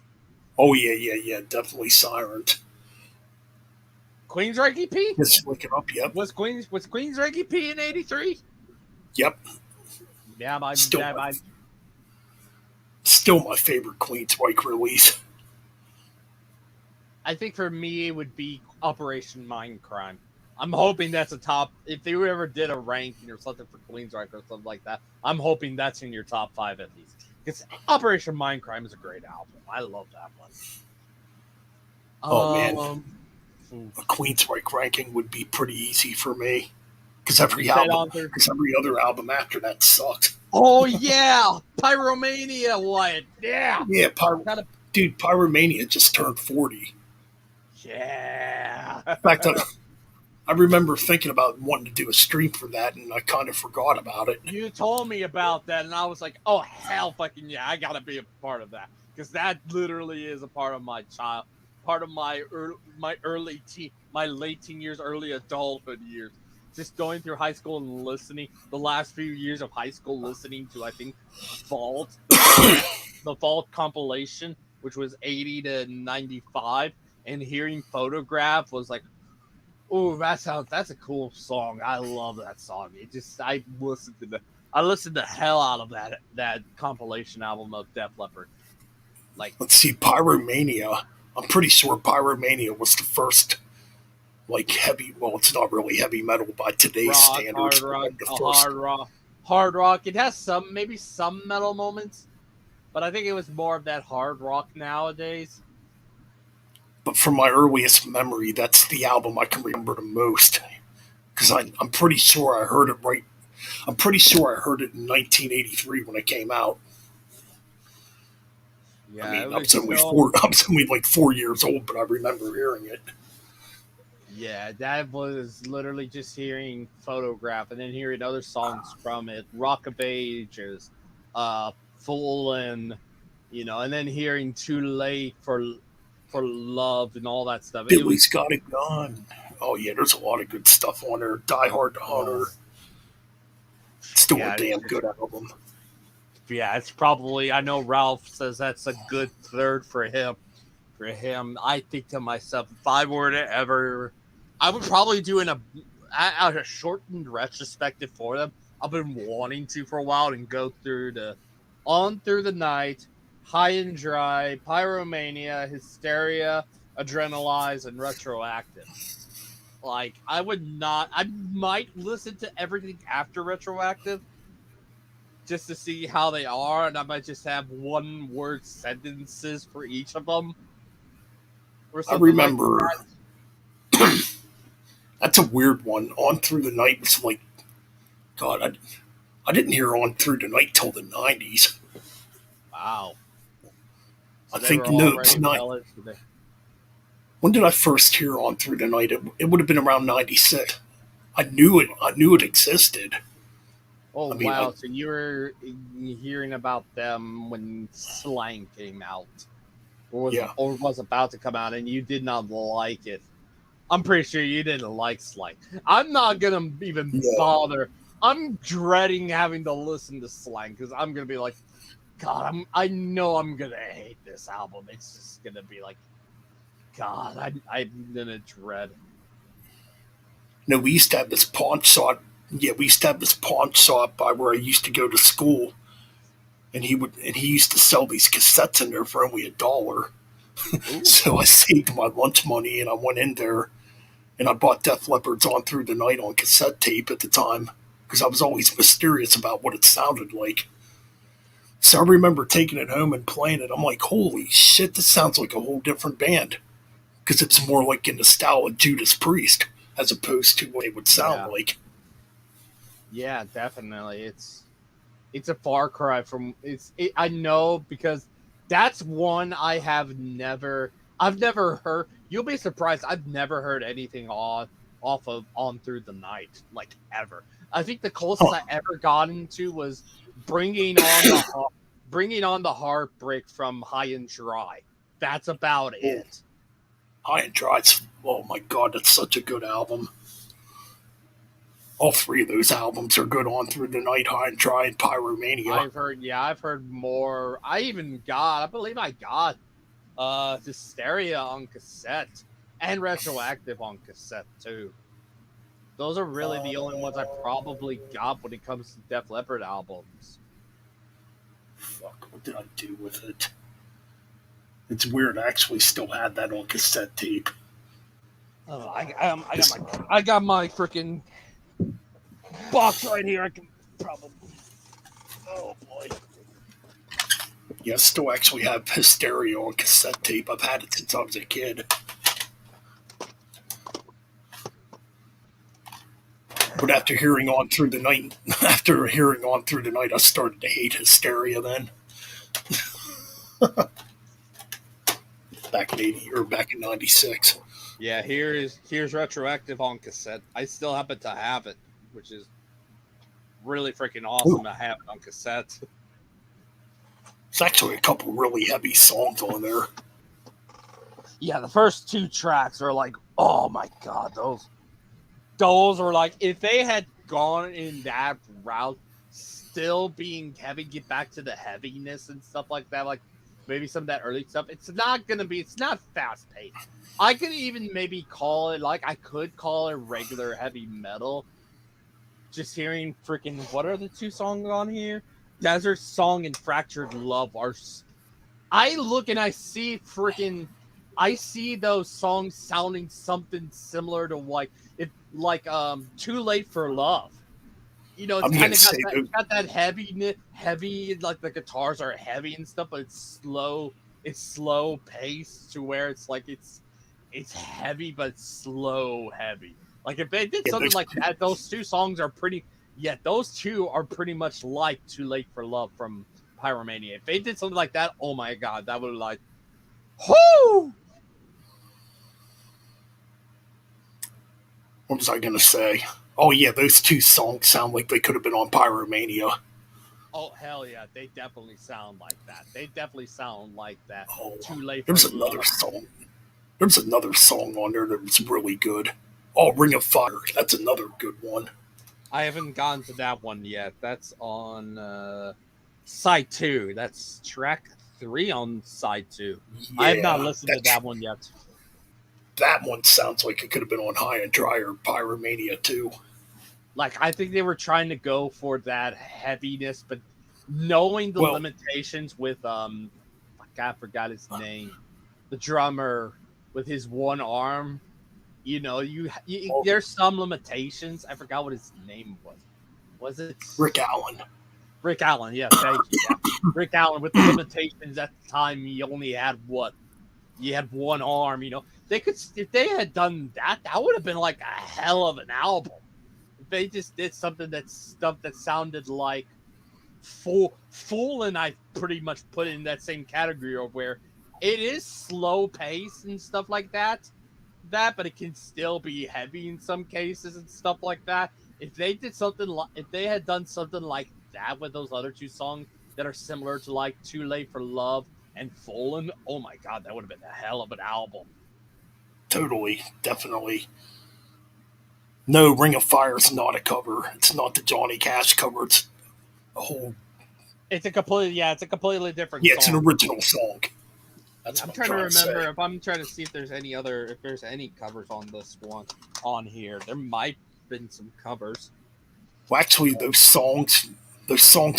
Oh yeah, definitely Siren. Queensryche EP? Just look it up. Yep, Was Queensryche EP in '83? yep. Yeah, Still my favorite Queensryche release. I think for me it would be Operation Mindcrime. I'm hoping that's a top. If they ever did a ranking or something for Queensryche or something like that, I'm hoping that's in your top 5 at least. Because Operation Mindcrime is a great album. I love that one. Oh man, a Queensryche ranking would be pretty easy for me because every other album after that sucked. Oh yeah, Pyromania, Wyatt. Yeah, Yeah, Pyromania just turned 40. Yeah. In fact, I remember thinking about wanting to do a stream for that, and I kind of forgot about it. You told me about that, and I was like, "Oh hell, fucking yeah! I gotta be a part of that because that literally is a part of my my late teen years, early adulthood years. Just going through high school and listening the last few years of high school, listening to I think the Vault compilation, which was 80 to 95, and hearing Photograph was like, oh, that's a cool song. I love that song. I listened the hell out of that compilation album of Def Leppard. Like, let's see, Pyromania. I'm pretty sure Pyromania was the first like heavy. Well, it's not really heavy metal by today's standards. Hard rock. It has maybe some metal moments, but I think it was more of that hard rock nowadays. But from my earliest memory, that's the album I can remember the most because I'm pretty sure I heard it right. I'm pretty sure I heard it in 1983 when it came out. Yeah, I mean, I'm only like 4 years old, but I remember hearing it. Yeah, that was literally just hearing Photograph and then hearing other songs from it. Rock of Ages, Fallen, and then hearing Too Late for Love and all that stuff. Billy's Got a Gun. Oh yeah, there's a lot of good stuff on there. Die Hard to Hunter. Still a damn good album. Yeah, it's probably. I know Ralph says that's a good third for him. I think to myself, if I were to ever, I would probably do a shortened retrospective for them. I've been wanting to for a while and go through On Through the Night, High and Dry, Pyromania, Hysteria, Adrenalize, and Retroactive. Like, I might listen to everything after Retroactive just to see how they are, and I might just have one-word sentences for each of them. I remember like that's a weird one. On Through the Night was like, God, I didn't hear On Through the Night till the 90s. Wow. So I think it's not. When did I first hear On Through the Night? It would have been around 96. I knew it existed. Oh, wow. So you were hearing about them when Slang came out. Or was about to come out, and you did not like it. I'm pretty sure you didn't like Slang. I'm not going to even bother. I'm dreading having to listen to Slang, because I'm going to be like, God, I know I'm going to hate this album. It's just going to be like, God, I'm going to dread. No, we used to have this pawn shop. Yeah, we used to have this pawn shop by where I used to go to school, and he used to sell these cassettes in there for only $1. So I saved my lunch money and I went in there, and I bought Def Leppard's On Through the Night on cassette tape at the time because I was always mysterious about what it sounded like. So I remember taking it home and playing it. I'm like, holy shit, this sounds like a whole different band because it's more like in the style of Judas Priest as opposed to what it would sound like. Yeah, definitely. It's a far cry from I know, because that's one I've never heard. You'll be surprised. I've never heard anything off of On Through the Night, like ever. I think the closest I ever got into was bringing on the heartbreak from High and Dry. That's about it. High and Dry's, oh my god, that's such a good album. All three of those albums are good. On Through the Night, High and Dry, and Pyromania. I've heard more. I believe I got Hysteria on cassette and Retroactive on cassette too. Those are really the only ones I probably got when it comes to Def Leppard albums. Fuck, what did I do with it? It's weird. I actually still had that on cassette tape. Oh, I got my freaking box right here. I can probably. Oh boy. Yeah, I still actually have Hysteria on cassette tape. I've had it since I was a kid. But after hearing On Through the Night, I started to hate Hysteria then. Back in back in '96. Yeah, here's Retroactive on cassette. I still happen to have it, which is really freaking awesome to have it on cassette. There's actually a couple really heavy songs on there. Yeah, the first two tracks are like, oh my god, those are like, if they had gone in that route, still being heavy, get back to the heaviness and stuff like that, like maybe some of that early stuff, it's not fast paced. I could even maybe call it, like, I could call it regular heavy metal. Just hearing freaking, what are the two songs on here? Desert Song and Fractured Love are. I look and I see those songs sounding something similar to Too Late for Love. You know, it's kind of got that heavy, like the guitars are heavy and stuff, but it's slow paced to where it's like it's heavy but slow heavy. Like if they did something like that, those two are pretty much like Too Late for Love from Pyromania. If they did something like that, oh my god, that would like, whoo! What was I gonna say? Oh yeah, those two songs sound like they could have been on Pyromania. Oh hell yeah, they definitely sound like that. Oh, Too Late. There's another song. There's another song on there that was really good. Oh, Ring of Fire. That's another good one. I haven't gotten to that one yet. That's on side 2. That's track 3 on side 2. Yeah, I have not listened to that one yet. That one sounds like it could have been on High and Dry or Pyromania too. Like, I think they were trying to go for that heaviness, but knowing the limitations with I forgot his name, the drummer with his one arm. You know, there's some limitations. I forgot what his name was. Was it Rick Allen? Rick Allen, yeah, thank you. Yeah. Rick Allen, with the limitations at the time, he only had you had one arm. You know, if they had done that, that would have been like a hell of an album. If they just did something that sounded like Fool, and I pretty much put it in that same category of where it is slow pace and stuff like that, but it can still be heavy in some cases and stuff like that. If they had done something like that with those other two songs that are similar to like Too Late for Love and Fallen, oh my god, that would have been a hell of an album. Totally, definitely. No, Ring of Fire is not a cover. It's not the Johnny Cash cover. It's a whole. It's a completely different. Yeah, it's an original song. I'm trying to remember if I'm trying to see if there's any covers on this one on here. There might have been some covers. Well, actually, those songs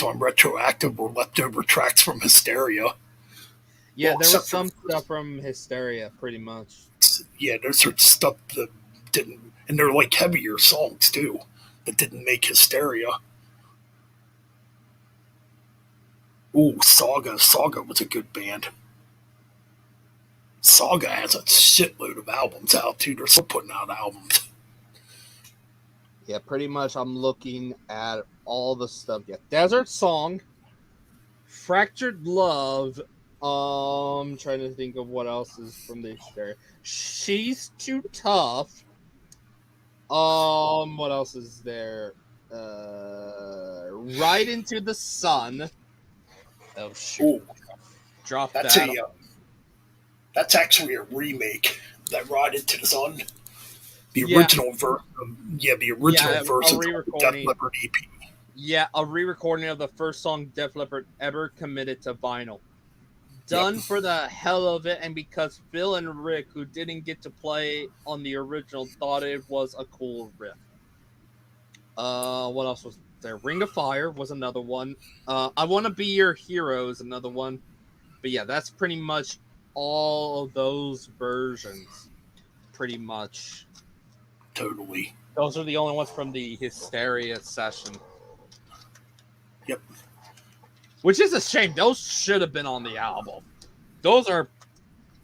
on Retroactive were leftover tracks from Hysteria. Yeah, there was some stuff from Hysteria, pretty much. Yeah, there's stuff that didn't, and they're like heavier songs too, that didn't make Hysteria. Ooh, Saga. Saga was a good band. Saga has a shitload of albums out too. They're still putting out albums. Yeah, pretty much. I'm looking at all the stuff. Yeah, Desert Song, Fractured Love. Trying to think of what else is from the Hysteria. She's Too Tough. What else is there? Ride Into the Sun. Oh shoot! Oh, Drop that's that. that's actually a remake. That Ride Into the Sun. The Yeah, original version. Yeah, the original a version of the Def re-recording. Leppard EP. Yeah, a re-recording of the first song Def Leppard ever committed to vinyl. Yep. Done for the hell of it, and because Phil and Rick, who didn't get to play on the original, thought it was a cool riff. What else was there? Ring of Fire was another one. I Want to Be Your Hero is another one. But yeah, that's pretty much all of those versions. Pretty much. Totally. Those are the only ones from the Hysteria session. Yep. Which is a shame. Those should have been on the album. Those are...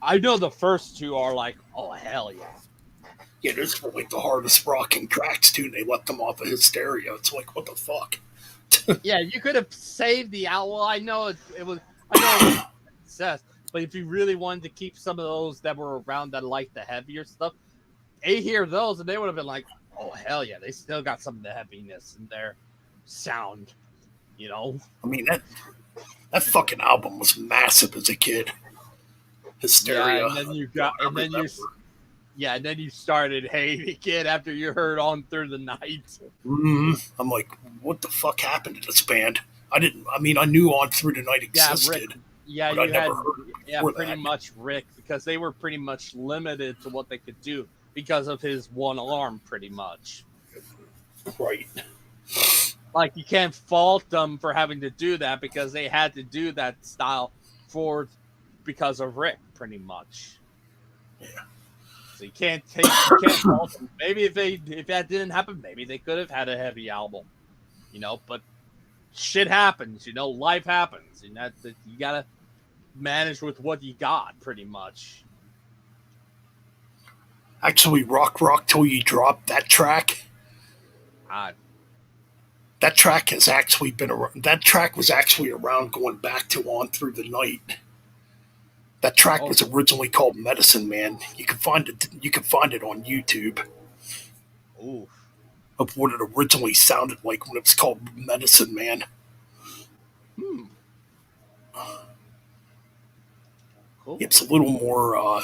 I know the first two are like, oh, hell yeah. Yeah, those were like the hardest rocking tracks too. They left them off of Hysteria. It's like, what the fuck? Yeah, you could have saved the album. Well, I know it was... I know it was success. But if you really wanted to keep some of those that were around that like the heavier stuff, they hear those and they would have been like, oh, hell yeah. They still got some of the heaviness in their sound. You know? I mean, that fucking album was massive as a kid. Hysteria. Yeah, and then you got, and then you started hating it after you heard On Through the Night. I'm like, what the fuck happened to this band? I knew On Through the Night existed. Yeah, but you I had, never heard it before pretty that. much Rick, because they were pretty much limited to what they could do because of his one arm, pretty much. Right. Like, you can't fault them for having to do that because they had to do that style because of Rick, pretty much. Yeah. So you can't fault them. Maybe if that didn't happen, maybe they could have had a heavy album, you know. But shit happens, you know. Life happens, and that you gotta manage with what you got, pretty much. Actually, Rock Till You Drop, that track. That track has actually been around. That track was actually around going back to On Through the Night. That track was originally called Medicine Man. You can find it. You can find it on YouTube. Ooh. Of what it originally sounded like when it was called Medicine Man. Cool. It's a little more.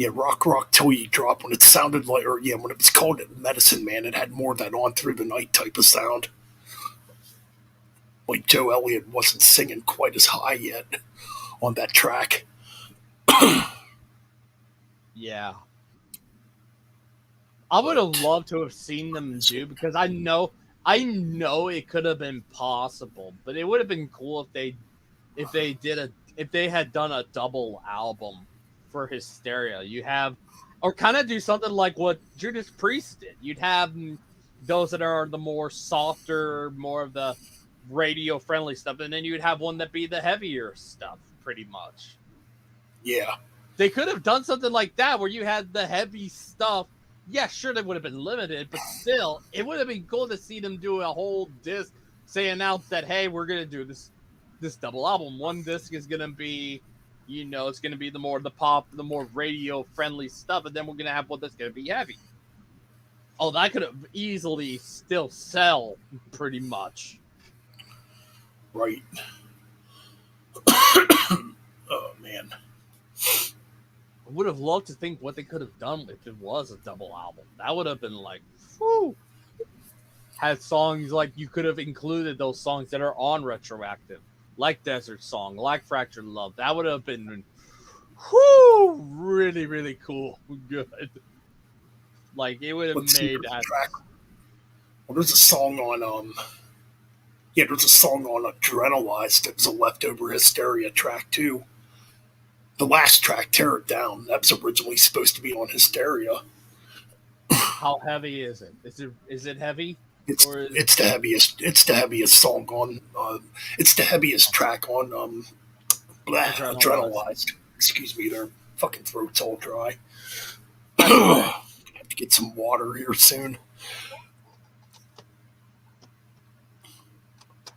Rock Till You Drop, when it sounded like, when it was called Medicine Man, it had more of that On Through the Night type of sound. Like Joe Elliott wasn't singing quite as high yet on that track. Yeah. I would have loved to have seen them do, because I know it could have been possible, but it would have been cool if they had done a double album for Hysteria. You have, or kind of do something like what Judas Priest did. You'd have those that are the more softer, more of the radio friendly stuff, and then you'd have one that be the heavier stuff, pretty much. Yeah. They could have done something like that where you had the heavy stuff. Yeah, sure, they would have been limited, but still, it would have been cool to see them do a whole disc, announce that, hey, we're gonna do this double album. One disc is gonna be, you know, it's gonna be the more the pop, the more radio friendly stuff, and then we're gonna have one that's gonna be heavy. Oh, that could have easily still sell pretty much. Right. Oh man. I would have loved to think what they could have done if it was a double album. That would have been like, whew. Had songs like, you could have included those songs that are on Retroactive, like Desert Song, like Fractured Love. That would have been, whew, really, really cool. Good. Like, it would have made that. Well, there's a song on there's a song on Adrenalized that was a leftover Hysteria track too. The last track, Tear It Down, that was originally supposed to be on Hysteria. How heavy is it? Is it heavy? It's the heaviest. It's the heaviest song on. It's the heaviest track on. Adrenalized. Excuse me, their fucking throat's all dry. I have to get some water here soon.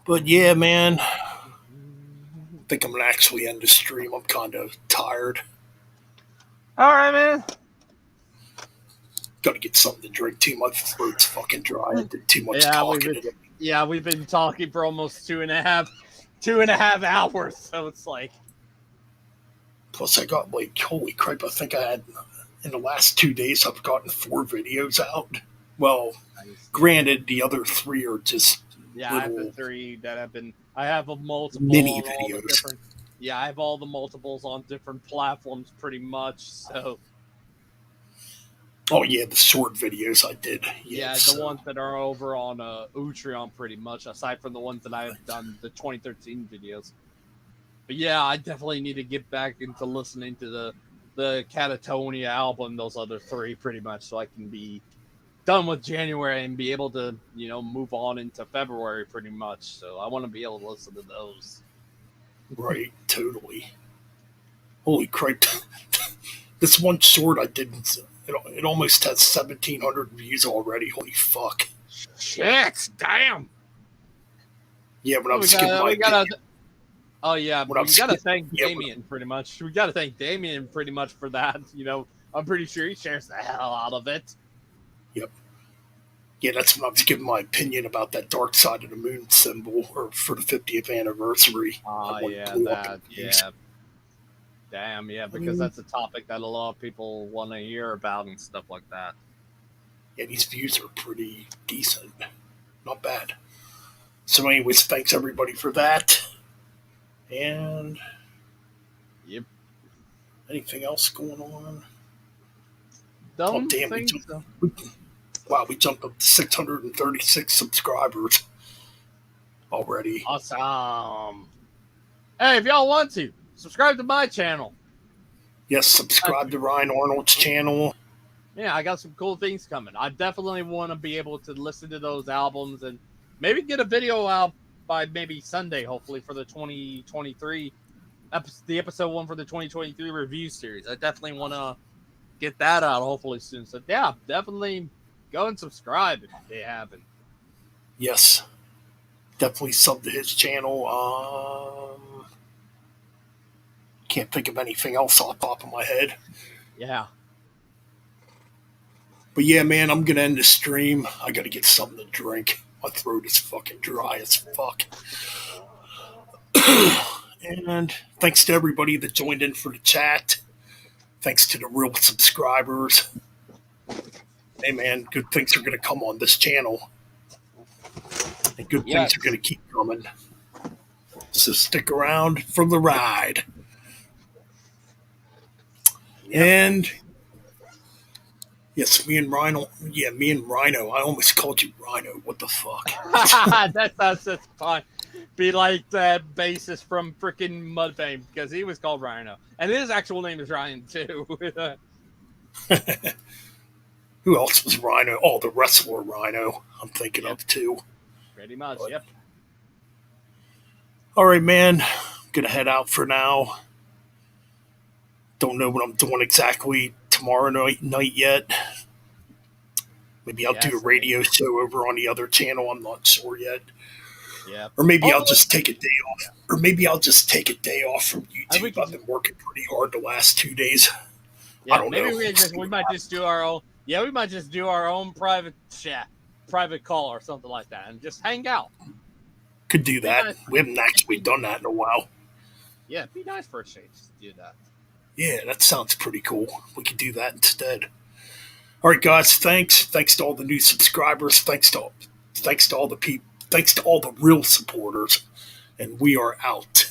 But yeah, man. I think I'm gonna actually end the stream. I'm kind of tired. All right, man. Gotta get something to drink too. My throat's fucking dry. I did too much talking today. Yeah, we've been talking for almost 2.5 hours. So it's like. Plus, I got like, holy crap! I think I had in the last 2 days I've gotten 4 videos out. Well, granted, the other 3 are just I have the 3 that have been. I have a multiple mini on all the videos. different. Yeah, I have all the multiples on different platforms, pretty much. So. Oh yeah, the short videos I did. Yeah, the ones that are over on Utreon, pretty much. Aside from the ones that I have done, the 2013 videos. But yeah, I definitely need to get back into listening to the Catatonia album, those other 3, pretty much, so I can be done with January and be able to, move on into February, pretty much. So I want to be able to listen to those. Right, totally. Holy crap! This one short I did, it almost has 1,700 views already. Holy fuck! Shit! Damn. Yeah, but I'm skipping my opinion. Oh yeah, we gotta thank Damien pretty much. We gotta thank Damien pretty much for that. I'm pretty sure he shares the hell out of it. Yep. Yeah, that's when I was giving my opinion about that Dark Side of the Moon symbol, or for the 50th anniversary. Oh yeah, yeah. Damn, yeah, because that's a topic that a lot of people want to hear about and stuff like that. Yeah, these views are pretty decent. Not bad. So anyways, thanks everybody for that. And yep. Anything else going on? Don't think so. Wow, we jumped up to 636 subscribers already. Awesome. Hey, if y'all want to, subscribe to my channel. Yes, subscribe to Ryan Arnold's channel. Yeah, I got some cool things coming. I definitely want to be able to listen to those albums and maybe get a video out by maybe Sunday, hopefully, for the 2023 the episode 1 for the 2023 review series. I definitely want to get that out hopefully soon. So yeah, definitely go and subscribe if they haven't. Yes, definitely sub to his channel. Can't think of anything else off the top of my head. Yeah. But yeah, man, I'm gonna end the stream. I gotta get something to drink. My throat is fucking dry as fuck. And thanks to everybody that joined in for the chat. Thanks to the real subscribers. Hey man, good things are gonna come on this channel. And good things are gonna keep coming. So stick around for the ride. Yep. And yes, me and Rhino. I almost called you Rhino. What the fuck? That's fine. Be like that bassist from freaking Mudfame, because he was called Rhino. And his actual name is Ryan, too. Who else was Rhino? Oh, the wrestler Rhino, I'm thinking of, too. Pretty much, yep. All right, man. I'm going to head out for now. Don't know what I'm doing exactly tomorrow night yet. Maybe I'll do a radio show over on the other channel. I'm not sure yet. Yeah. Or maybe I'll just take a day off. Or maybe I'll just take a day off from YouTube. I've been working pretty hard the last 2 days. Yeah, I don't know. We might just do our own. Yeah, we might just do our own private chat, private call, or something like that, and just hang out. Could do that. We haven't actually done that in a while. Yeah, it'd be nice for a change to do that. Yeah, that sounds pretty cool. We could do that instead. All right, guys. Thanks. Thanks to all the new subscribers. Thanks to all the people. Thanks to all the real supporters. And we are out.